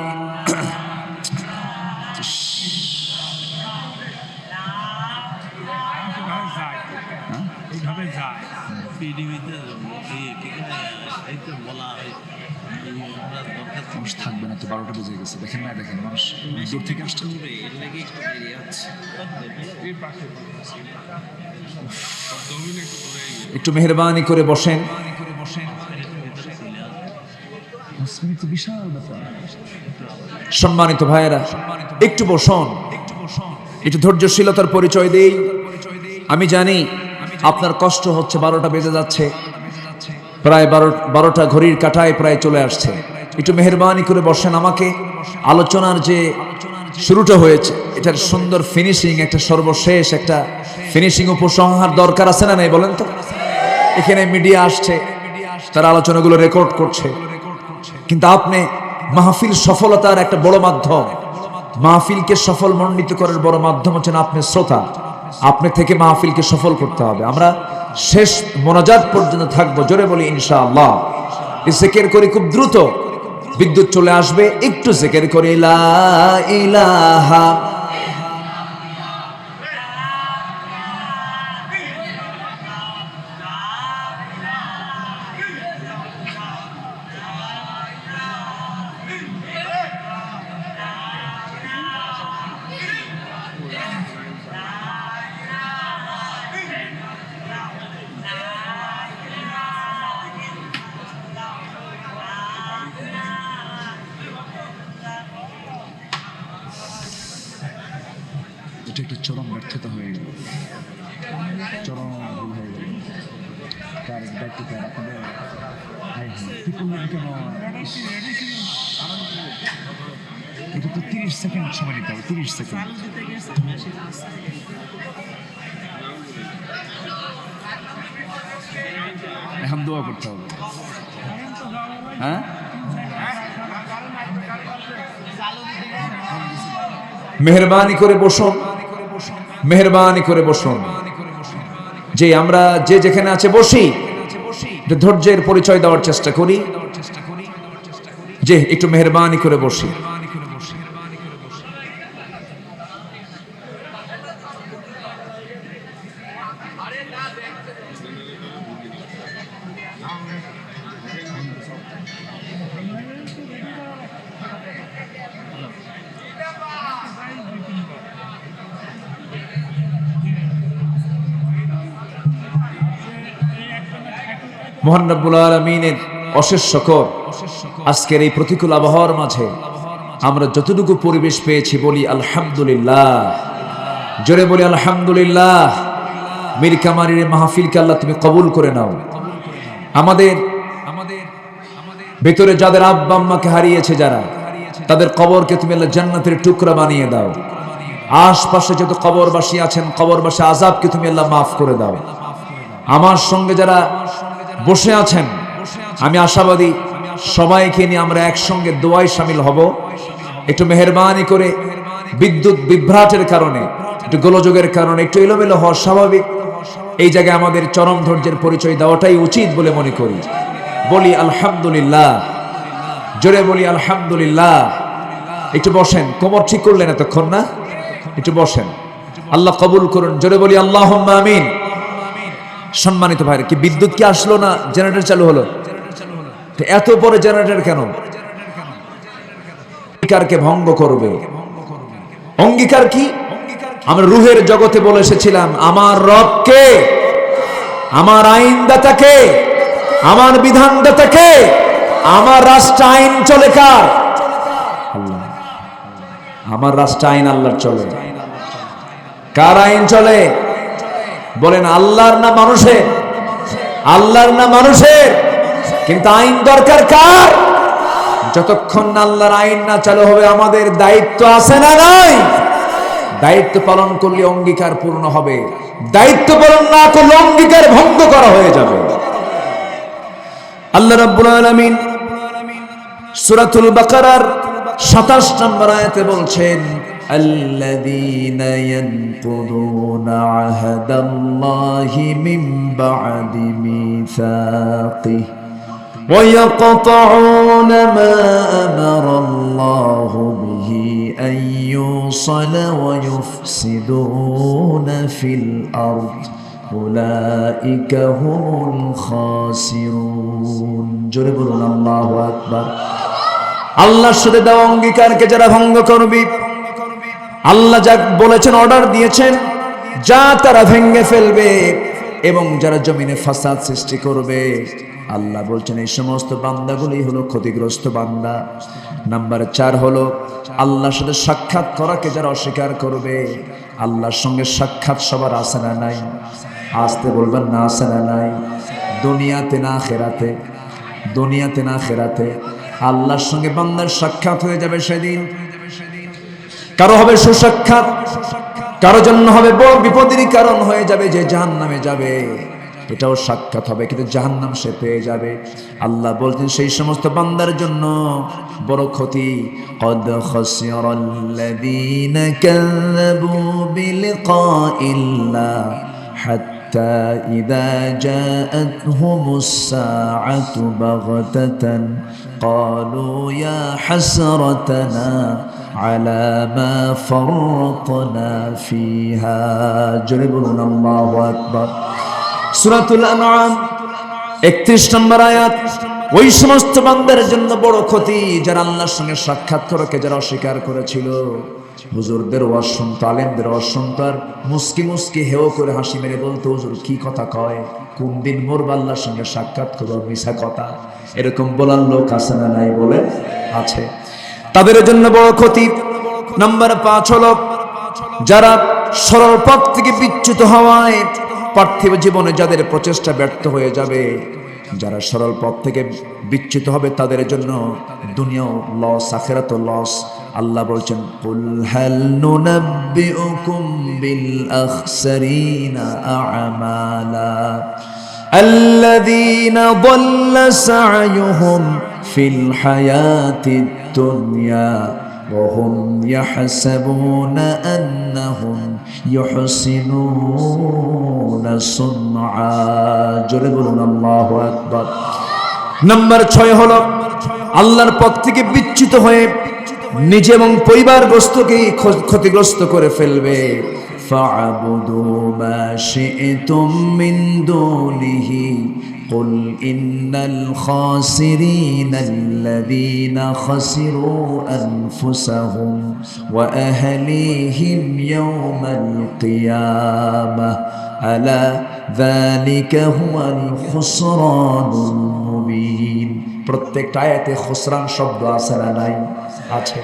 মানুষ থাকবে না তো, 12টা বেজে গেছে, দেখেন না? দেখেন মানুষ দূর থেকে আসছে। একটু মেহরবানি করে বসেন। সম্মানিত ভাইয়েরা, একটু বসুন, একটু ধৈর্যশীলতার পরিচয় দেই। আমি জানি আপনার কষ্ট হচ্ছে, 12টা বেজে যাচ্ছে, প্রায় 12টা ঘড়ির কাঁটায় প্রায় চলে আসছে। একটু মেহরবানি করে বসেন। আমাকে আলোচনার যে শুরুটা হয়েছে, এটার সুন্দর ফিনিশিং, একটা সর্বশেষ একটা ফিনিশিং উপসংহার দরকার আছে না নাই বলেন তো? এখানে মিডিয়া আসছে, তারা আলোচনাগুলো রেকর্ড করছে, কিন্তু আপনি মাহফিল সফলতার একটা বড় মাধ্যম, মাহফিলকে সফল মণ্ডিত করার বড় মাধ্যম হচ্ছেন আপনি শ্রোতা। আপনি থেকে মাহফিলকে সফল করতে হবে। আমরা শেষ মোনাজাত পর্যন্ত থাকবো। জোরে বলি ইনশাআল্লাহ। জিকির করি, খুব দ্রুত বিদ্যুৎ চলে আসবে। একটু জিকির করি লা ইলাহা, এটা একটা চরম ব্যর্থতা হয়ে গেল, চরম ভুল হয়ে গেল। তার দায়িত্বটা আপনাদের এটা তো 30 সেকেন্ড সময় নিতে হবে, 30 সেকেন্ড। এখন দোয়া করতে হবে। হ্যাঁ, মেহরবানি করে বসুন, মেহরবানি করে বসুন। যে আমরা যে যেখানে আছে বসি, ধৈর্যের পরিচয় দেওয়ার চেষ্টা করি। যে একটু মেহরবানি করে বসি। মহান রব্বুল আলামিনের অশেষ শুকর, আজকের এই প্রতিকূল আবহাওয়ার মাঝে আমরা যতটুকু পরিবেশ পেয়েছি বলি আলহামদুলিল্লাহ। জোরে বলি আলহামদুলিল্লাহ। মীর কামারের মাহফিলকে আল্লাহ তুমি কবুল করে নাও। আমাদের ভেতরে যাদের আব্বা আম্মাকে হারিয়েছে, যারা তাদের কবরকে তুমি আল্লাহ জান্নাতের টুকরা বানিয়ে দাও। আশপাশে যত কবরবাসী আছেন, কবরবাসী আযাবকে তুমি আল্লাহ মাফ করে দাও। আমার সঙ্গে যারা বসে আছেন, আমি আশাবাদী সবাইকে নিয়ে আমরা একসঙ্গে দোয়ায় শামিল হব। একটু মেহেরবানি করে, বিদ্যুৎ বিভ্রাটের কারণে, একটু গোলযোগের কারণে একটু এলোমেলো হওয়া স্বাভাবিক। এই জায়গায় আমাদের চরম ধৈর্যের পরিচয় দেওয়াটাই উচিত বলে মনে করি। বলি আলহামদুলিল্লাহ। জোরে বলি আলহামদুলিল্লাহ। একটু বসেন, কোমর ঠিক করলেন এতক্ষণ না? একটু বসেন, আল্লাহ কবুল করুন। জোরে বলি আল্লাহুম্মা আমিন। সম্মানিত ভাইরা, কি বিদ্যুৎ কি আসলো না? জেনারেটর চালু হলো? এত পরে জেনারেটর কেন? অঙ্গীকারকে ভঙ্গ করবে। অঙ্গীকার কি? আমরা রুহের জগতে বলে এসেছিলাম, আমার রবকে, আমার আইনদাতাকে, আমার বিধানদাতাকে, আমার রাষ্ট্র আইন চলে কার? আল্লাহ। আমার রাষ্ট্র আইন আল্লাহর চলে। কার আইন চলে? বলেন আল্লাহর না মানুষের? আল্লাহর না মানুষের? কিন্তু আইন দরকার কার? যতক্ষণ না আল্লাহর আইন না চালু হবে, আমাদের দায়িত্ব আছে না নাই? দায়িত্ব পালন করলে অঙ্গীকার পূর্ণ হবে, দায়িত্ব পালন না করলে অঙ্গীকার ভঙ্গ করা হয়ে যাবে। আল্লাহ রাব্বুল আলামিন সূরাতুল বাকারার ২৭ নম্বর আয়াতে বলছেন, আল্লাযীনা ইয়ানকুদুনা আহাদাল্লাহি মিন বা'দি মিসাকিহি ওয়া ইয়াকতাউনা মা আমারাল্লাহু বিহি আন ইউসালা ওয়া ইউফসিদুনা ফিল আরদ উলাইকা হুমুল খাসিরুন। জোরে বলুন আল্লাহু আকবার। আল্লাহর সাথে দেওয়া অঙ্গীকারকে যারা ভঙ্গ করবে, আল্লাহ যা বলেছেন, অর্ডার দিয়েছেন, যা তারা ভেঙে ফেলবে এবং যারা জমিনে ফাসাদ সৃষ্টি করবে, আল্লাহ বলছেন এই সমস্ত বান্দাগুলি হলো ক্ষতিগ্রস্ত বান্দা। নাম্বার 4 হলো আল্লাহর সাথে সাক্ষাৎ করাকে যারা অস্বীকার করবে। আল্লাহর সঙ্গে সাক্ষাৎ সবার আছে না নাই? আসতে বলবেন না, আছে না নাই? দুনিয়াতে না আখিরাতে? দুনিয়াতে না আখিরাতে? আল্লাহর সঙ্গে বান্দার সাক্ষাৎ হয়ে যাবে সেদিন। কারো হবে সুসাক্ষাৎ, কারো জন্য হবে বড় বিপদেরই কারণ হয়ে যাবে, যে জাহান্নামে যাবে, এটাও সাক্ষাৎ হবে, কিন্তু জাহান্নাম সে পেয়ে যাবে। আল্লাহ বলছেন সেই সমস্ত বান্দার জন্য বড় ক্ষতি। কদ খাসিরাল্লাযীনা কাযাবু বিলিকাইল্লাহ হাত্তা ইযা জাআতহুমুস সাআতু বাগতাতান ক্বালু ইয়া হাসরাতানা আলা মা ফাররাতনা ফিহা। জোরে বলুন আল্লাহু আকবার। সূরাতুল আনআম ৩১ নম্বর আয়াত। ওই সমস্ত বান্দার জন্য বড় ক্ষতি যারা আল্লাহর সঙ্গে সাক্ষাৎ করাকে যারা অস্বীকার করেছিল। হুজুরদের ওয়াজ শুনতো, আলেমদের ওয়াজ শুনতো, আর মুস্কি মুস্কি হেও করে হাসি মেরে বলতো, হুজুর কি কথা কয়, কোন দিন মরবা আল্লাহর সঙ্গে সাক্ষাৎ করবো, মিছা কথা। এরকম বলার লোক আছে না নাই? বলে আছে। তাদের জন্য বড় ক্ষতি। নাম্বার 5 হলো যারা সরল পথ থেকে বিচ্যুত হওয়ায় পার্থিব জীবনে যাদের প্রচেষ্টা ব্যর্থ হয়ে যাবে, যারা সরল পথ থেকে বিচ্যুত হবে, তাদের জন্য দুনিয়াও লস, আখিরাতও লস। আল্লাহ বলছেন, কুল হাল নুনাব্বিউকুম বিল আখসারিনা আ'মালা আল্লাযীনা দাল্লা সা'য়ুহুম ফিল হায়াতিদ দুনিয়া ওয়া হুম ইয়াহসাবুনা আন্নাহুম ইউহসিনুনা সুনআ। জোরে বলুন আল্লাহু আকবার। নাম্বার 6 হলো আল্লাহর পথ থেকে বিচ্যুত হয়ে নিজে এবং পরিবার বস্তুকে ক্ষতিগ্রস্ত করে ফেলবে। ফা'বুদু মা শি'তুম মিন দুনিহি কুল ইন্নাল খাসিরিনা আল্লাযীনা খাসিরু আনফুসাহুম وأهليهم يوم القيامة ألا ذلك هو الخسران المبين প্রত্যেকটা আয়াতে খুসরান শব্দ আছে না নাই? আছে।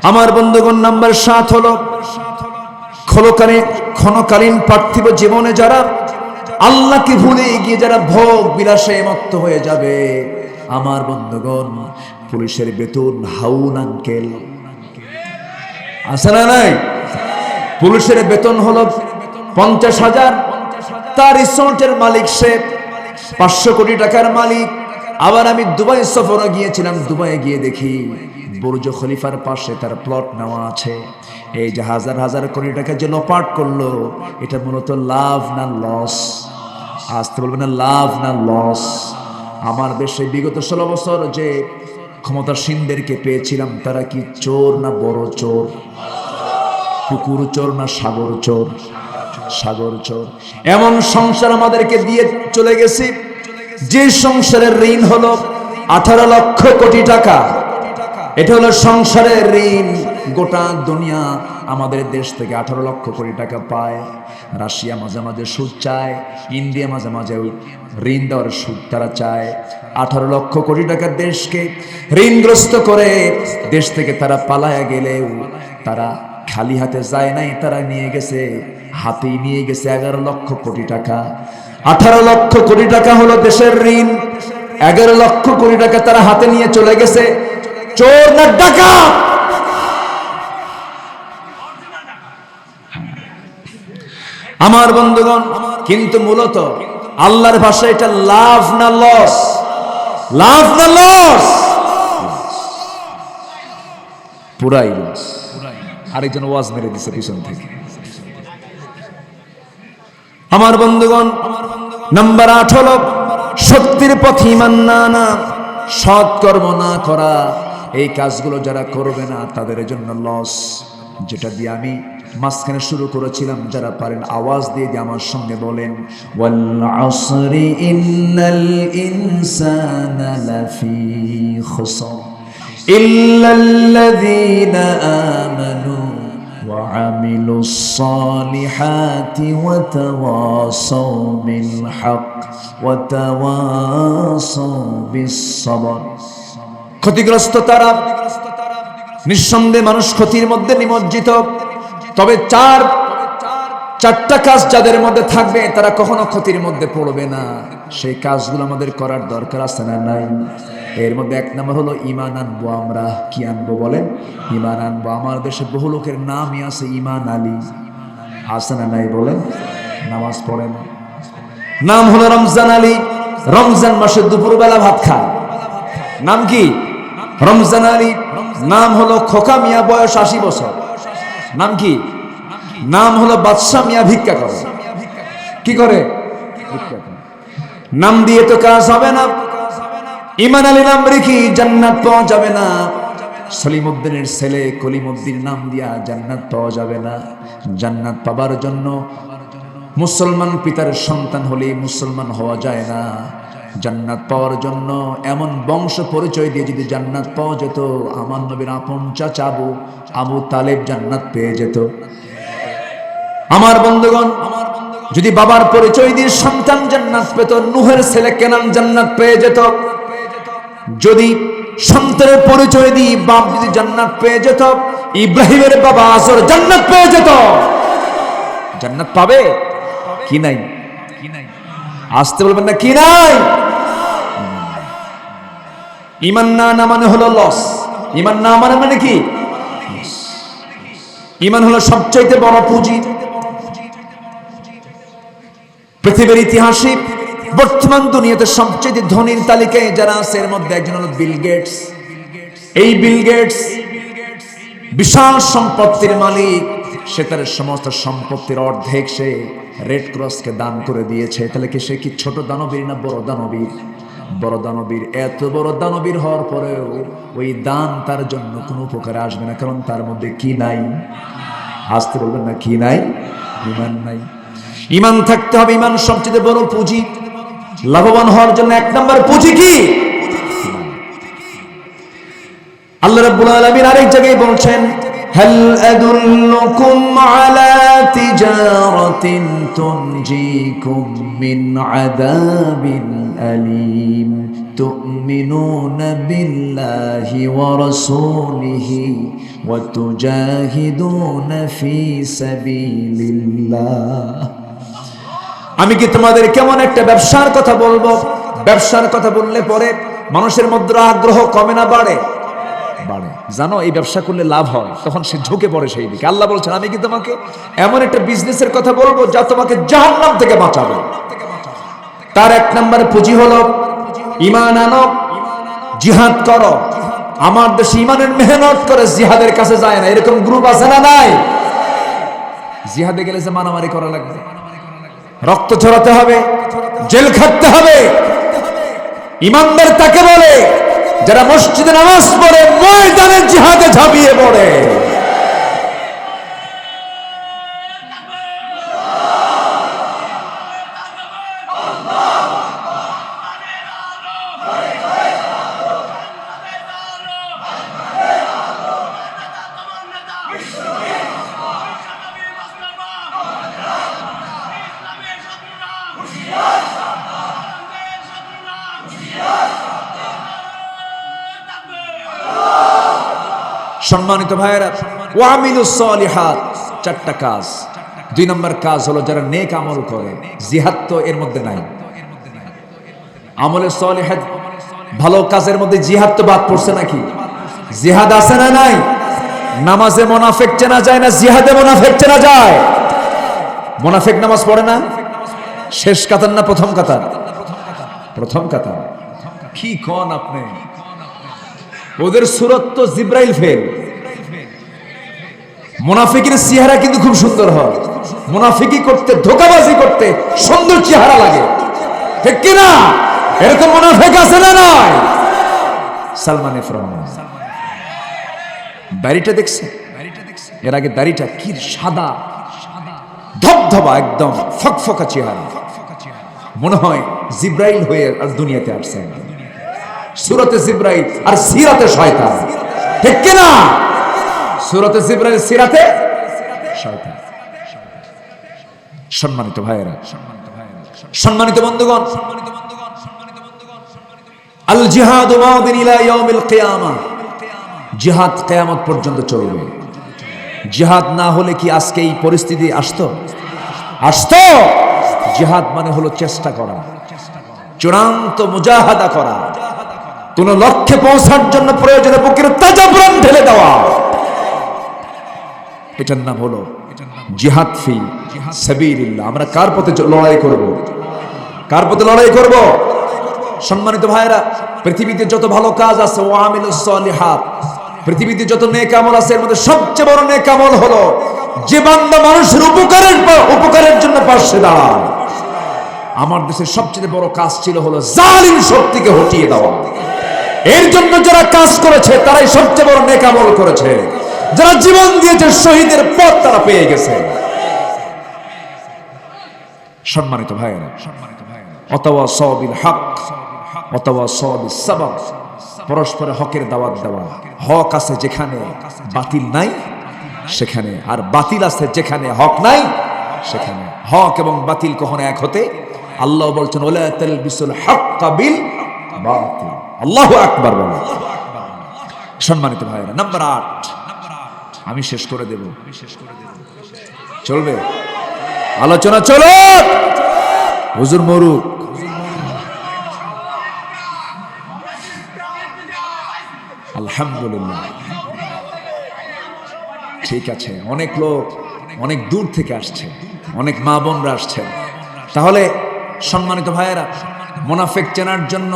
আমার বন্ধুগণ, নাম্বার 7 হলো ক্ষণকালীন পার্থিব জীবনে যারা আল্লাহকে ভুলে গিয়ে যারা ভোগ বিলাসে মত্ত হয়ে যাবে, আমার বন্ধুগণ, পুলিশের বেতন হাউন আঙ্কেল আছে না নাই? পুলিশের বেতন হলো 50,000, তার রিসোর্টের মালিক সে 500 কোটি টাকার মালিক। আবার আমি দুবাই সফরে গিয়েছিলাম, দুবাইয়ে গিয়ে দেখি বুর্জ খলিফার পাশে তার প্লট নেওয়া আছে। এই যে হাজার হাজার কোটি টাকা যে লোপাট করলো, এটা মূলত লাভ না লস? আসতে বলবেন না, লাভ না লস? আমার দেশে বিগত 16 বছর যে ক্ষমতাসীনদেরকে পেয়েছিলাম, তারা কি চোর না বড় চোর? পুকুর চোর না সাগর চোর? সাগর চোর। এমন সংসার আমাদেরকে দিয়ে চলে গেছি যে সংসারের ঋণ হলো 18 লক্ষ কোটি টাকা। এটা হলো সংসারের ঋণ। গোটা দুনিয়া আমাদের দেশ থেকে 18 লক্ষ কোটি টাকা পায়। রাশিয়া মাঝে মাঝে সুদ চায়, ইন্ডিয়া মাঝে মাঝে ঋণ দেওয়ার সুদ তারা চায়। 18 লক্ষ কোটি টাকা দেশকে ঋণগ্রস্ত করে দেশ থেকে তারা পালায়া গেলেও তারা খালি হাতে যায় নাই, তারা নিয়ে গেছে, হাতেই নিয়ে গেছে 11 লক্ষ কোটি টাকা। 18 লক্ষ কোটি টাকা হলো দেশের ঋণ, 11 লক্ষ কোটি টাকা তারা হাতে নিয়ে চলে গেছে। চোর না ডাকাত? আমার বন্ধুগণ, কিন্তু মূলত আল্লাহর ভাষায় এটা লাভ না লস? লাভ না লস? পুরাই লস। আরেকজন ওয়াজ মেরে দিছে পিছন থেকে। আমার বন্ধুগণ, নাম্বার 8 হলো সত্যের পথে ঈমান না আনা, সৎ কর্ম না করা। এই কাজগুলো যারা করবে না তাদের জন্য লস। যেটা দিয়ে আমি মাঝখানে শুরু করেছিলাম, যারা পারেন আওয়াজ দিয়ে আমার সঙ্গে বলেন, ওয়াল আসরি ইন্নাল ইনসানা লাফি খুসর ইল্লাল্লাযীনা আমানু ওয়া আমিলুস সালিহাতি ওয়া তাওয়াসাউ বিল হক ওয়া তাওয়াসাউ বিস সবর। ক্ষতিগ্রস্ত তারা, নিঃসন্দেহে মানুষ ক্ষতির মধ্যে নিমজ্জিত। তবে চারটা কাজ যাদের মধ্যে থাকবে তারা কখনো ক্ষতির মধ্যে পড়বে না। সেই কাজগুলো আমাদের করার দরকার আছে না নাই? এর মধ্যে 1 নম্বর হলো ঈমান আনবো। আমরা কি আনবো বলেন? ঈমান আনবো। আমার দেশে বহু লোকের নামই আছে ঈমান আলী, আছে না নাই বলেন? নামাজ পড়ে না। নাম হলো রমজান আলী, রমজান মাসে দুপুরবেলা ভাত খায়। নাম কি? রমজান আলী। নাম হলো খোকা মিয়া, বয়স 80 বছর। নাম কি? নাম হলো বাদশা মিয়া, ভিক্ষা করে। কি করে? ভিক্ষা করে। নাম দিয়ে তো কাজ হবে না। ঈমান আলী নাম রেখে জান্নাত পাওয়া যাবে না। সলিমউদ্দিনের ছেলে কলিমউদ্দিন নাম দিয়া জান্নাত পাওয়া যাবে না। জান্নাত পাবার জন্য মুসলমান পিতার সন্তান হলে মুসলমান হওয়া যায় না। জান্নাত পাওয়ার জন্য এমন বংশ পরিচয় দিয়ে যদি জান্নাত পাওয়া যেত, আমার নবীর আপন চাচা আবু তালেব জান্নাত পেয়ে যেত। আমার বন্ধুগণ, যদি বাবার পরিচয় দিয়ে সন্তান জান্নাত পেত, নূহের ছেলে কেনান জান্নাত পেয়ে যেত। যদি সন্তানের পরিচয় দিয়ে বাপ যদি জান্নাত পেয়ে যেত, ইব্রাহিমের বাবা আজর জান্নাত পেয়ে যেত। জান্নাত পাবে কি নাই? আসতে বলবেন না কি নাই? ঈমান না আনা মানে হলো লস। ঈমান না মানে মানে কি? ঈমান হলো সবচাইতে বড় পুঁজি। পৃথিবীর ইতিহাসে বর্তমান দুনিয়াতে সবচেয়ে ধনীর তালিকায় যারা আছে, এর মধ্যে একজন হলো বিল গেটস। এই বিল গেটস বিশাল সম্পত্তির মালিক। সে তার সমস্ত সম্পত্তির অর্ধেক সে রেড ক্রসকে দান করে দিয়েছে। তাহলে কি সে কি ছোট দানবীর না বড় দানবীর? বড় দানবীর। এত বড় দানবীর হওয়ার পরেও ওই দান তার জন্য কোনো উপকারে আসবে না, কারণ তার মধ্যে কি নাই? আসতে বলবেন না কি নাই? ঈমান নাই। ঈমান থাকতে হবে। ঈমান সবচেয়ে বড় পুঁজি। লাভবান হওয়ার জন্য 1 নম্বর পুঁজি কি? আল্লাহ রাব্বুল আলামিন আরেক জায়গায় বলছেন, هل أدلكم على تجارة تنجيكم من عذاب أليم تؤمنون بالله ورسوله وتجاهدون في سبيل الله আমি কি তোমাদের কেমন একটা ব্যবসার কথা বলবো ব্যবসার কথা বললে পরে মানুষের মধ্যে আগ্রহ কমে না বাড়ে বাড়ে জানো এই ব্যবসা করলে লাভ হয় তখন সে ঝুঁকে পড়ে সেই দিকে আল্লাহ বলছেন আমি কি তোমাকে এমন একটা বিজনেসের কথা বলবো যা তোমাকে জাহান্নাম থেকে বাঁচাবে তার এক নম্বরে পুঁজি হলো ঈমান আনো জিহাদ করো আমার দেশে ঈমানের মেহনত করে জিহাদের কাছে যায় না এরকম গ্রুপ আছে না নাই জিহাদে গেলে যে মারামারি করা লাগবে রক্ত ঝরাতে হবে জেল খাটতে হবে ঈমানদার তাকে বলে যারা মসজিদে নামাজ পড়ে ময়দানে জিহাদে ঝাঁপিয়ে পড়ে সম্মানিত ভাইয়েরা ওয়ামিলুস সালিহাত চারটা কাজ দুই নম্বর কাজ হলো যারা নেক আমল করে জিহাদ তো এর মধ্যে নাই আমলে সালিহাত ভালো কাজের মধ্যে জিহাদ তো বাদ পড়ছে নাকি জিহাদ আছে না নাই নামাজে মুনাফিক চেনা যায় না জিহাদে মুনাফিক চেনা যায় মুনাফিক নামাজ পড়ে না শেষ কাতার না প্রথম কাতার প্রথম কাতার কি কোন আপনি ওদের সুরত তো জিব্রাইল ফেল মুনাফিকের চেহারা কিন্তু খুব সুন্দর হয় মুনাফিকি করতে ধোঁকাবাজি করতে সুন্দর চেহারা লাগে ঠিক কি না এরকম মুনাফিক আছে না নাই সালমান এফ রহমান দাড়িটা দেখছে এর আগে দাড়িটা কি সাদা ধবধবা একদম ফকফকা চেহারা মনে হয় জিব্রাইল হয়ে আর দুনিয়াতে আসছেন সূরাতে জিব্রাইল আর সিরাতে শয়তান ঠিক কি না সূরাতে জিব্রাইল সিরাতে শয়তান সম্মানিত ভাইয়েরা সম্মানিত বন্ধুগণ আল জিহাদ মাদিন ইলা ইয়াউমিল কিয়ামাহ জিহাদ কিয়ামত পর্যন্ত চলবে জিহাদ না হলে কি আজকে এই পরিস্থিতি আসতো জিহাদ মানে হলো চেষ্টা করা চূড়ান্ত মুজাহাদা করা কোন লক্ষ্যে পৌঁছার জন্য প্রয়োজনে বুকের তাজা প্রাণ ঢেলে দেওয়া এটার নাম হলো জিহাদ ফি সাবিলিল্লাহ আমরা কার পথে লড়াই করব সম্মানিত ভাইরা পৃথিবীতে যত ভালো কাজ আছে ওয়ামিলুস সালিহাত পৃথিবীতে যত নেক আমল আছে এর মধ্যে সবচেয়ে বড় নেক আমল হলো যে বান্দা মানুষের উপকারের জন্য পাশে দাঁড়ায় আমার দেশের সবচেয়ে বড় কাজ ছিল হলো জালিম শক্তিকে হটিয়ে দেওয়া এর জন্য যারা কাজ করেছে তারাই সবচেয়ে বড় নেক আমল করেছে যারা জীবন দিয়েছে শহীদের পথ তারা পেয়ে গেছে সম্মানিত ভাইয়েরা অতাওয়াসাউ বিল হক অতাওয়াসাউ বিস সাবর পরস্পর হকের দাওয়াত দেওয়া হক আছে যেখানে বাতিল নাই সেখানে আর বাতিল আছে যেখানে হক নাই সেখানে হক এবং বাতিল কখনো এক হতে আল্লাহ বলছেন ওয়ালা তালবিসুল হাক্কা বিল বাতিল আল্লাহু আকবার বলেন সম্মানিত ভাইরা নাম্বার 8 আমি শেষ করে দেব চলবে আলোচনা চলো হুজুর মরুক আলহামদুলিল্লাহ ঠিক আছে অনেক লোক অনেক দূর থেকে আসছে অনেক মা বোনরা আসছেন তাহলে সম্মানিত ভাইয়েরা মুনাফিক চেনার জন্য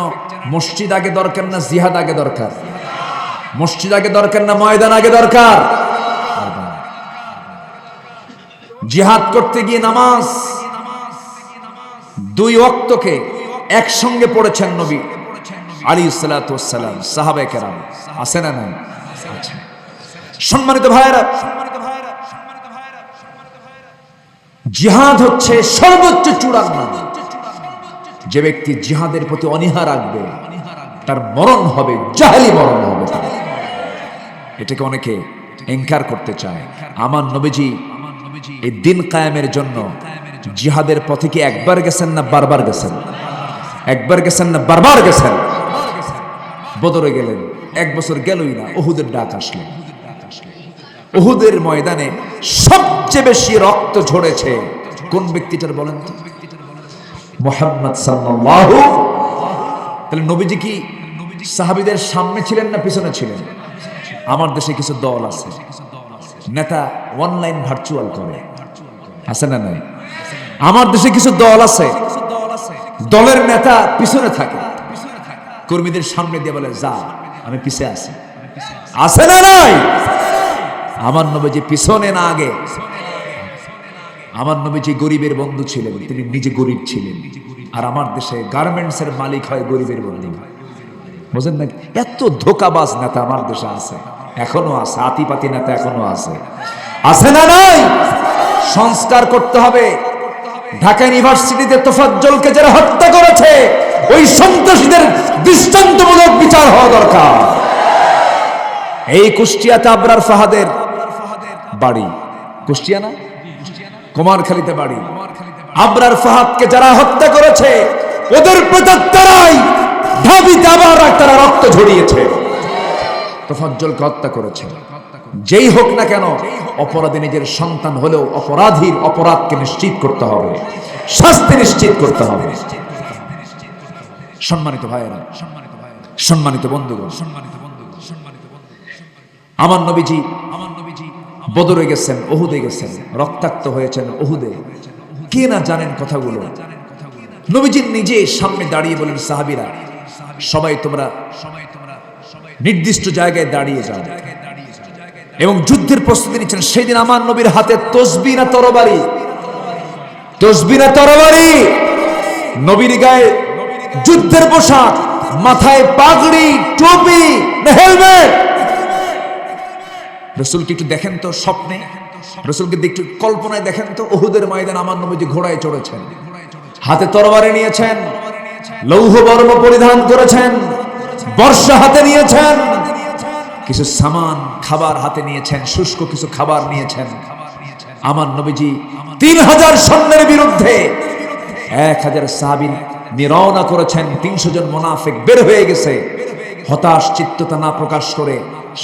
মসজিদ আগে দরকার না জিহাদ আগে দরকার মসজিদ আগে দরকার না ময়দান আগে দরকার জিহাদ করতে গিয়ে নামাজ 2 ওয়াক্তকে একসঙ্গে পড়েছেন নবী আলাইহিস সালাতু ওয়াস সালাম সাহাবায়ে কেরাম আছে না নাই আচ্ছা সম্মানিত ভাইয়েরা জিহাদ হচ্ছে সর্বোচ্চ চূড়ান্ত যে ব্যক্তি জিহাদের প্রতি অনীহা রাখবে তার মরণ হবে জাহেলি মরণ হবে এটাকে অনেকে ইনকার করতে চায়। আমার নবীজি এই দিন কায়েমের জন্য জিহাদের পথে কি একবার গেছেন না বারবার গেছেন? একবার গেছেন না বারবার গেছেন? বদরে গেলেন, 1 বছর গেলই না, উহুদের ডাক আসলো। উহুদের ময়দানে সবচেয়ে বেশি রক্ত ঝরেছে কোন ব্যক্তিটার বলেন তো? মুহাম্মদ সাল্লাল্লাহু। তাহলে নবীজি কি সাহাবীদের সামনে ছিলেন না পিছনে ছিলেন? আমার দেশে কিছু দল আছে, নেতা অনলাইন ভার্চুয়াল করে, আছে না নাই? আমার দেশে কিছু দল আছে, দলের নেতা পিছনে থাকে, কর্মীদের সামনে দিয়ে বলে যা, আমি পিছে আছি, আছে না নাই? আমার নবীজি পিছনে না আগে। আমার নবীজি গরিবের বন্ধু ছিলেন, তিনি নিজে গরিব ছিলেন। আর আমার দেশে গার্মেন্টস এর মালিক হয় গরিবের বন্ধু। বুঝেন না? এত ধোকাবাজ নেতা আমার দেশে আছে, এখনো আছে, আতিপাতি নেতা এখনো আছে, আছে না নাই? সংস্কার করতে হবে। ঢাকা ইউনিভার্সিটিতে তোফাজ্জলকে যারা হত্যা করেছে, ওই সন্ত্রাসীদের দৃষ্টান্তমূলক বিচার হওয়া দরকার। এই কুষ্টিয়াতে আবরার ফাহাদের বাড়ি, কুষ্টিয়া না, কুমারখালীতে বাড়ি। আবরার ফাহাদকে যারা হত্যা করেছে, ওদের প্রেতাত্মারাই ঢাবিতে আবার তারা রক্ত ঝরিয়েছে, তোফাজ্জলকে হত্যা করেছে। যেই হোক না কেন, অপরাধী নিজের সন্তান হলেও অপরাধীর অপরাধকে নিশ্চিত করতে হবে, শাস্তি নিশ্চিত করতে হবে। সম্মানিত ভাইয়েরা, সম্মানিত বন্ধুগণ, আমার নবীজি বদরে গেছেন, উহুদে গেছেন, রক্তাক্ত হয়েছেন উহুদে। কে না জানেন কথাগুলো? নবীজি নিজে সামনে দাঁড়িয়ে বলেন, সাহাবীরা সবাই তোমরা নির্দিষ্ট জায়গায় দাঁড়িয়ে যাও, এবং যুদ্ধের প্রস্তুতি নিচ্ছেন। সেদিন আমার নবীর হাতে তসবিহ না তরবারি? তসবিহ না তরবারি? নবীর গায়ে যুদ্ধের পোশাক, মাথায় পাগড়ি, টুপি না হেলমেট? রাসূলকে একটু দেখেন তো স্বপ্নে, রাসূলকে একটু কল্পনায় দেখেন তো। উহুদের ময়দানে আমার নবীজি ঘোড়ায় চড়েছেন, হাতে তরবারি নিয়েছেন, লৌহ বর্ম পরিধান করেছেন, বর্শা হাতে নিয়েছেন, কিছু সামান খাবার হাতে নিয়েছেন, শুষ্ক কিছু খাবার নিয়েছেন। আমার নবীজি 3000 সৈন্যের বিরুদ্ধে 1000 সাহাবী নিরওনা করেছেন। 300 জন মুনাফিক বের হয়ে গেছে। হতাশ চিত্ততা না প্রকাশ করে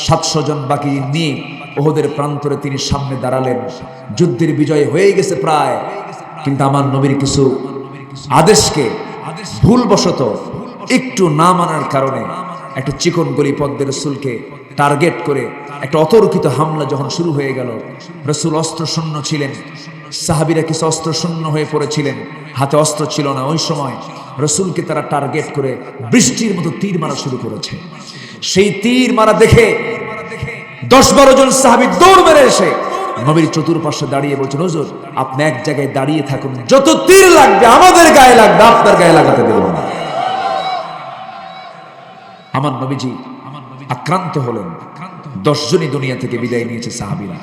700 জন বাকি নিয়ে উহুদের প্রান্তরে তিনি সামনে দাঁড়ালেন। যুদ্ধের বিজয় হয়ে গেছে প্রায়, কিন্তু আমার নবীর কিছু আদেশকে ভুলবশত একটু না মানার কারণে একটা চিকন গলি পদ্মের রাসূলকে টার্গেট করে একটা অতর্কিত হামলা যখন শুরু হয়ে গেল, রাসূল অস্ত্র শূন্য ছিলেন, সাহাবীরা কিছু অস্ত্র শূন্য হয়ে পড়েছিলেন, হাতে অস্ত্র ছিল না। ওই সময় রাসূলকে তারা টার্গেট করে বৃষ্টির মতো তীর মারা শুরু করেছে। সেই তীর মারা দেখে 10-12 জন সাহাবী দৌড় মেরে এসে নবীর চতুর্পাশে দাঁড়িয়ে বলছেন, হুজুর আপনি এক জায়গায় দাঁড়িয়ে থাকুন, যত তীর লাগবে আমাদের গায়ে লাগবে, আপনার গায়ে লাগাতে দেব না। আমার নবীজি আক্রান্ত হলেন। 10 জনই দুনিয়া থেকে বিদায় নিয়েছে সাহাবীরা।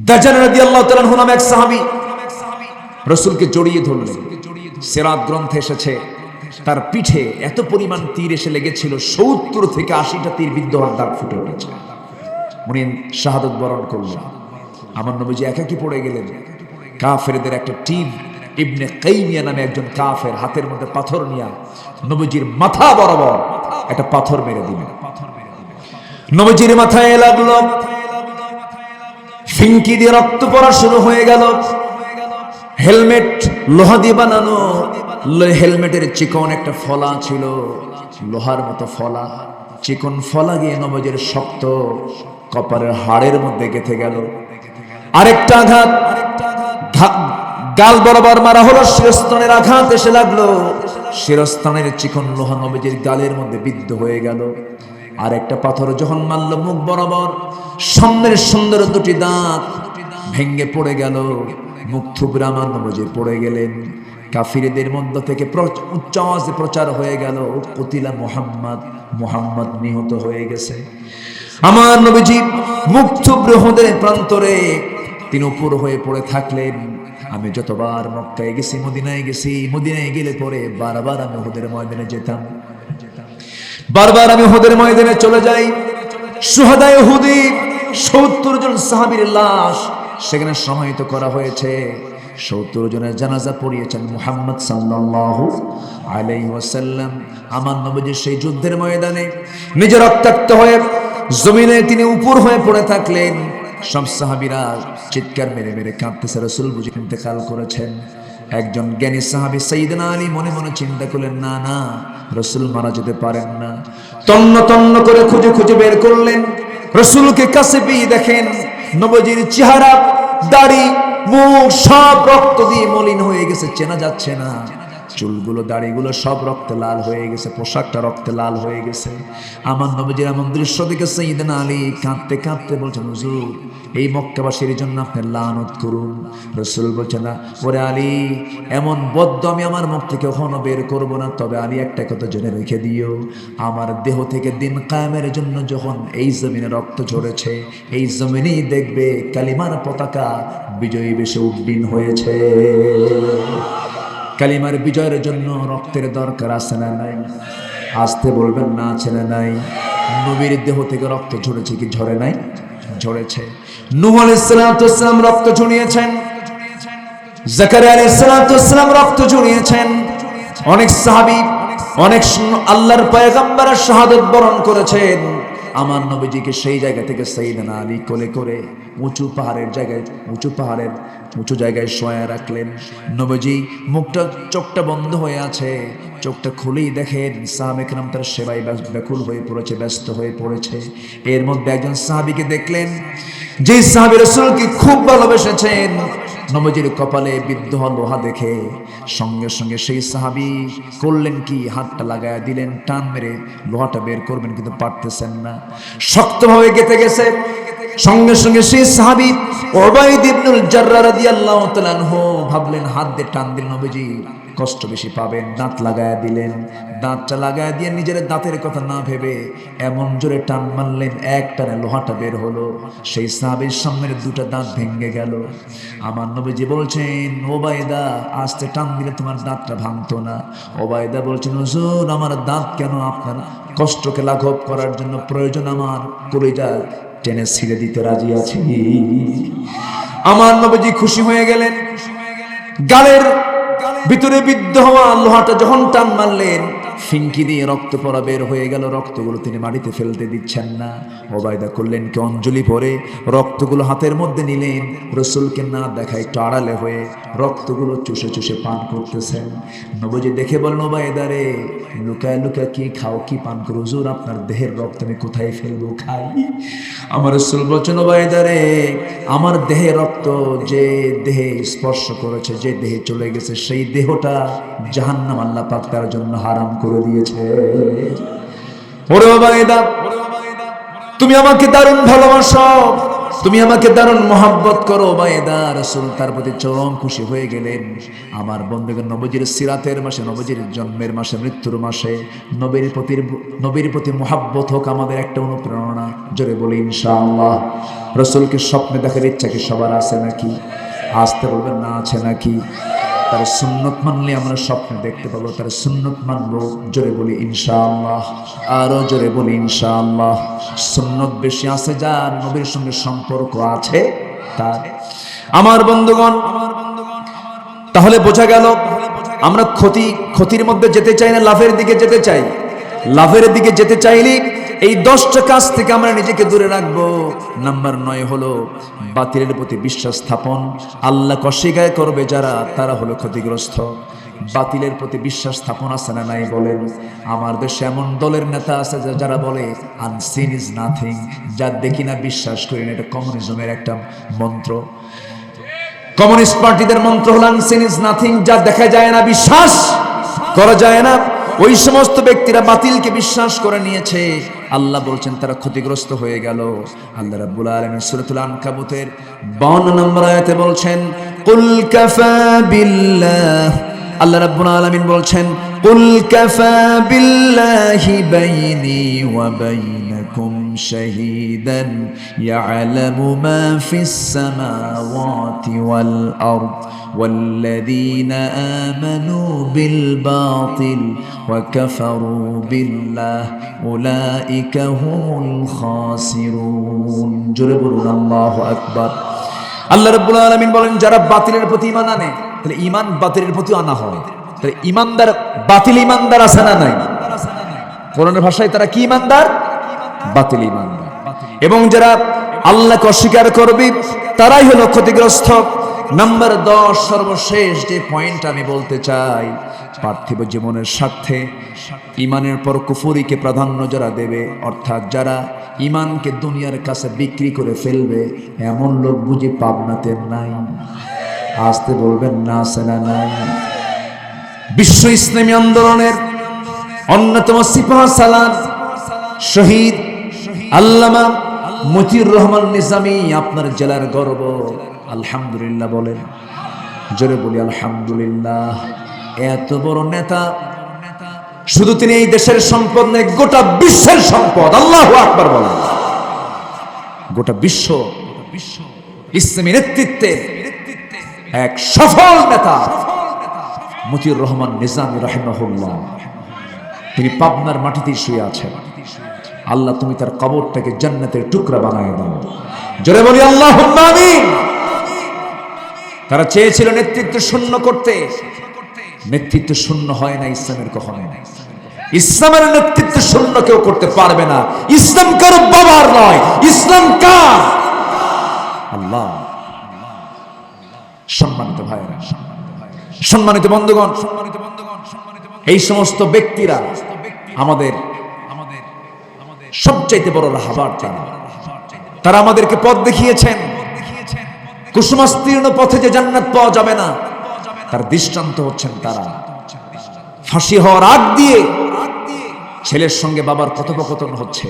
দাজ্জাল রাদিয়াল্লাহু তাআলা আনহু নামে এক সাহাবী রাসূলকে জড়িয়ে ধরলেন। সিরাত গ্রন্থে এসেছে তার পিঠে এত পরিমাণ তীর এসে লেগেছিল, 70 থেকে 80টা তীর বিদ্ধ হওয়ার দাগ ফুটে উঠেছে। উনি শাহাদাত বরণ করলেন। আমার নবীজি একাকী পড়ে গেলেন। কাফেরদের একটা টিম, ইবনে কাইমিয়া নামে একজন কাফের, হাতের মধ্যে পাথর নিয়ে নবীজির মাথা বরাবর একটা পাথর মেরে দিলেন। নবীজির মাথায় লাগলো, ফিঙ্কি দিয়ে রক্ত পড়া শুরু হয়ে গেল। হেলমেট লোহা দিয়ে বানানো, হেলমেটের চিকন একটা ফলা ছিল, লোহার মতো ফলা, চিকন ফলা গিয়ে নবীজির শক্ত কপালের হাড়ের মধ্যে গেঁথে গেল। আরেকটা আঘাত গাল বরাবর মারা হলো, শিরস্ত্রাণের আঘাত এসে লাগলো, শিরস্ত্রাণের চিকন লোহা নবীজির গালের মধ্যে বিদ্ধ হয়ে গেল। আর একটা পাথর যখন মারল মুখ বরাবর, সামনের সুন্দর দুটি দাঁত ভেঙ্গে পড়ে গেল, মুখ থুবড়ে আমার নবীজি পড়ে গেলেন। কাফিরদের মধ্য থেকে উচ্চ আওয়াজে প্রচার হয়ে গেল, কুতিলা মুহাম্মদ, মুহাম্মদ নিহত হয়ে গেছে। আমার নবীজি মুখ থুবড়ে উহুদের প্রান্তরে তিনি উপর হয়ে পড়ে থাকলেন। আমি যতবার মক্কায় গেছি, মদিনায় গেছি, মদিনায় গেলে পরে বারবার আমি উহুদের ময়দানে যেতাম, বারবার আমি উহুদের ময়দানে চলে যাই। শুহাদায়ে উহুদ 70 জন সাহাবীর লাশ সেখানে সমাহিত করা হয়েছে। 70 জনের জানাজা পড়িয়েছেন মুহাম্মদ সাল্লাল্লাহু আলাইহি ওয়াসাল্লাম। আমার নবীজি সেই যুদ্ধের ময়দানে নিজে রক্তাক্ত হয়ে জমিনে তিনি উপর হয়ে পড়ে থাকলেন। সব সাহাবীরা চিৎকার মেরে মেরে কাঁদতেছে, রাসূল বুঝি ইন্তেকাল করেছেন। একজন জ্ঞানী সাহাবী সাইয়েদনা আলী মনে মনে চিন্তা করলেন, না না, রাসূল মারা যেতে পারেন না। তন্ন তন্ন করে খুঁজে খুঁজে বের করলেন, রাসূলকে কাছে পেয়ে দেখেন নবীজির চেহারা, দাড়ি, মুখ সব রক্ত দিয়ে মলিন হয়ে গেছে, চেনা যাচ্ছে না। চুলগুলো, দাড়িগুলো সব রক্তে লাল হয়ে গেছে, পোশাকটা রক্তে লাল হয়ে গেছে। আমার নবীজির এমন দৃশ্য দেখে সাইয়েদনা আলী কাঁদতে কাঁদতে বলছেন, হুজুর এই মক্কাবাসীর জন্য আপনি লানত করুন। রাসূল বলছেন, না ওরে আলী, এমন বদ্দ আমি আমার মুখ থেকে কখনো বের করব না। তবে আলী একটা কথা জেনে রেখে দিও, আমার দেহ থেকে দিন কায়েমের জন্য যখন এই জমিনে রক্ত ঝরেছে, এই জমিনেই দেখবে কালিমার পতাকা বিজয়ী বেশে উড্ডীন হয়েছে। কালিমার বিজয়ের জন্য রক্তের দরকার আছে না নাই? আসতে বলবেন না, আছে না নাই? নবীর দেহ থেকে রক্ত ঝরেছে কি ঝরে নাই? ঝরেছে। নূহ আলাইহিস সালাম রক্ত ঝরিয়েছেন, জাকারিয়া আলাইহিস সালাম রক্ত ঝরিয়েছেন। অনেক সাহাবী, অনেক আল্লাহর পয়গম্বর শাহাদাত বরণ করেছেন। আমার নবীজিকে সেই জায়গা থেকে সাইয়েদনা আলী কোলে করে উঁচু জায়গায় শোয়া রাখলেন। নবীজি মুখটা, চোখটা বন্ধ হয়ে আছে, চোখটা খুলেই দেখেন সাহাবে কেরাম তার সেবায় ব্যাকুল হয়ে পড়েছে, ব্যস্ত হয়ে পড়েছে। এর মধ্যে একজন সাহাবীকে দেখলেন, যে সাহাবী রাসূলকে খুব ভালোবেসেছেন। নবীজির কপালে বিদ্ধ লোহা দেখে সঙ্গে সঙ্গে সেই সাহাবী করলেন কি, হাতটা লাগায় দিলেন, টান মেরে লোহাটা বের করবেন কিন্তু পারতেছেন না, শক্তভাবে গেঁথে গেছে। সঙ্গে সঙ্গে সেই সাহাবী উবাইদ ইবনুল জাররাহ রাদিয়াল্লাহু তাআলা আনহু ভাবলেন, হাত দিয়ে টান দিল, নবীজি কষ্ট বেশি পাবেন, দাঁত লাগায় দিলেন। দাঁতটা লাগায় দিয়ে নিজের দাঁতের কথা না ভেবে এমন জোরে টান মারলেন, এক টানে লোহাটা বের হলো। সেই সাহাবীর সামনের দুটো দাঁত ভেঙে গেল। আমার নবীজি বলছেন, ওবায়দা আস্তে টান দিলে তোমার দাঁতটা ভাঙতো না? ওবায়দা বলছেন, হুজুর আমার দাঁত কেন, আপনার কষ্টকে লাঘব করার জন্য প্রয়োজন আমার কলিজা টেনে ছিঁড়ে দিতে রাজি আছি। আমার নবীজি খুশি হয়ে গেলেন। গালের ভিতরে বিদ্ধ হওয়া লোহাটা যখন টান মারলেন, ফিনকি দিয়ে রক্ত পড়া বের হয়ে গেল। রক্তগুলো তিনি মাটিতে ফেলতে দিচ্ছেন না। ওবায়দা করলেন কি, অঞ্জলি ভরে রক্তগুলো হাতের মধ্যে নিলেন, রাসূলকে না দেখা একটু আড়ালে হয়ে রক্তগুলো চুষে চুষে পান করতেছেন। নবীজি দেখে বললেন, ওবায়দা রে, লুকায় লুকায় কি খাও, কি পান করো? হুজুর আপনার দেহের রক্ত আমি কোথায় ফেলবো, খাই? আমার রাসূল বলছেন, ওবায়দা রে, আমার দেহে রক্ত যে দেহে স্পর্শ করেছে, যে দেহে চলে গেছে, সেই দেহটা জাহান্নাম আল্লাহ পাক তার জন্য হারাম করে দিয়েছে। ওরে ওবায়দা, তুমি আমাকে দারুণ ভালোবাসো, তুমি আমাকে দারুণ মহব্বত করো। ওবায়দা, রাসূল তার প্রতি চরম খুশি হয়ে গেলেন। আমার বন্ধুগণ, নবীজির সিরাতের মাসে, নবীজির জন্মের মাসে, মৃত্যুর মাসে নবীর প্রতি মহব্বত হোক আমাদের একটা অনুপ্রেরণা। জোরে বলি ইনশাআল্লাহ। রাসূলকে স্বপ্নে দেখার ইচ্ছা কি সবার আছে নাকি? আসতে বলবেন না, আছে নাকি? তার সুন্নত মানলে আমরা স্বপ্নে দেখতে পাবো, তার সুন্নত মানবো। জোরে বলি ইনশাআল্লাহ, আরো জোরে বলি ইনশাআল্লাহ। সুন্নত বেশি আছে যার, নবীর সঙ্গে সম্পর্ক আছে তার। আমার বন্ধুগণ, তাহলে বোঝা গেল আমরা ক্ষতির মধ্যে যেতে চাই না, লাভের দিকে যেতে চাই। লাভের দিকে যেতে চাইলে এই 10টা কাজ থেকে আমরা নিজেকে দূরে রাখবো। নাম্বার 9 হলো বাতিলের প্রতি বিশ্বাস স্থাপন। আল্লাহকে অস্বীকার করবে যারা, তারা হলো ক্ষতিগ্রস্ত। বাতিলের প্রতি বিশ্বাস স্থাপন আছে না নাই বলেন? আমার দেশে এমন দলের নেতা আছে যারা বলে আনসিন ইজ নাথিং, যা দেখি না বিশ্বাস করি না। এটা কমিউনিজমের একটা মন্ত্র। কমিউনিস্ট পার্টিদের মন্ত্র হলো আনসিন ইজ নাথিং, যা দেখা যায় না, বিশ্বাস করা যায় না। ওই সমস্ত ব্যক্তিরা বাতিলকে বিশ্বাস করে নিয়েছে। আল্লাহ বলছেন তারা ক্ষতিগ্রস্ত হয়ে গেল। আল্লাহ রাব্বুল আলামিন সূরাতুল আনকাবুতের 52 নম্বর আয়াতে বলছেন, কুল কাফা বিল্লাহ, আল্লাহ রাব্বুল আলামিন বলছেন, কুল কাফা বিল্লাহি বাইনি ওয়া বাইনাকুম شهيدا يعلم ما في السماوات والأرض والذين آمنوا بالباطل وكفروا بالله أولئك هم الخاسرون جربوا الله أكبر আল্লাহ রাব্বুল আলামিন বলেন যারা বাতিলের প্রতি ঈমান আনে তাহলে ঈমান বাতিলের প্রতি আনা হয় তাহলে ঈমানদার বাতিল ঈমানদার আছে না নাই কোরআনের ভাষায় তারা কি ঈমানদার বাতিল ঈমানদার এবং যারা আল্লাহকে অস্বীকার করবে তারাই হলো ক্ষতিগ্রস্ত নাম্বার 10 সর্বশেষ যে পয়েন্ট আমি বলতে চাই পার্থিব জীবনের স্বার্থে ঈমানের পর কুফরিকে প্রাধান্য যারা দেবে অর্থাৎ যারা ঈমানকে দুনিয়ার কাছে বিক্রি করে ফেলবে এমন লোক বুঝি পাবনাতে নাই আসতে বলবেন না সেনা নাই বিশ্ব ইসলামী আন্দোলনের অন্যতম সিপাহ সালার শহীদ আল্লামা মতিউর রহমান নিজামী আপনার জেলার গর্ব আলহামদুলিল্লাহ বলেন জোরে বলি আলহামদুলিল্লাহ এত বড় নেতা শুধু তিনি এই দেশের সম্পদ নয় গোটা বিশ্বের সম্পদ আল্লাহু আকবার বলেন গোটা বিশ্ব ইসলামী নেতৃত্বের এক সফল নেতা মতিউর রহমান নিজামী রাহিমাহুল্লাহ তিনি পাবনার মাটিতে শুয়ে আছেন আল্লাহ তুমি তার কবরটাকে জান্নাতের টুকরা বানায় দাও জোরে বলি আল্লাহুম্মা আমিন তারা চেয়েছিল নেতৃত্ব শূন্য করতে নেতৃত্ব শূন্য হয় না ইসলামের কখনো ইসলামের নেতৃত্ব শূন্য কেউ করতে পারবে না ইসলাম কারো বাবার নয় ইসলাম কার আল্লাহ সম্মানিত ভাইরা সম্মানিত বন্ধুগণ এই সমস্ত ব্যক্তিরা আমাদের সবচাইতে বড় রাহবার তারা আমাদেরকে পথ দেখিয়েছেন কুসুমাস্তীর্ণ পথে যে জান্নাত পাওয়া যাবে না তার দৃষ্টান্ত হচ্ছেন তারা ফাঁসি হওয়ার আগ দিয়ে ছেলের সঙ্গে বাবার কথোপকথন হচ্ছে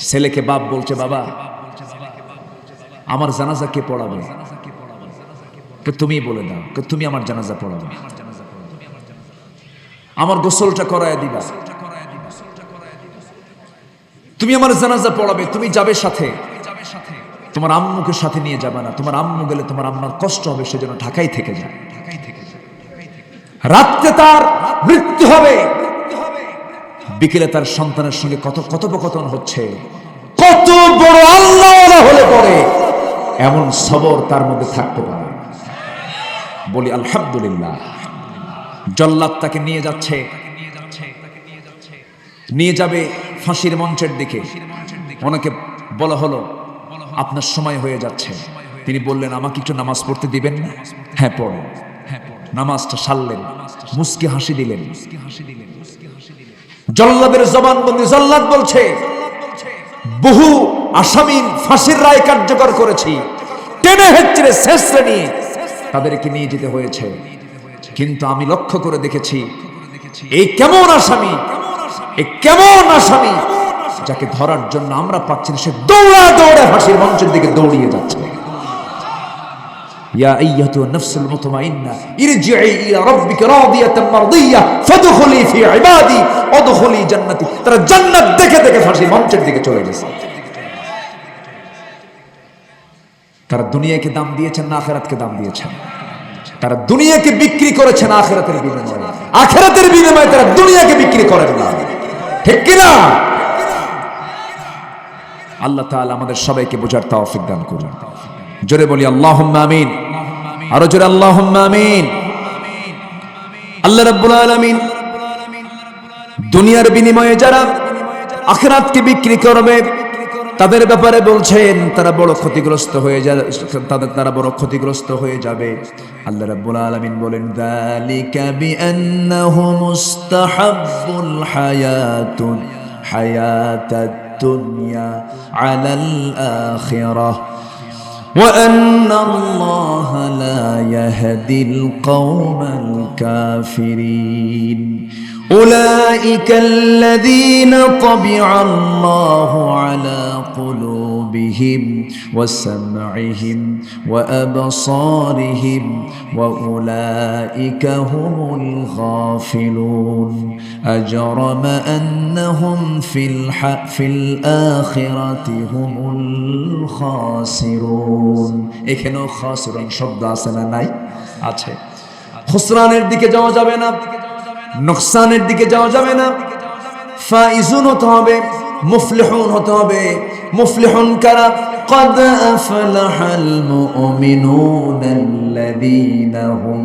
ছেলেকে বাপ বলছে বাবা আমার জানাজা কে পড়াবে তুমি বলে দাও তুমি আমার জানাজা পড়াবে আমার গোসলটা করায় দিবা তুমি আমার জানাজা পড়াবে তুমি যাবে সাথে তোমার আম্মুকে সাথে নিয়ে যাবে না তোমার আম্মু গেলে তোমার আম্মার কষ্ট হবে সেজন্য ঢাকায় থেকে যায় রাতে তার মৃত্যু হবে বিকেলে তার সন্তানের সঙ্গে কত কথোপকথন হচ্ছে কত বড় আল্লাহওয়ালা হলে পরে এমন সবর তার মধ্যে থাকতে পারে বলি আলহামদুলিল্লাহ জল্লাদ তাকে নিয়ে যাচ্ছে নিয়ে যাবে ফাঁসির মঞ্চের দিকে ওনাকে বলা হলো আপনার সময় হয়ে যাচ্ছে তিনি বললেন আমাকে একটু নামাজ পড়তে দিবেন না হ্যাঁ পড়ো নামাজটা সারলেন মুস্কি হাসি দিলেন জল্লাদের জবানবন্দি জল্লাদ বলছে বহু আসামির ফাঁসির রায় কার্যকর করেছি টেনে হেঁচড়ে শেষরে নিয়ে তাদেরকে নিয়ে যেতে হয়েছে কিন্তু আমি লক্ষ্য করে দেখেছি এই কেমন আসামি যাকে ধরার জন্য আমরা পাচ্ছি না সে দৌড়ে ফাঁসির মঞ্চের দিকে দৌড়িয়ে যাচ্ছে ইয়া আইয়াতুন নাফসুল মুতমাইন্না ইরজিই ইলা রাব্বিকা রাদিয়াতাম মারদিয়া ফাদখুলি ফি ইবাদি ওয়াদখুলি জান্নাতি তারা জান্নাত দেখে দেখে ফাঁসির মঞ্চের দিকে চলে গেছে তারা দুনিয়াকে দাম দিয়েছেন না আখিরাতকে দাম দিয়েছেন তারা দুনিয়াকে বিক্রি করেছেন আখিরাতের বিনিময়ে আখিরাতের বিনিময়ে তারা দুনিয়াকে বিক্রি করেন না ঠিক কি না আল্লাহ তাআলা আমাদের সবাইকে বোঝার তৌফিক দান করুন জোরে বলি আল্লাহুম্মা আমিন আরো জোরে আল্লাহুম্মা আমিন আল্লাহ রাব্বুল আলামিন দুনিয়ার বিনিময়ে যারা আখিরাতকে বিক্রি করবে তাদের ব্যাপারে বলছেন তারা বড় ক্ষতিগ্রস্ত হয়ে যাবে তারা বড় ক্ষতিগ্রস্ত হয়ে যাবে আল্লাহ রাব্বুল আলামিন বলেন যালিকা বিআন্নাহু মুস্তাহাব্বুল হায়াতাদ দুনিয়া আলাল আখিরাহ ওয়া আন্নাল্লাহা লা ইয়াহদিল কওমাল কাফিরিন أولئك الذين طبع الله على قلوبهم بهم وسمعهم وأبصارهم وأولئك هم الغافلون أجرم أنهم في الآخرة هم الخاسرون এখানেও খাসিরুন শব্দ আছে না নাই? আছে। খুসরানের দিকে যাওয়া যাবে না, নোকসানের দিকে যাওয়া যাবে না, ফাইজুন হতে হবে, মুফলিহুন হতে হবে। মুফলিহুন কারা? قد أفلح المؤمنون الذين هم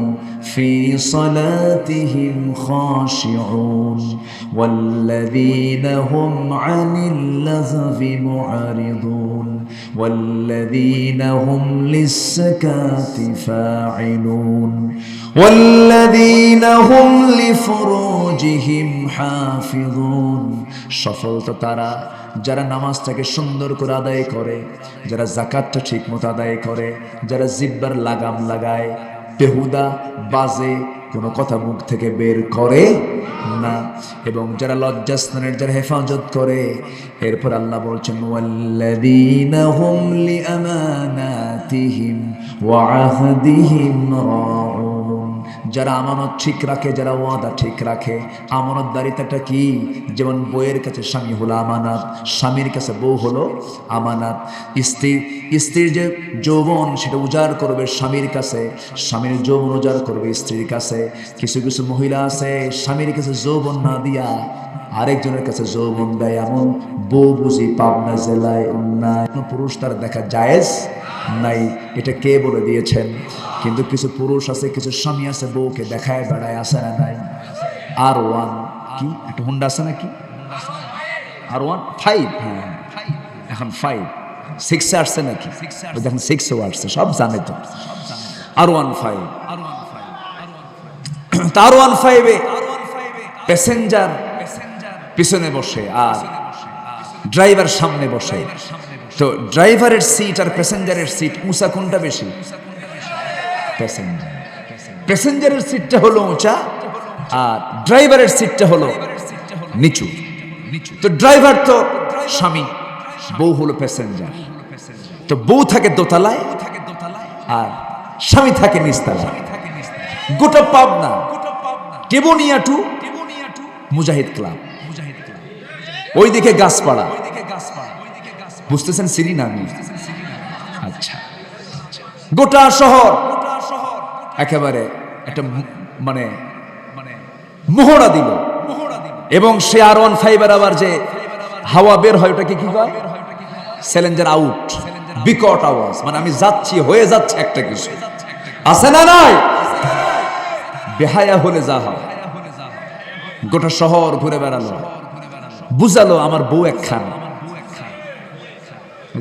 في صلاتهم خاشعون والذين هم عن اللغو معرضون والذين هم للزكاة فاعلون والذين هم لفروجهم حافظون সফলতা তারা যারা নামাজটাকে সুন্দর করে আদায় করে, যারা যাকাতটা ঠিক মতো আদায় করে, যারা জিহ্বার লাগাম লাগায়, বেহুদা বাজে কোনো কথা মুখ থেকে বের করে না, এবং যারা লজ্জাস্থানের যারা হেফাজত করে। এরপর আল্লাহ বলছেন ওয়াল্লাযীনা হুম লিআমানাতিহিম ওয়া আহদিহিম রাউন, যারা আমানত ঠিক রাখে, যারা ওয়াদা ঠিক রাখে। আমানতদারিতাটা কি? যেমন বউয়ের কাছে স্বামী হলো আমানত, স্বামীর কাছে বউ হলো আমানত। স্ত্রীর যে যৌবন সেটা উজাড় করবে স্বামীর কাছে, স্বামীর যৌবন উজাড় করবে স্ত্রীর কাছে। কিছু কিছু মহিলা আছে স্বামীর কাছে যৌবন না দিয়া আরেকজনের কাছে যৌবন দেয়, এমন বউ বুঝি পাবনা জেলায় নাই। পুরুষ তার দেখা জায়েজ নাই, এটা কে বলে দিয়েছেন? কিন্তু কিছু পুরুষ আছে, কিছু স্বামী আছে বউকে দেখায় বেড়ায়, আছে না নাই? R1 কি একটা হুন্ডা আছে নাকি? R1 5, হ্যাঁ এখন 5 6 আসছে নাকি? দেখেন 6ও আসছে, সব জানে তো। R1 5, R1 5 প্যাসেঞ্জার পিছনে বসে আর ড্রাইভার সামনে বসে। তো ড্রাইভারের সিট আর প্যাসেঞ্জারের সিট উঁচা কোনটা বেশি? প্যাসেঞ্জারের সিটটা হলো উঁচা আর ড্রাইভারের সিটটা হলো নিচু। তো ড্রাইভার তো স্বামী, বউ হলো প্যাসেঞ্জার। তো বউ থাকে দোতলায় আর স্বামী থাকে নিচতলায়। গোটা পাবনা টেবুনিয়া টু মুজাহিদ ক্লাব, ওইদিকে গাছপাড়া, বুঝতেছেন? চিনি না আমি। আচ্ছা, গোটা শহর একেবারে একটা মানে মোহরা দিল, এবং সে R1 5 আবার যে হাওয়া বের হয় ওটাকে কি কয়? স্যালেঞ্জার আউট, বিকট আওয়াজ, মানে আমি যাচ্ছি, হয়ে যাচ্ছে একটা কিছু, আছে না নাই? বেহায়া হলে যা হয়। গোটা শহর ঘুরে বেড়ালো, বুঝালো আমার বউ একখান।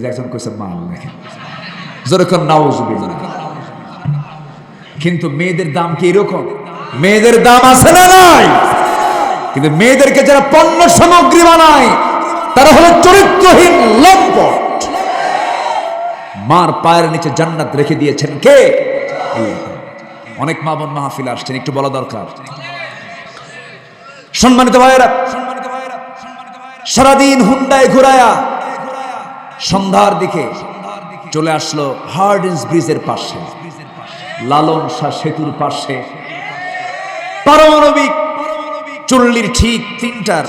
একজন কইছে মাল দেখেন, যেরকম নাউজুবিল্লাহ। কিন্তু মেয়েদের দাম কি এরকম? মেয়েদের দাম আছে না নাই? কিন্তু মেয়েদেরকে যারা পণ্য সামগ্রী বানায় তারা হলো চরিত্রহীন লম্পট। মার পায়ের নিচে জান্নাত রেখে দিয়েছেন কে? অনেক মা বোন মাহফিল আসছেন, একটু বলা দরকার। সম্মানিত ভাইয়েরা, সারাদিন হুন্ডায় ঘুরায়া সন্ধ্যার দিকে চলে আসলো হার্ডিন্স ব্রিজের পাশে, লালন শাহ সেতুর পাশে, পারমাণবিক চুল্লির ঠিক 3টার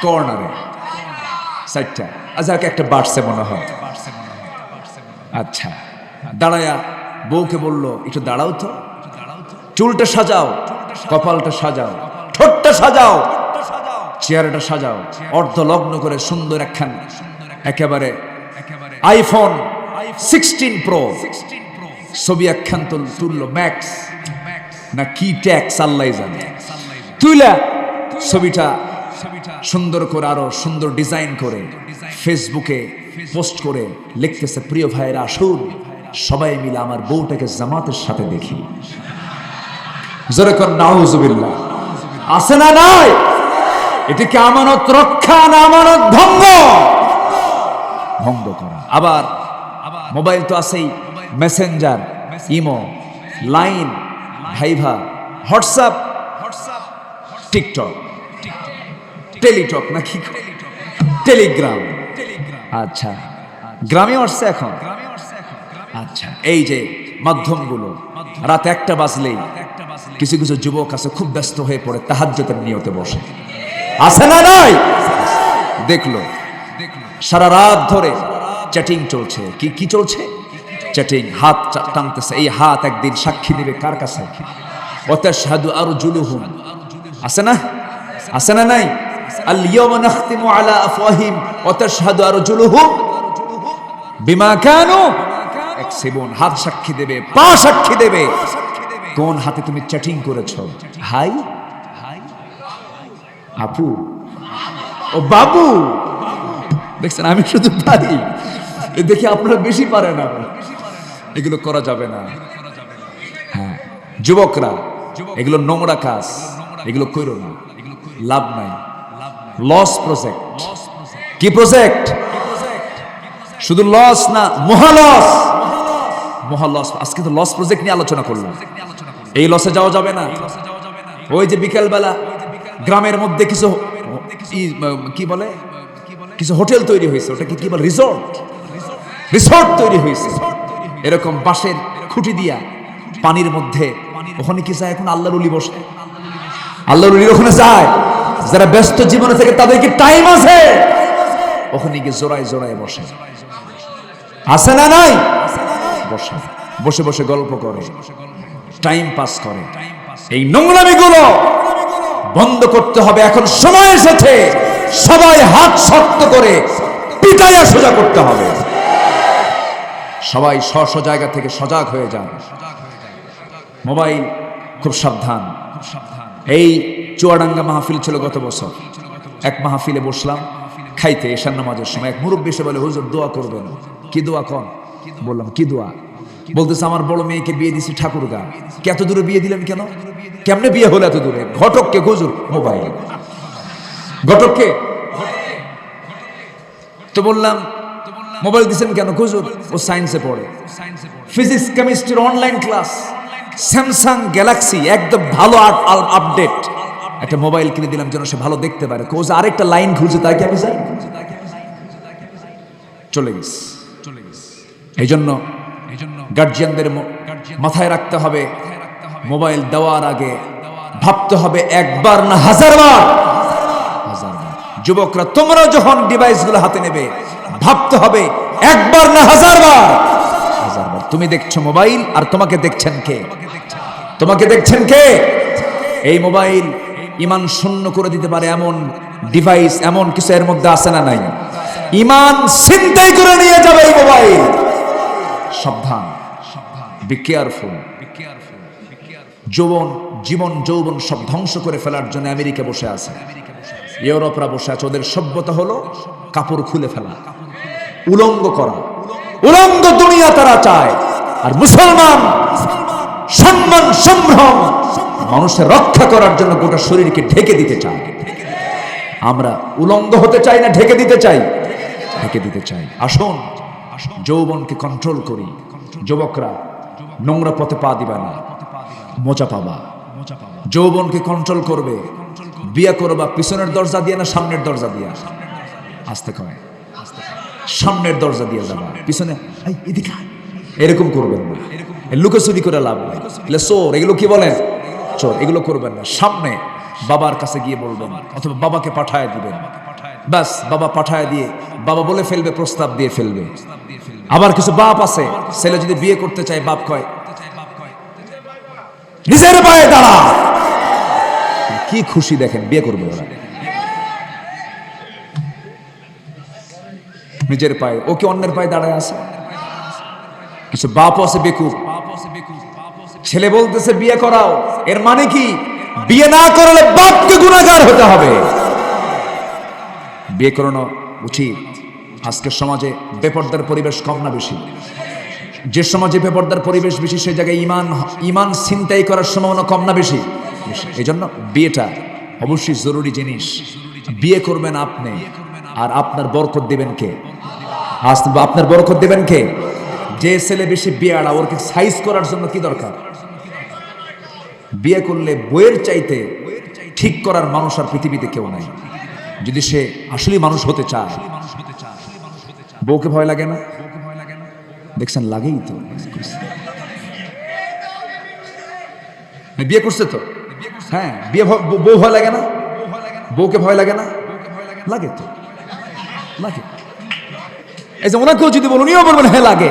কর্নারে 4টা। আচ্ছা, একটা বাড়ছে মনে হয়। আচ্ছা, দাঁড়ায়া বউকে বলল একটু দাঁড়াও তো, চুলটা সাজাও, কপালটা সাজাও, ঠোঁটটা সাজাও, চেহারাটা সাজাও, অর্ধলগ্ন করে সুন্দর একখান একেবারে আইফোন 16 প্রো ছবি একখান তুললো, ম্যাক্স না কি ট্যাক্স আল্লাহ জানে, তুইলা ছবিটা সুন্দর করে আরো সুন্দর ডিজাইন করে ফেসবুকে পোস্ট করে লিখতেছে, প্রিয় ভাইয়েরা আসুন সবাই মিলে আমার বউটাকে জামাতের সাথে দেখি। যেরকম নাউজুবিল্লাহ, আছে না নাই? এটা কি আমানত রক্ষা না আমানত ভঙ্গ করা? আবার মোবাইল তো আছেই, Messenger, imo, line, viva, WhatsApp, TikTok, Teletalk নাকি টেলিগ্রাম। আচ্ছা, গ্রামেও আসছে এখন। আচ্ছা, এই যে মাধ্যমগুলো, রাত 1টা বাজলেই কিছু কিছু যুবক আছে খুব ব্যস্ত হয়ে পড়ে তাহাজ্জুদের নিয়তে বসে, আছে না নাই? দেখলো সারা রাত ধরে চ্যাটিং চলছে। কি চলছে? চ্যাটিং, হাত টানতেছে। এই হাত একদিন সাক্ষী দিবে কার কাছে? ওয়াতাশহাদু আরজুলুহুম, আছে না? আছে না নাই? আল ইয়াওমা নাখতিমু আলা আফওয়াহিম ওয়া তাশহাদু আরজুলুহুম বিমা কানু ইয়াকসিবুন। হাত সাক্ষী দেবে, পা সাক্ষী দেবে। কোন হাতে তুমি চ্যাটিং করেছো? হাই আপু, ও বাবু, দেখছেন আমি শুধু পারি, দেখি আপনারা বেশি পারেন না। এগুলো করা যাবে না। হ্যাঁ যুবকরা, এগুলো নোংরা কাজ, এগুলো কইরো না, লাভ নাই। Loss project. কি প্রজেক্ট? শুধু লস না, মহালস। মহালস। আজকে তো লস প্রজেক্ট নিয়ে আলোচনা করলাম। এই লসে যাওয়া যাবে না। ওই যে বিকেলবেলা গ্রামের মধ্যে কিছু কি বলে, কিছু হোটেল তৈরি হয়েছে, ওটাকে কি বলে, রিসোর্ট তৈরি হয়েছে। এরকম বাঁশের খুঁটি দিয়া পানির মধ্যে, ওখানে কি যায় এখন আল্লাহর ওলি বসে? আল্লাহর ওলির ওখানে যায় যারা ব্যস্ত জীবনে থেকে, তাদের কি টাইম আছে? ওখানে গিয়ে জোড়ায় জোড়ায় বসে, আছে না নাই? বসে বসে বসে গল্প করে, টাইম পাস করে। এই নোংরামিগুলো বন্ধ করতে হবে। এখন সময় এসেছে, সবাই হাত শক্ত করে পিটাইয়া সোজা করতে হবে। সবাই স্ব জায়গা থেকে সজাগ হয়ে যান। মোবাইল খুব সাবধান। এই চুয়াডাঙ্গা মাহফিল ছিল গত বছর। এক মাহফিলে বসলাম খাইতে, এশার নামাজের সময়। এক মুরব্বী এসে বলে, হুজুর দোয়া করবেন। কি দোয়া কন? বললাম কি দোয়া? বলতেছে, আমার বড় মেয়েকে বিয়ে দিছি ঠাকুরগা। এত দূরে বিয়ে দিলেন কেন? কেমনে বিয়ে হলো এত দূরে? ঘটককে হুজুর, মোবাইল। ঘটককে? তো বললাম মোবাইল দিছেন কেন? হুজুর ও সায়েন্সে পড়ে, ফিজিক্স কেমিস্ট্রির অনলাইন ক্লাস, স্যামসাং গ্যালাক্সি একদম ভালো আপডেট একটা মোবাইল কিনে দিলাম যেন সে ভালো দেখতে পারে। কোজ আরেকটা লাইন খুঁজে, তাই কি আমি যাই? চলে গেছে। এই জন্য গার্জিয়ানদের মাথায় রাখতে হবে, মোবাইল দেওয়ার আগে ভাবতে হবে একবার না হাজারবার। যুবকরা, তোমরা যখন ডিভাইসগুলো হাতে নেবে ভাবতে হবে একবার না হাজারবার। তুমি দেখছো মোবাইল, আর তোমাকে দেখছেন কে? তোমাকে দেখছেন কে? এই মোবাইল ঈমান শূন্য করে দিতে পারে এমন ডিভাইস, এমন কিছু এর মধ্যে আছে না নাই? ঈমান ছিনতাই করে নিয়ে যাবে এই মোবাইল। সাবধান, বি কেয়ারফুল। জীবন যৌবন সব ধ্বংস করে ফেলার জন্য আমেরিকা বসে আছে, ইউরোপরা বসে আছে। ওদের সভ্যতা হলো কাপড় খুলে ফেলা, উলঙ্গ করা। উলঙ্গ দুনিয়া তারা চায়। আর মুসলমান সম্মান সম্ভ্রম মানুষের রক্ষা করার জন্য গোটা শরীরকে ঢেকে দিতে চায়। আমরা উলঙ্গ হতে চাই না ঢেকে দিতে চাই? ঢেকে দিতে চাই। আসুন যৌবনকে কন্ট্রোল করি। যুবকরা, নোংরা পথে পা দিবা না, মজা পাবা। যৌবনকে কন্ট্রোল করবে। বিয়ে করবা পিছনের দরজা দিয়ে না সামনের দরজা দিয়া? আসতে কয় সামনের দরজা দিয়ে যাবা, পিছনে এদিকে এরকম করবেন না। লুকোচুরি করে লাভ নাই। চোর, এগুলো কি বলেন? চোর, এগুলো করবেন না। সামনে বাবার কাছে গিয়ে বলবেন, অথবা বাবাকে পাঠায় দিবেন। ব্যাস, বাবা পাঠায় দিয়ে বাবা বলে ফেলবে, প্রস্তাব দিয়ে ফেলবে। আবার কিছু বাপ আছে, ছেলে যদি বিয়ে করতে চায়, বাপ কয় নিজের পায়ে দাঁড়া। কি খুশি দেখেন, বিয়ে করবে ওরা নিজের পায়ে। ও কি অন্যের পায়ে দাঁড়ায় আছে? কিছু বাপ আছে বেকুব, ছেলে বলতেছে বিয়ে করাও, এর মানে কি? বিয়ে না করলে বাপকে গুনাহগার হতে হবে। বিয়ে করানো উচিত। আজকের সমাজে বেপরদার পরিবেশ কম না বেশি? যে সমাজে বেপরদার পরিবেশ বেশি, সেই জায়গায় ঈমান ছিনতাই করার সম্ভাবনা কম না বেশি? এই জন্য বিয়েটা অবশ্যই জরুরি জিনিস। বিয়ে করবেন আপনি, আর আপনার বরকত দিবেন কে? আপনার বরকত দিবেন কে? যে ছেলে বেশি বিয়াড়া, ওর সাইজ করার জন্য কি দরকার? বিয়ে করলে বইয়ের চাইতে ঠিক করার মানুষ আর পৃথিবীতে কেউ নাই। যদি সে আসলে মানুষ হতে চায়, বউকে ভয় লাগে না? দেখছেন, লাগেই তো। বিয়ে করছে তো, হ্যাঁ, বিয়ে বউ ভয় লাগে না? বউকে ভয় লাগে না? লাগে তো, লাগে। এই যে ওনাকেও যদি বলুন, উনিও বলবেন হ্যাঁ লাগে।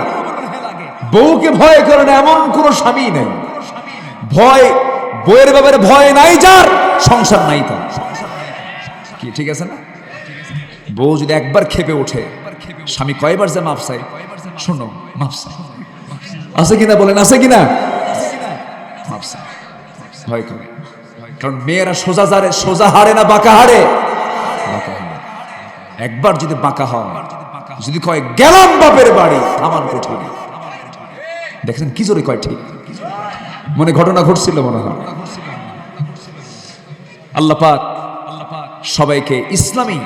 বউকে ভয় করে না এমন কোন স্বামী নেই। ভয়, বউয়ের ব্যাপারে ভয় নাই যার, সংসার নাই তার। কি ঠিক আছে না? বউ যদি একবার খেপে ওঠে, স্বামী কয়বার যে মাফ চাই, শোনো মাফ চাই, আছে কিনা বলেন, আছে কিনা? মাফ চাই, ভয় করে। কারণ মেয়েরা সোজা হারে না বাঁকা হারে? একবার যদি বাঁকা হয়, যদি কয় গেলাম বাপের বাড়ি, আমার কঠিন। দেখেন কি জোরে কয়, ঠিক মনে ঘটনা ঘটছিল মনে হয়। আল্লাহ পাক সবাইকে ইসলামী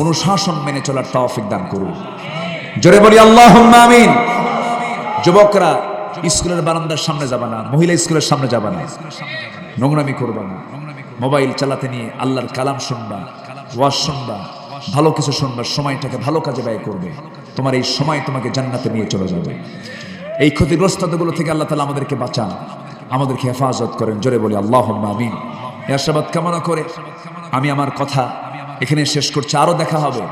অনুশাসন মেনে চলার তৌফিক দান করুন। জোরে বলি আল্লাহুম্মা আমিন। যুবকরা স্কুলের বারান্দার সামনে যাবে না, মহিলা স্কুলের সামনে যাবে না, নোংরামি করবে না, মোবাইল চালাতে নিয়ে আল্লাহর কালাম শুনবা, ওয়াজ শুনবা, ভালো কিছু শুনবা, সময়টাকে ভালো কাজে ব্যয় করবে। তোমার এই সময় তোমাকে জান্নাতে নিয়ে চলে যাবে। এই ক্ষতিগ্রস্তগুলো থেকে আল্লাহ তাআলা আমাদেরকে বাঁচান, আমাদেরকে হেফাজত করেন। জোরে বলি আল্লাহুম্মা আমিন। এই আশীর্বাদ কামনা করে আমি আমার কথা এখানে শেষ করছি। আরো দেখা হবে,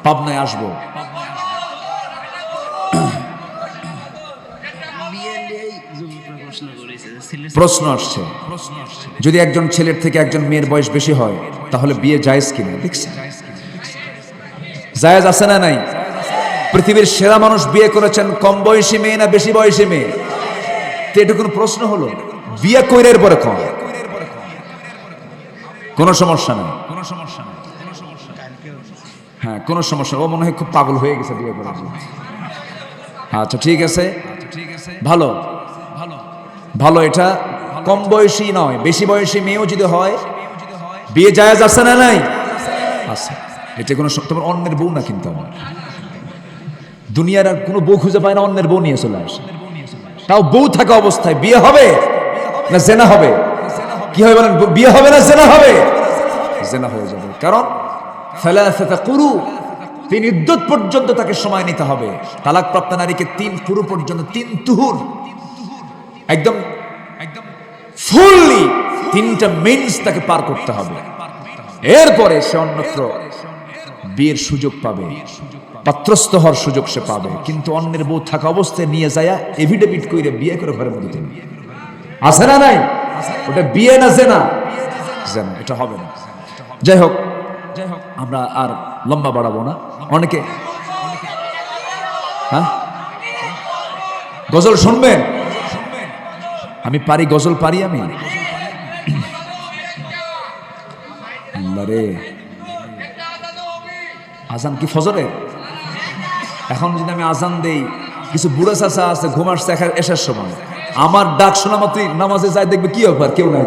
পাবনায় আসবো। প্রশ্ন আসছে, যদি একজন ছেলের থেকে একজন মেয়ের বয়স বেশি হয় তাহলে বিয়ে জায়েজ কিনা? দেখছি জায়েজ আছে না নাই? পৃথিবীর সেরা মানুষ বিয়ে করেছেন কম বয়সী মেয়ে না বেশি বয়সী মেয়ে? তো এটা কোনো প্রশ্ন হলো? বিয়ে কইরের পরে কম, কোনো সমস্যা নেই, হ্যাঁ কোনো সমস্যা। ও মনে হয় খুব পাগল হয়ে গেছে বিয়ে করার জন্য। আচ্ছা ঠিক আছে, ভালো ভালো। এটা কম বয়সী নয়, বেশি বয়সী মেয়েও যদি হয় বিয়ে জায়েজ আছে না নাই? আছে। এটা কোনো তোমার অন্যের বউ না, কিন্তু আমার দুনিয়ার আর কোনো বউ খুঁজে পায় না, অন্যের বউ নিয়ে চলে আসে। তাও বউ থাকা অবস্থায় বিয়ে হবে না জেনা হবে? কি হবে বলেন? বিয়ে হবে না জেনা হবে? জেনা হয়ে যাবে। কারণ সালাসাতা কুরু, 3 ইদ্দত পর্যন্ত তাকে সময় নিতে হবে। তালাকপ্রাপ্ত নারীকে 3 কুরু পর্যন্ত, 3 তুহুর, একদম ফুললি 3টা মিন্স তাকে পার করতে হবে। এরপরে সে অন্যত্র বিয়ের সুযোগ পাবে, পাত্রস্থ হওয়ার সুযোগ সে পাবে। কিন্তু অন্যের বউ থাকা অবস্থায় নিয়ে যায় এভিডেভিট করে বিয়ে করে ঘরের মধ্যে দিন, আছে না নাই? ওটা বিয়ে না জেনা? জেনা, এটা হবে না। যাই হোক, আমরা আর লম্বা বাড়াবো না। অনেকে হ্যাঁ গজল শুনবেন? আমি পারি, গজল পারি আমি। রে আজান কি ফজরে? এখন যদি আমি আজান দেই, কিছু বুড়া চাচা আছে ঘুম আসছে এসার সময়, আমার ডাক শোনা মাত্রই নামাজে যায়, দেখবে কি ব্যাপার, কেউ নাই,